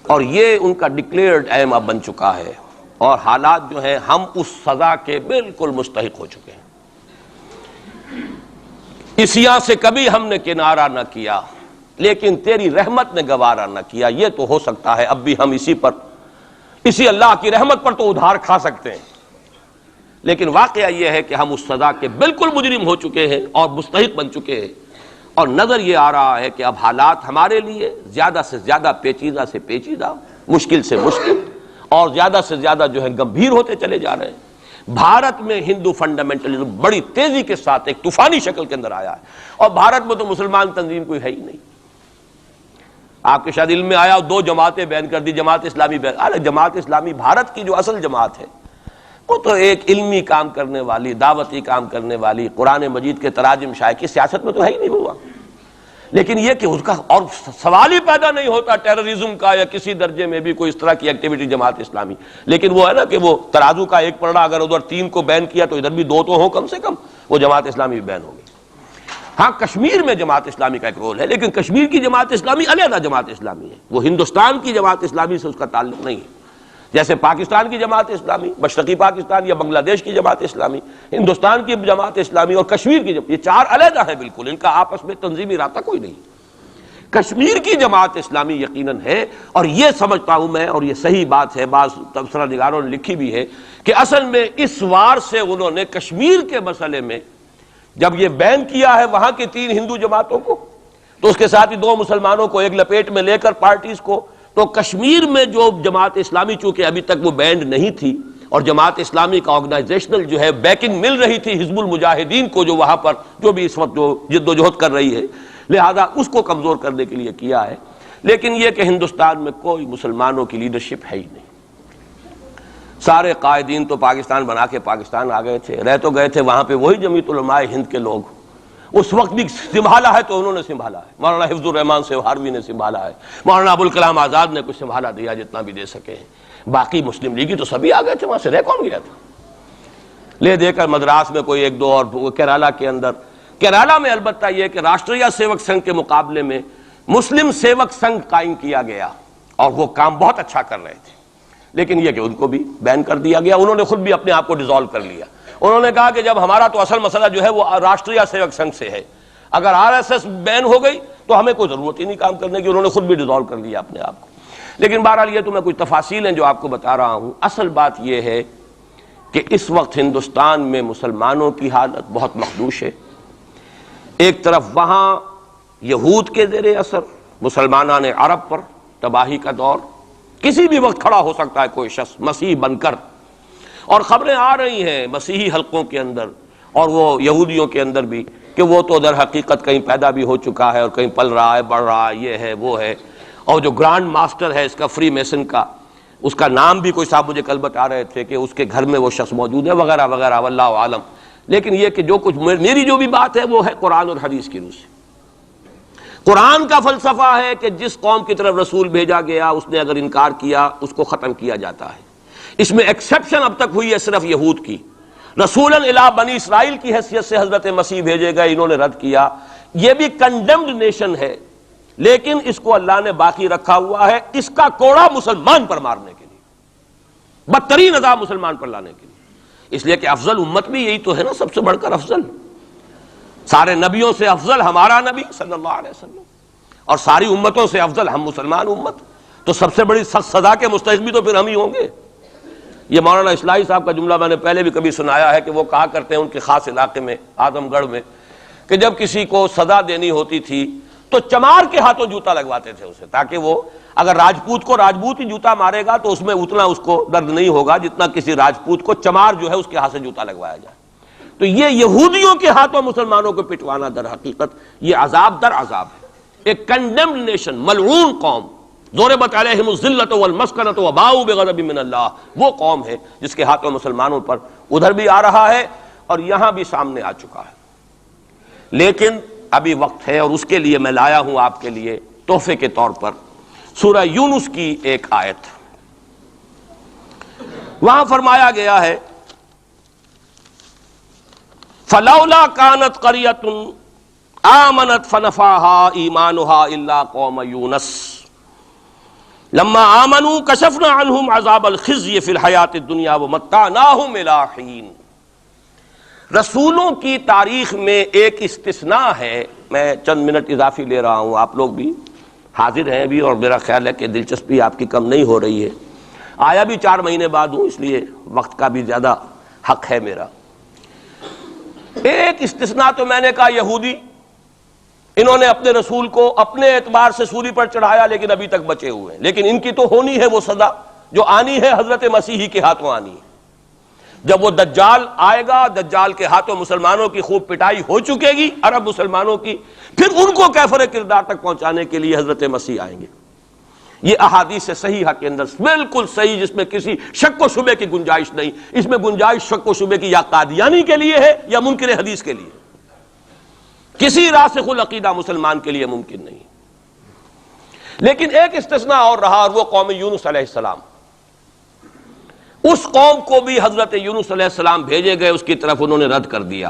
اور یہ ان کا ڈکلیئرڈ ایم اب بن چکا ہے. اور حالات جو ہیں، ہم اس سزا کے بالکل مستحق ہو چکے ہیں. اسیاں سے کبھی ہم نے کنارہ نہ کیا، لیکن تیری رحمت نے گوارا نہ کیا. یہ تو ہو سکتا ہے اب بھی ہم اسی اللہ کی رحمت پر تو ادھار کھا سکتے ہیں، لیکن واقعہ یہ ہے کہ ہم اس سزا کے بالکل مجرم ہو چکے ہیں اور مستحق بن چکے ہیں. اور نظر یہ آ رہا ہے کہ اب حالات ہمارے لیے زیادہ سے زیادہ پیچیدہ سے پیچیدہ، مشکل سے مشکل، اور زیادہ سے زیادہ جو ہے گمبھیر ہوتے چلے جا رہے ہیں. بھارت میں ہندو فنڈامنٹلزم بڑی تیزی کے ساتھ ایک طوفانی شکل کے اندر آیا ہے، اور بھارت میں تو مسلمان تنظیم کوئی ہے ہی نہیں. آپ کے شاید علم میں آیا 2 جماعتیں بین کر دی، جماعت اسلامی بین. ارے جماعت اسلامی بھارت کی جو اصل جماعت ہے وہ تو ایک علمی کام کرنے والی، دعوتی کام کرنے والی، قرآن مجید کے تراجم شائع کی سیاست میں تو ہے ہی نہیں ہوا. لیکن یہ کہ اس کا اور سوال ہی پیدا نہیں ہوتا ٹیررزم کا یا کسی درجے میں بھی کوئی اس طرح کی ایکٹیویٹی جماعت اسلامی. لیکن وہ ہے نا کہ وہ ترازو کا ایک پلڑا اگر ادھر 3 کو بین کیا تو ادھر بھی 2 تو ہوں کم سے کم، وہ جماعت اسلامی بھی بین ہوگی. ہاں کشمیر میں جماعت اسلامی کا ایک رول ہے، لیکن کشمیر کی جماعت اسلامی علیحدہ جماعت اسلامی ہے، وہ ہندوستان کی جماعت اسلامی سے اس کا تعلق نہیں ہے. جیسے پاکستان کی جماعت اسلامی، مشرقی پاکستان یا بنگلہ دیش کی جماعت اسلامی، ہندوستان کی جماعت اسلامی اور کشمیر کی جماعت، یہ چار علیحدہ ہیں بالکل، ان کا آپس میں تنظیمی رابطہ کوئی نہیں۔ کشمیر کی جماعت اسلامی یقیناً ہے، اور یہ سمجھتا ہوں میں، اور یہ صحیح بات ہے، بعض تبصرہ نگاروں نے لکھی بھی ہے کہ اصل میں اس وار سے انہوں نے کشمیر کے مسئلے میں جب یہ بین کیا ہے وہاں کی 3 ہندو جماعتوں کو، تو اس کے ساتھ ہی 2 مسلمانوں کو ایک لپیٹ میں لے کر پارٹیز کو، تو کشمیر میں جو جماعت اسلامی چونکہ ابھی تک وہ بینڈ نہیں تھی، اور جماعت اسلامی کا آرگنائزیشنل جو ہے بیکنگ مل رہی تھی حزب المجاہدین کو، جو وہاں پر جو بھی اس وقت جو جد و جہد کر رہی ہے، لہذا اس کو کمزور کرنے کے لیے کیا ہے۔ لیکن یہ کہ ہندوستان میں کوئی مسلمانوں کی لیڈرشپ ہے ہی نہیں، سارے قائدین تو پاکستان بنا کے پاکستان آ گئے تھے، رہ تو گئے تھے وہاں پہ وہی جمعیت علماء ہند کے لوگ، اس وقت بھی سنبھالا ہے تو انہوں نے سنبھالا ہے، مولانا حفظ الرحمان سہاروی نے سنبھالا ہے، مولانا ابوالکلام آزاد نے کچھ سنبھالا دیا جتنا بھی دے سکے ہیں، باقی مسلم لیگی تو سبھی آ گئے تھے، وہاں سے رہ کون گیا تھا؟ لے دے کر مدراس میں کوئی 1-2 اور کیرالہ کے اندر، کیرالہ میں البتہ یہ کہ راشٹریہ سیوک سنگھ کے مقابلے میں مسلم سیوک سنگھ قائم کیا گیا، اور وہ کام بہت اچھا کر رہے تھے، لیکن یہ کہ ان کو بھی بین کر دیا گیا، انہوں نے خود بھی اپنے آپ کو ڈیزالو کر لیا۔ انہوں نے کہا کہ جب ہمارا تو اصل مسئلہ جو ہے وہ راشٹریہ سیوک سنگھ سے ہے، اگر RSS بین ہو گئی تو ہمیں کوئی ضرورت ہی نہیں کام کرنے کی، انہوں نے خود بھی ڈیزالو کر لیا اپنے آپ کو۔ لیکن بہرحال یہ تو میں کچھ تفاصیل ہیں جو آپ کو بتا رہا ہوں، اصل بات یہ ہے کہ اس وقت ہندوستان میں مسلمانوں کی حالت بہت مخدوش ہے۔ ایک طرف وہاں یہود کے زیر اثر مسلمانان عرب پر تباہی کا دور، کسی بھی وقت کھڑا ہو سکتا ہے کوئی شخص مسیح بن کر، اور خبریں آ رہی ہیں مسیحی حلقوں کے اندر اور وہ یہودیوں کے اندر بھی کہ وہ تو در حقیقت کہیں پیدا بھی ہو چکا ہے اور کہیں پل رہا ہے، بڑھ رہا ہے، یہ ہے وہ ہے، اور جو گرانڈ ماسٹر ہے اس کا فری میسن کا، اس کا نام بھی کوئی صاحب مجھے کل بتا رہے تھے کہ اس کے گھر میں وہ شخص موجود ہے وغیرہ وغیرہ، واللہ عالم۔ لیکن یہ کہ جو کچھ میری جو بھی بات ہے وہ ہے قرآن اور حدیث کی روح سے۔ قرآن کا فلسفہ ہے کہ جس قوم کی طرف رسول بھیجا گیا اس نے اگر انکار کیا اس کو ختم کیا جاتا ہے۔ اس میں ایکسیپشن اب تک ہوئی ہے صرف یہود کی، رسولاً الی بنی اسرائیل کی حیثیت سے حضرت مسیح بھیجے گئے، انہوں نے رد کیا، یہ بھی کنڈیمڈ نیشن ہے، لیکن اس کو اللہ نے باقی رکھا ہوا ہے، اس کا کوڑا مسلمان پر مارنے کے لیے، بدترین عذاب مسلمان پر لانے کے لیے، اس لیے کہ افضل امت بھی یہی تو ہے نا، سب سے بڑھ کر افضل، سارے نبیوں سے افضل ہمارا نبی صلی اللہ علیہ وسلم، اور ساری امتوں سے افضل ہم مسلمان امت، تو سب سے بڑی سخت سزا کے مستحق بھی تو پھر ہم ہی ہوں گے۔ یہ مولانا اصلاحی صاحب کا جملہ میں نے پہلے بھی کبھی سنایا ہے کہ وہ کہا کرتے ہیں ان کے خاص علاقے میں اعظم گڑھ میں کہ جب کسی کو سزا دینی ہوتی تھی تو چمار کے ہاتھوں جوتا لگواتے تھے اسے، تاکہ وہ اگر راجپوت کو راجپوت ہی جوتا مارے گا تو اس میں اتنا اس کو درد نہیں ہوگا جتنا کسی راجپوت کو چمار جو ہے اس کے ہاتھ سے جوتا لگوایا جائے۔ تو یہ یہودیوں کے ہاتھوں مسلمانوں کو پٹوانا در حقیقت یہ عذاب در عذاب ہے۔ ایک کنڈیمڈ نیشن، ملعون قوم، ضربت علیہم الذلۃ والمسکنۃ وباؤوا بغضب من اللہ، وہ قوم ہے جس کے ہاتھوں مسلمانوں پر ادھر بھی آ رہا ہے اور یہاں بھی سامنے آ چکا ہے۔ لیکن ابھی وقت ہے، اور اس کے لیے میں لایا ہوں آپ کے لیے تحفے کے طور پر سورہ یونس کی ایک آیت۔ وہاں فرمایا گیا ہے فلولا كانت قرية آمنت فنفعها إيمانها إلا قوم يونس لما آمنوا كشفنا عنهم عذاب الخزي في الحياة الدنيا ومتعناهم إلى حين۔ رسولوں کی تاریخ میں ایک استثناء ہے، میں چند منٹ اضافی لے رہا ہوں، آپ لوگ بھی حاضر ہیں بھی، اور میرا خیال ہے کہ دلچسپی آپ کی کم نہیں ہو رہی ہے، آیا بھی 4 مہینے بعد ہوں، اس لیے وقت کا بھی زیادہ حق ہے میرا۔ ایک استثناء تو میں نے کہا یہودی، انہوں نے اپنے رسول کو اپنے اعتبار سے سولی پر چڑھایا لیکن ابھی تک بچے ہوئے ہیں، لیکن ان کی تو ہونی ہے وہ سزا جو آنی ہے، حضرت مسیحی کے ہاتھوں آنی ہے۔ جب وہ دجال آئے گا، دجال کے ہاتھوں مسلمانوں کی خوب پٹائی ہو چکے گی، عرب مسلمانوں کی، پھر ان کو کیفر کردار تک پہنچانے کے لیے حضرت مسیح آئیں گے۔ یہ احادیث صحیحہ کے اندر بالکل صحیح، جس میں کسی شک و شبے کی گنجائش نہیں، اس میں گنجائش شک و شبے کی یا قادیانی کے لیے ہے یا منکر حدیث کے لیے، کسی راسخ العقیدہ مسلمان کے لیے ممکن نہیں۔ لیکن ایک استثناء اور رہا، اور وہ قوم یونس علیہ السلام۔ اس قوم کو بھی حضرت یونس علیہ السلام بھیجے گئے، اس کی طرف انہوں نے رد کر دیا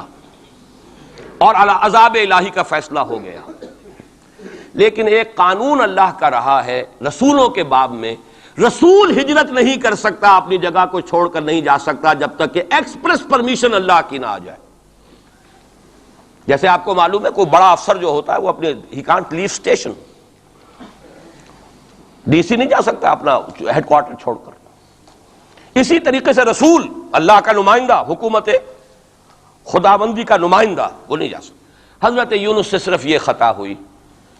اور عذاب الہی کا فیصلہ ہو گیا۔ لیکن ایک قانون اللہ کا رہا ہے رسولوں کے باب میں، رسول ہجرت نہیں کر سکتا، اپنی جگہ کو چھوڑ کر نہیں جا سکتا جب تک کہ ایکسپریس پرمیشن اللہ کی نہ آ جائے. جیسے آپ کو معلوم ہے کوئی بڑا افسر جو ہوتا ہے وہ اپنے ہی can't leave station, D C نہیں جا سکتا اپنا ہیڈ کوارٹر چھوڑ کر. اسی طریقے سے رسول اللہ کا نمائندہ، حکومت خداوندی کا نمائندہ، وہ نہیں جا سکتا. حضرت یونس سے صرف یہ خطا ہوئی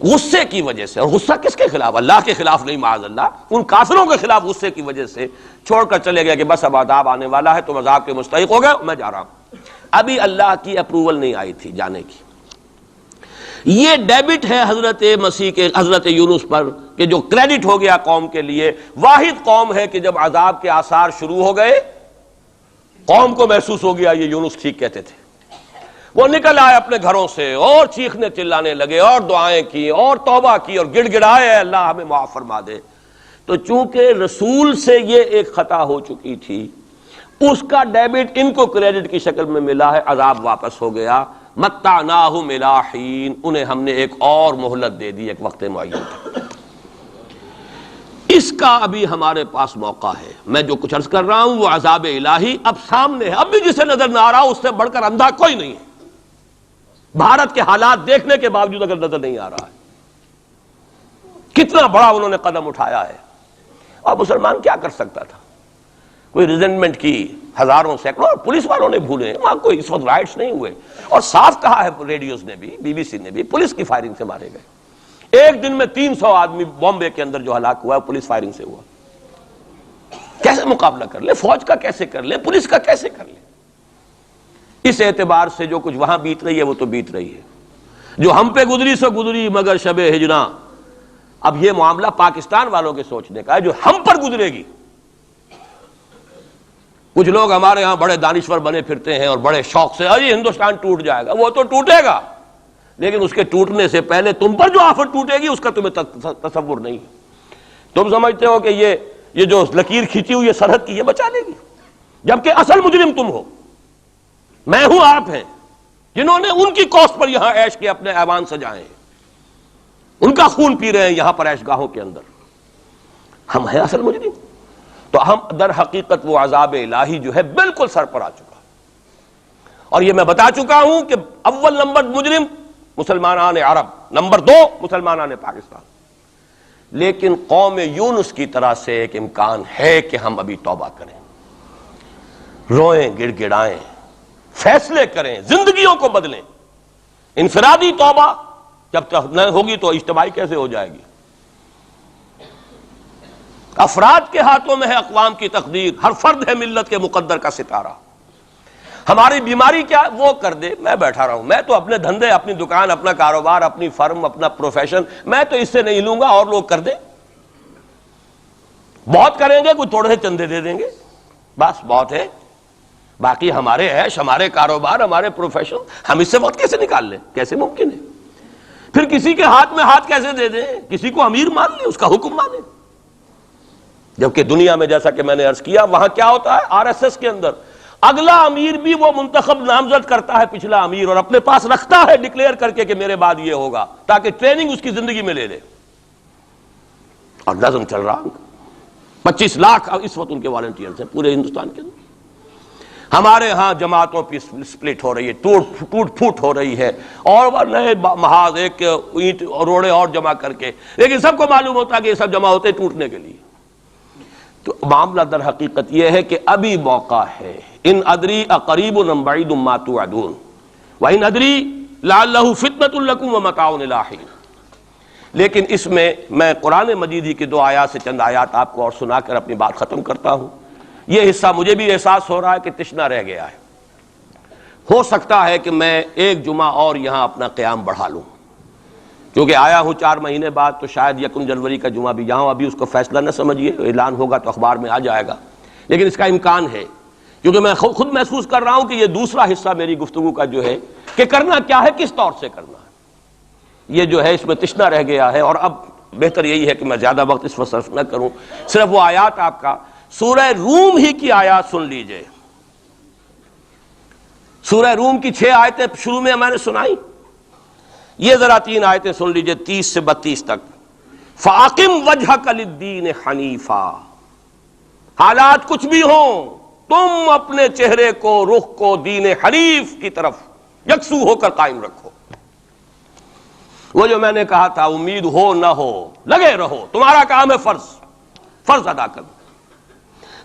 غصے کی وجہ سے، اور غصہ کس کے خلاف؟ اللہ کے خلاف نہیں، معاذ اللہ، ان کافروں کے خلاف غصے کی وجہ سے چھوڑ کر چلے گئے کہ بس اب عذاب آنے والا ہے، تم عذاب کے مستحق ہو گئے، میں جا رہا ہوں. ابھی اللہ کی اپروول نہیں آئی تھی جانے کی. یہ ڈیبٹ ہے حضرت مسیح کے، حضرت یونس پر، کہ جو کریڈٹ ہو گیا قوم کے لیے. واحد قوم ہے کہ جب عذاب کے آثار شروع ہو گئے قوم کو محسوس ہو گیا یہ یونس ٹھیک کہتے تھے. وہ نکل آئے اپنے گھروں سے اور چیخنے چلانے لگے اور دعائیں کی اور توبہ کی اور گڑ گڑائے اللہ ہمیں معاف فرما دے. تو چونکہ رسول سے یہ ایک خطا ہو چکی تھی، اس کا ڈیبٹ ان کو کریڈٹ کی شکل میں ملا ہے، عذاب واپس ہو گیا. متعناہم الی حین، انہیں ہم نے ایک اور مہلت دے دی ایک وقت معین تک. اس کا ابھی ہمارے پاس موقع ہے. میں جو کچھ عرض کر رہا ہوں وہ عذاب الہی اب سامنے ہے. اب بھی جسے نظر نہ آ رہا اس سے بڑھ کر اندھا کوئی نہیں ہے. بھارت کے حالات دیکھنے کے باوجود اگر نظر نہیں آ رہا ہے کتنا بڑا انہوں نے قدم اٹھایا ہے. اور مسلمان کیا کر سکتا تھا؟ کوئی ریزنٹمنٹ کی ہزاروں سینکڑوں، اور پولیس والوں نے بھولے، وہاں کوئی اس وقت رائٹس نہیں ہوئے. اور صاف کہا ہے ریڈیوز نے بھی، بی بی سی نے بھی، پولیس کی فائرنگ سے مارے گئے. ایک دن میں 300 آدمی بامبے کے اندر جو ہلاک ہوا ہے پولیس فائرنگ سے ہوا. کیسے مقابلہ کر لے؟ فوج کا کیسے کر لے؟ پولیس کا کیسے کر لے؟ اس اعتبار سے جو کچھ وہاں بیت رہی ہے وہ تو بیت رہی ہے. جو ہم پہ گزری سو گزری مگر شب ہجراں. اب یہ معاملہ پاکستان والوں کے سوچنے کا ہے جو ہم پر گزرے گی. کچھ لوگ ہمارے ہاں بڑے دانشور بنے پھرتے ہیں اور بڑے شوق سے ارے ہندوستان ٹوٹ جائے گا. وہ تو ٹوٹے گا، لیکن اس کے ٹوٹنے سے پہلے تم پر جو آفت ٹوٹے گی اس کا تمہیں تصور نہیں. تم سمجھتے ہو کہ یہ جو لکیر کھینچی ہوئی سرحد کی یہ بچا لے گی، جبکہ اصل مجرم تم ہو، میں ہوں، آپ ہیں، جنہوں نے ان کی کوسٹ پر یہاں عیش کے اپنے ایوان سجائے ہیں، ان کا خون پی رہے ہیں یہاں پر عیش گاہوں کے اندر. ہم ہیں اصل مجرم. تو ہم در حقیقت وہ عذاب الہی جو ہے بالکل سر پر آ چکا. اور یہ میں بتا چکا ہوں کہ اول نمبر مجرم مسلمانان عرب، نمبر 2 مسلمانان پاکستان. لیکن قوم یونس کی طرح سے ایک امکان ہے کہ ہم ابھی توبہ کریں، روئیں، گڑ گڑائیں، فیصلے کریں، زندگیوں کو بدلیں. انفرادی توبہ جب تک نہ ہوگی تو اجتماعی کیسے ہو جائے گی؟ افراد کے ہاتھوں میں ہے اقوام کی تقدیر. ہر فرد ہے ملت کے مقدر کا ستارہ. ہماری بیماری کیا وہ کر دے، میں بیٹھا رہا ہوں، میں تو اپنے دھندے، اپنی دکان، اپنا کاروبار، اپنی فرم، اپنا پروفیشن، میں تو اس سے نہیں لوں گا، اور لوگ کر دیں. بہت کریں گے، کوئی تھوڑے سے چندے دے دیں گے، بس بہت ہے. باقی ہمارے عیش، ہمارے کاروبار، ہمارے پروفیشن، ہم اس سے وقت کیسے نکال لیں؟ کیسے ممکن ہے؟ پھر کسی کے ہاتھ میں ہاتھ کیسے دے دیں؟ کسی کو امیر مان لیں، اس کا حکم مانیں. جبکہ دنیا میں جیسا کہ میں نے عرض کیا وہاں کیا ہوتا ہے، آر ایس ایس کے اندر اگلا امیر بھی وہ منتخب نامزد کرتا ہے پچھلا امیر، اور اپنے پاس رکھتا ہے ڈکلیئر کر کے کہ میرے بعد یہ ہوگا، تاکہ ٹریننگ اس کی زندگی میں لے لے. اور نظم چل رہا، 25 لاکھ اس وقت ان کے والنٹیئرز ہیں پورے ہندوستان کے اندر. ہمارے ہاں جماعتوں کی سپلٹ ہو رہی ہے، ٹوٹ پھوٹ ہو رہی ہے، اور نئے محاذ ایک اینٹ روڑے اور جمع کر کے، لیکن سب کو معلوم ہوتا ہے کہ یہ سب جمع ہوتے ٹوٹنے کے لیے. تو معاملہ در حقیقت یہ ہے کہ ابھی موقع ہے. ان ادری اقریب ام بعید ما توعدون وان ادری لعلہ فتنۃ لکم ومتاع الی حین. لیکن اس میں قرآن مجید ہی کی 2 آیات سے چند آیات آپ کو اور سنا کر اپنی بات ختم کرتا ہوں. یہ حصہ مجھے بھی احساس ہو رہا ہے کہ تشنا رہ گیا ہے. ہو سکتا ہے کہ میں ایک جمعہ اور یہاں اپنا قیام بڑھا لوں، کیونکہ آیا ہوں 4 مہینے بعد، تو شاید 1 جنوری کا جمعہ بھی یہاں. ابھی اس کو فیصلہ نہ سمجھیے، اعلان ہوگا تو اخبار میں آ جائے گا، لیکن اس کا امکان ہے، کیونکہ میں خود محسوس کر رہا ہوں کہ یہ دوسرا حصہ میری گفتگو کا جو ہے کہ کرنا کیا ہے، کس طور سے کرنا ہے، یہ جو ہے اس میں تشنا رہ گیا ہے. اور اب بہتر یہی ہے کہ میں زیادہ وقت اس پر صرف نہ کروں. صرف وہ آیات آپ کا سورہ روم ہی کی آیات سن لیجئے. سورہ روم کی 6 آیتیں شروع میں میں نے سنائی، یہ ذرا 3 آیتیں سن لیجئے 30 سے 32 تک. فَأَقِمْ وَجْهَكَ لِلدِّينِ حَنِيفًا حالات کچھ بھی ہوں، تم اپنے چہرے کو، رخ کو دین حنیف کی طرف یکسو ہو کر قائم رکھو۔ وہ جو میں نے کہا تھا، امید ہو نہ ہو لگے رہو، تمہارا کام ہے فرض ادا کرنا۔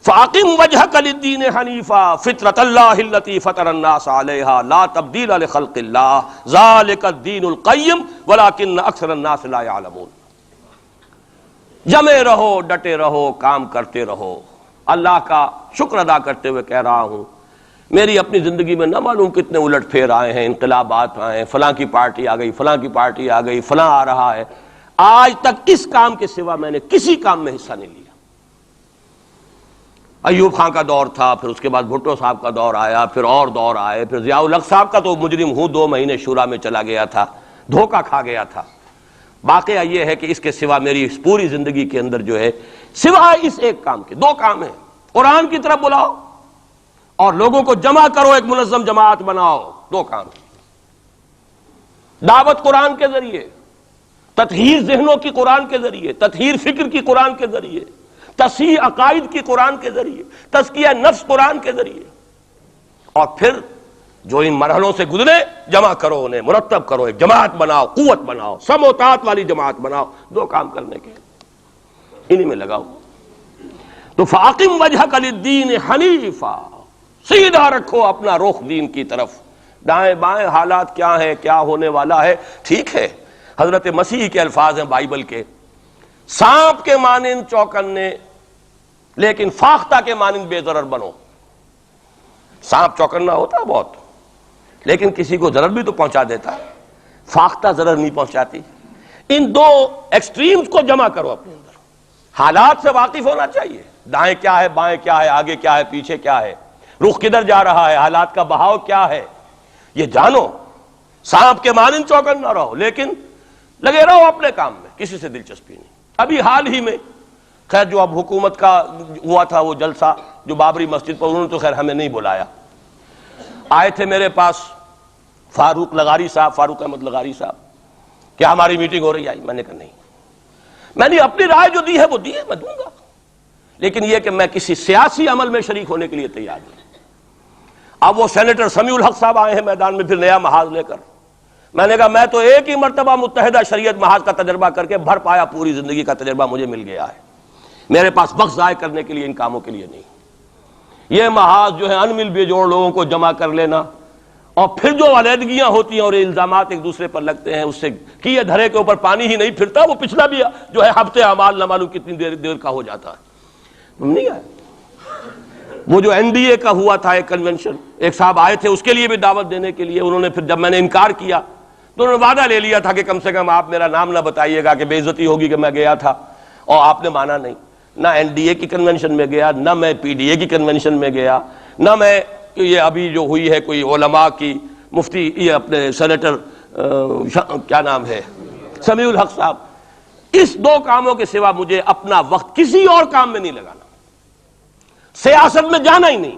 فَأَقِمْ وَجْهَكَ لِلدِّينِ حَنِيفًا فِطْرَةَ اللَّهِ الَّتِي فَطَرَ النَّاسَ عَلَيْهَا لَا تَبْدِيلَ لِخَلْقِ اللَّهِ ذَلِكَ الدِّينُ الْقَيِّمُ وَلَكِنَّ أَكْثَرَ النَّاسِ لَا يَعْلَمُونَ۔ جمے رہو، ڈٹے رہو، کام کرتے رہو۔ اللہ کا شکر ادا کرتے ہوئے کہہ رہا ہوں، میری اپنی زندگی میں نہ معلوم کتنے الٹ پھیر آئے ہیں، انقلابات آئے ہیں، فلاں کی پارٹی آ گئی، فلاں کی پارٹی آ گئی، فلاں آ رہا ہے، آج تک اس کام کے سوا میں نے کسی کام میں حصہ نہیں لیا۔ ایوب خان کا دور تھا، پھر اس کے بعد بھٹو صاحب کا دور آیا، پھر اور دور آئے، پھر ضیاء الحق صاحب کا تو مجرم ہوں 2 مہینے شورا میں چلا گیا تھا، دھوکہ کھا گیا تھا۔ واقعہ یہ ہے کہ اس کے سوا میری اس پوری زندگی کے اندر جو ہے، سوائے اس ایک کام کے 2 کام ہیں۔ قرآن کی طرف بلاؤ اور لوگوں کو جمع کرو، ایک منظم جماعت بناؤ، 2 کام۔ دعوت قرآن کے ذریعے، تطہیر ذہنوں کی قرآن کے ذریعے، تطہیر فکر کی قرآن کے ذریعے، تصحیح عقائد کی قرآن کے ذریعے، تزکیہ نفس قرآن کے ذریعے، اور پھر جو ان مرحلوں سے گزرے جمع کرو، انہیں مرتب کرو، ایک جماعت بناؤ، قوت بناؤ، سم و طاعت والی جماعت بناؤ۔ 2 کام کرنے کے، انہی میں لگاؤ۔ تو فَأَقِمْ وَجْهَكَ لِلدِّينِ حَنِيفًا، سیدھا رکھو اپنا رخ دین کی طرف۔ دائیں بائیں حالات کیا ہیں، کیا ہونے والا ہے، ٹھیک ہے، حضرت مسیح کے الفاظ ہیں بائبل کے، سانپ کے مانند چوکنے لیکن فاختہ کے مانند بے ضرر بنو۔ سانپ چوکنا ہوتا ہے بہت، لیکن کسی کو ضرر بھی تو پہنچا دیتا ہے، فاختہ ضرر نہیں پہنچاتی۔ ان 2 ایکسٹریمز کو جمع کرو اپنے اندر، حالات سے واقف ہونا چاہیے، دائیں کیا ہے، بائیں کیا ہے، آگے کیا ہے، پیچھے کیا ہے، رخ کدھر جا رہا ہے، حالات کا بہاؤ کیا ہے، یہ جانو۔ سانپ کے مانند چوکن نہ رہو، لیکن لگے رہو اپنے کام میں، کسی سے دلچسپی نہیں۔ ابھی حال ہی میں خیر جو اب حکومت کا ہوا تھا وہ جلسہ جو بابری مسجد پر، انہوں نے تو خیر ہمیں نہیں بلایا، آئے تھے میرے پاس فاروق لغاری صاحب، فاروق احمد لغاری صاحب، کیا ہماری میٹنگ ہو رہی ہے؟ میں نے کہا نہیں، میں نے اپنی رائے جو دی ہے وہ دی ہے، میں دوں گا، لیکن یہ کہ میں کسی سیاسی عمل میں شریک ہونے کے لیے تیار نہیں۔ اب وہ سینیٹر سمیع الحق صاحب آئے ہیں میدان میں پھر نیا محاذ لے کر، میں نے کہا میں تو ایک ہی مرتبہ متحدہ شریعت محاذ کا تجربہ کر کے بھر پایا، پوری زندگی کا تجربہ مجھے مل گیا ہے، میرے پاس وقت ضائع کرنے کے لیے ان کاموں کے لیے نہیں۔ یہ محاذ جو ہے ان مل بے جوڑ لوگوں کو جمع کر لینا، اور پھر جو علیحدگیاں ہوتی ہیں اور الزامات ایک دوسرے پر لگتے ہیں، اس سے کیے دھرے کے اوپر پانی ہی نہیں پھرتا، وہ پچھلا بھی جو ہے ہفتے اعمال نہ معلوم کتنی دیر کا ہو جاتا ہے۔ تم نہیں آئے؟ وہ جو NDA کا ہوا تھا ایک کنونشن، ایک صاحب آئے تھے اس کے لیے بھی دعوت دینے کے لیے، انہوں نے پھر جب میں نے انکار کیا تو انہوں نے وعدہ لے لیا تھا کہ کم سے کم آپ میرا نام نہ بتائیے گا کہ بے عزتی ہوگی کہ میں گیا تھا، اور آپ نے مانا نہیں۔ نہ NDA کی کنونشن میں گیا، نہ میں PDA کی کنونشن میں گیا، نہ میں یہ ابھی جو ہوئی ہے کوئی علماء کی، مفتی یہ اپنے سینیٹر کیا نام ہے سمیع الحق صاحب، اس 2 کاموں کے سوا مجھے اپنا وقت کسی اور کام میں نہیں لگانا، سیاست میں جانا ہی نہیں،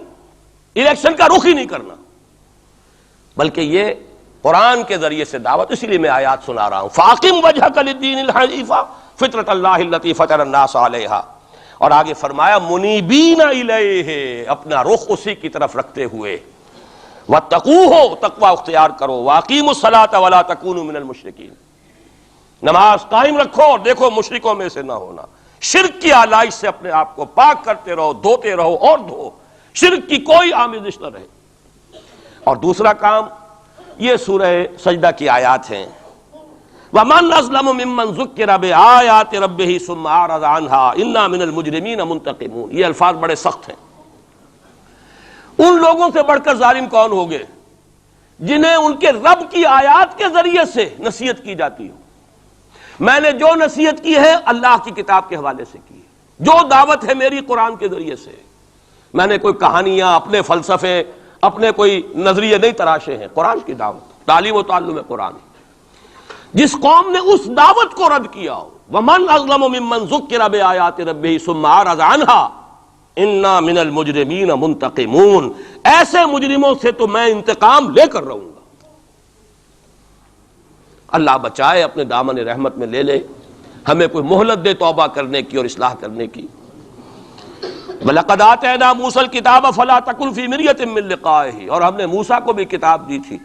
الیکشن کا رخ ہی نہیں کرنا، بلکہ یہ قرآن کے ذریعے سے دعوت۔ اسی لیے میں آیات سنا رہا ہوں، فَأَقِمْ وَجْهَكَ لِلدِّينِ الْحَنِيفَ فِطْرَةَ اللَّهِ الَّتِي فَطَرَ النَّاسَ عَلَيْهَا، اور آگے فرمایا مُنِيبِينَ إِلَيْهِ، اپنا رخ اسی کی طرف رکھتے ہوئے، وَاتَّقُوهُ، تقوی اختیار کرو، وَأَقِيمُوا الصَّلَاةَ وَلَا تَكُونُوا مِنَ الْمُشْرِكِينَ، نماز قائم رکھو اور دیکھو مشرکوں میں سے نہ ہونا، شرک کی آلائش سے اپنے آپ کو پاک کرتے رہو، دھوتے رہو اور دھو، شرک کی کوئی آمیزش نہ رہے۔ اور دوسرا کام یہ سورہ سجدہ کی آیات ہیں، وَمَنْ أَظْلَمُ مِمَّنْ ذُكِّرَ بِآيَاتِ رَبِّهِ ثُمَّ أَعْرَضَ عَنْهَا إِنَّا مِنَ الْمُجْرِمِينَ مُنْتَقِمُونَ۔ یہ الفاظ بڑے سخت ہیں۔ ان لوگوں سے بڑھ کر ظالم کون ہوگے جنہیں ان کے رب کی آیات کے ذریعے سے نصیحت کی جاتی ہو۔ میں نے جو نصیحت کی ہے اللہ کی کتاب کے حوالے سے کی ہے، جو دعوت ہے میری قرآن کے ذریعے سے، میں نے کوئی کہانیاں، اپنے فلسفے، اپنے کوئی نظریے نہیں تراشے ہیں، قرآن کی دعوت، تعلیم و تعلم قرآن۔ جس قوم نے اس دعوت کو رد کیا ہو، وَمَنْ أَظْلَمُ مِمَّنْ ذُكِّرَ بِآيَاتِ رَبِّهِ ثُمَّ أَعْرَضَ عَنْهَا إِنَّا مِنَ الْمُجْرِمِينَ مُنْتَقِمُونَ، ایسے مجرموں سے تو میں انتقام لے کر رہوں گا۔ اللہ بچائے، اپنے دامن رحمت میں لے لے، ہمیں کوئی مہلت دے توبہ کرنے کی اور اصلاح کرنے کی۔ وَلَقَدْ آتَيْنَا مُوسَى الْكِتَابَ فَلَا تَكُنْ فِي مِرْيَةٍ مِّن لِقَائِهِ، اور ہم نے موسیٰ کو بھی کتاب دی تھی.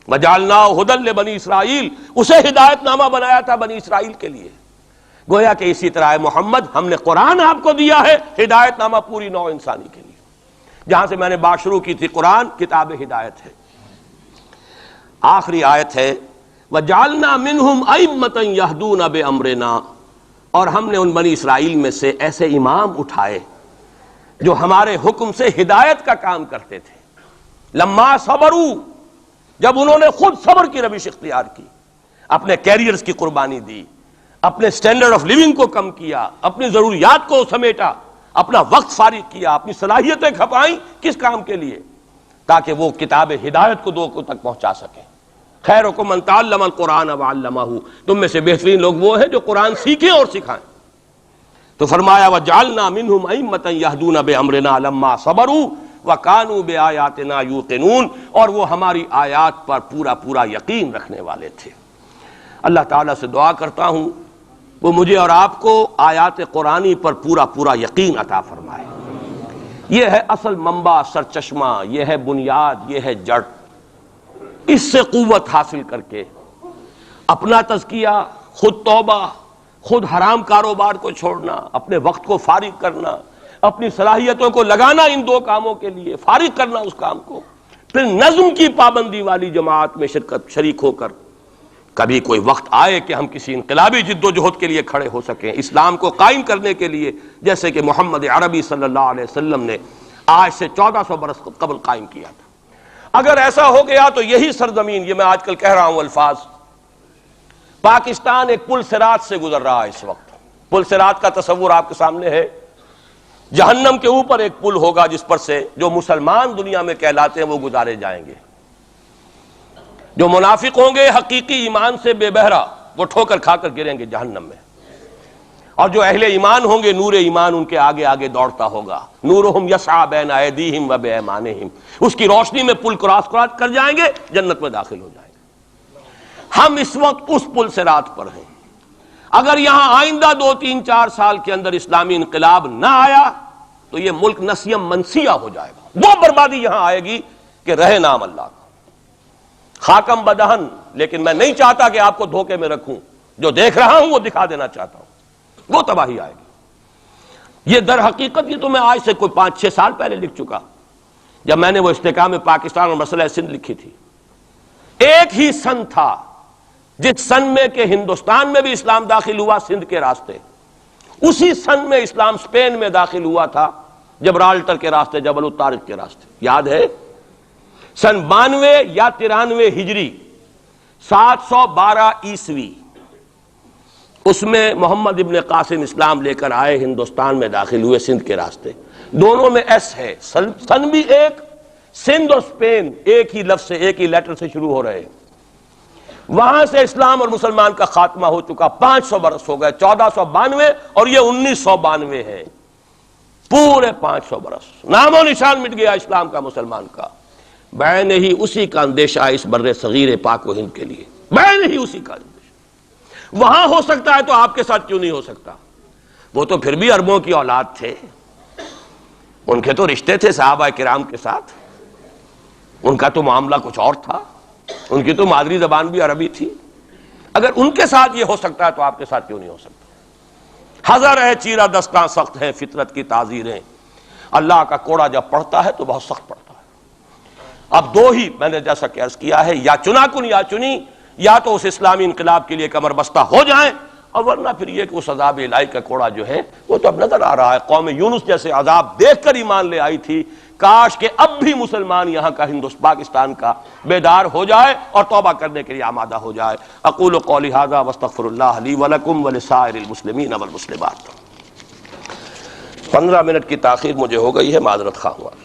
وَجَعَلْنَاهُ هُدًى لِبَنِي اسرائیل، اسے ہدایت نامہ بنایا تھا بنی اسرائیل کے لیے. گویا کہ اسی طرح محمد ہم نے قرآن آپ کو دیا ہے ہدایت نامہ پوری نوع انسانی کے لیے. جہاں سے میں نے بات شروع کی تھی، قرآن کتاب ہدایت ہے. آخری آیت ہے وَجَعَلْنَا مِنْهُمْ أَئِمَّةً يَهْدُونَ بِأَمْرِنَا، اور ہم نے ان بنی اسرائیل میں سے ایسے امام اٹھائے جو ہمارے حکم سے ہدایت کا کام کرتے تھے. لما صبروا، جب انہوں نے خود صبر کی روش اختیار کی، اپنے کیریئرز کی قربانی دی، اپنے سٹینڈرڈ آف لیونگ کو کم کیا، اپنی ضروریات کو سمیٹا، اپنا وقت فارغ کیا، اپنی صلاحیتیں کھپائیں، کس کام کے لیے؟ تاکہ وہ کتاب ہدایت کو لوگوں تک پہنچا سکیں. خیرکم من تعلم القرآن وعلمہ، تم میں سے بہترین لوگ وہ ہیں جو قرآن سیکھیں اور سکھائیں. تو فرمایا وَجَعَلْنَا مِنْهُمْ أَئِمَّةً يَهْدُونَ بِأَمْرِنَا لَمَّا صَبَرُوا وَكَانُوا بِآيَاتِنَا يُوقِنُونَ، اور وہ ہماری آیات پر پورا پورا یقین رکھنے والے تھے. اللہ تعالیٰ سے دعا کرتا ہوں وہ مجھے اور آپ کو آیات قرآنی پر پورا پورا یقین عطا فرمائے. یہ ہے اصل منبع، سرچشمہ، یہ ہے بنیاد، یہ ہے جڑ. اس سے قوت حاصل کر کے اپنا تزکیہ، خود توبہ، خود حرام کاروبار کو چھوڑنا، اپنے وقت کو فارغ کرنا، اپنی صلاحیتوں کو لگانا ان دو کاموں کے لیے، فارغ کرنا اس کام کو، پھر نظم کی پابندی والی جماعت میں شریک ہو کر کبھی کوئی وقت آئے کہ ہم کسی انقلابی جد و جہد کے لیے کھڑے ہو سکیں، اسلام کو قائم کرنے کے لیے، جیسے کہ محمد عربی صلی اللہ علیہ وسلم نے آج سے 1400 برس قبل قائم کیا تھا. اگر ایسا ہو گیا تو یہی سرزمین، یہ میں آج کل کہہ رہا ہوں الفاظ، پاکستان ایک پل صراط سے گزر رہا ہے اس وقت. پل صراط کا تصور آپ کے سامنے ہے. جہنم کے اوپر ایک پل ہوگا جس پر سے جو مسلمان دنیا میں کہلاتے ہیں وہ گزارے جائیں گے. جو منافق ہوں گے حقیقی ایمان سے بے بہرا، وہ ٹھوکر کھا کر گریں گے جہنم میں. اور جو اہل ایمان ہوں گے نور ایمان ان کے آگے آگے دوڑتا ہوگا. نورہم یسعی بین ایدیہم و بایمانہم، اس کی روشنی میں پل کراس کر جائیں گے، جنت میں داخل ہو جائیں گے. ہم اس وقت اس پل صراط پر ہیں. اگر یہاں آئندہ 2-3-4 سال کے اندر اسلامی انقلاب نہ آیا تو یہ ملک نسیم منسیہ ہو جائے گا. وہ بربادی یہاں آئے گی کہ رہے نام اللہ کا. خاکم بدہن، لیکن میں نہیں چاہتا کہ آپ کو دھوکے میں رکھوں. جو دیکھ رہا ہوں وہ دکھا دینا چاہتا ہوں. وہ تباہی آئے گی. یہ در حقیقت یہ تو میں آج سے کوئی 5-6 سال پہلے لکھ چکا، جب میں نے وہ استحکام پاکستان اور مسئلہ سندھ لکھی تھی. ایک ہی سن تھا جس سن میں کہ ہندوستان میں بھی اسلام داخل ہوا سندھ کے راستے، اسی سن میں اسلام اسپین میں داخل ہوا تھا جبرالٹر کے راستے، جبل الطارق کے راستے. یاد ہے؟ سن 92 یا 93 ہجری، 712 عیسوی، اس میں محمد ابن قاسم اسلام لے کر آئے، ہندوستان میں داخل ہوئے سندھ کے راستے. دونوں میں ایس ہے، سن بھی ایک، سندھ اور اسپین ایک ہی لفظ سے، ایک ہی لیٹر سے شروع ہو رہے ہیں. وہاں سے اسلام اور مسلمان کا خاتمہ ہو چکا، 500 برس ہو گئے. 1492 اور یہ 1992 ہے. پورے 500 برس نام و نشان مٹ گیا اسلام کا، مسلمان کا. بین ہی اسی کا اندیشہ اس بر صغیر پاک و ہند کے لیے، بین ہی اسی کا اندیشہ. وہاں ہو سکتا ہے تو آپ کے ساتھ کیوں نہیں ہو سکتا؟ وہ تو پھر بھی عربوں کی اولاد تھے، ان کے تو رشتے تھے صحابہ کرام کے ساتھ، ان کا تو معاملہ کچھ اور تھا، ان کی تو مادری زبان بھی عربی تھی. اگر ان کے ساتھ یہ ہو سکتا ہے تو آپ کے ساتھ کیوں نہیں ہو سکتا؟ ہزار ہے چیرہ دستاں سخت ہیں فطرت کی تعزیریں، اللہ کا کوڑا جب پڑتا ہے تو بہت سخت پڑتا ہے. اب دو ہی میں نے جیسا کہ عرض کیا ہے، یا چنا کن یا چنی، یا تو اس اسلامی انقلاب کے لیے کمر بستہ ہو جائیں، اور ورنہ پھر یہ کہ اس عذاب الہی کا کوڑا جو ہے وہ تو اب نظر آ رہا ہے. قوم یونس جیسے عذاب دیکھ کر ایمان لے آئی تھی. کاش کہ اب بھی مسلمان یہاں کا پاکستان کا بیدار ہو جائے اور توبہ کرنے کے لیے آمادہ ہو جائے. اقول قولی ھذا واستغفر اللہ لی ولکم ولسائر المسلمین والمسلمات. 15 منٹ کی تاخیر مجھے ہو گئی ہے، معذرت خواہ ہوں.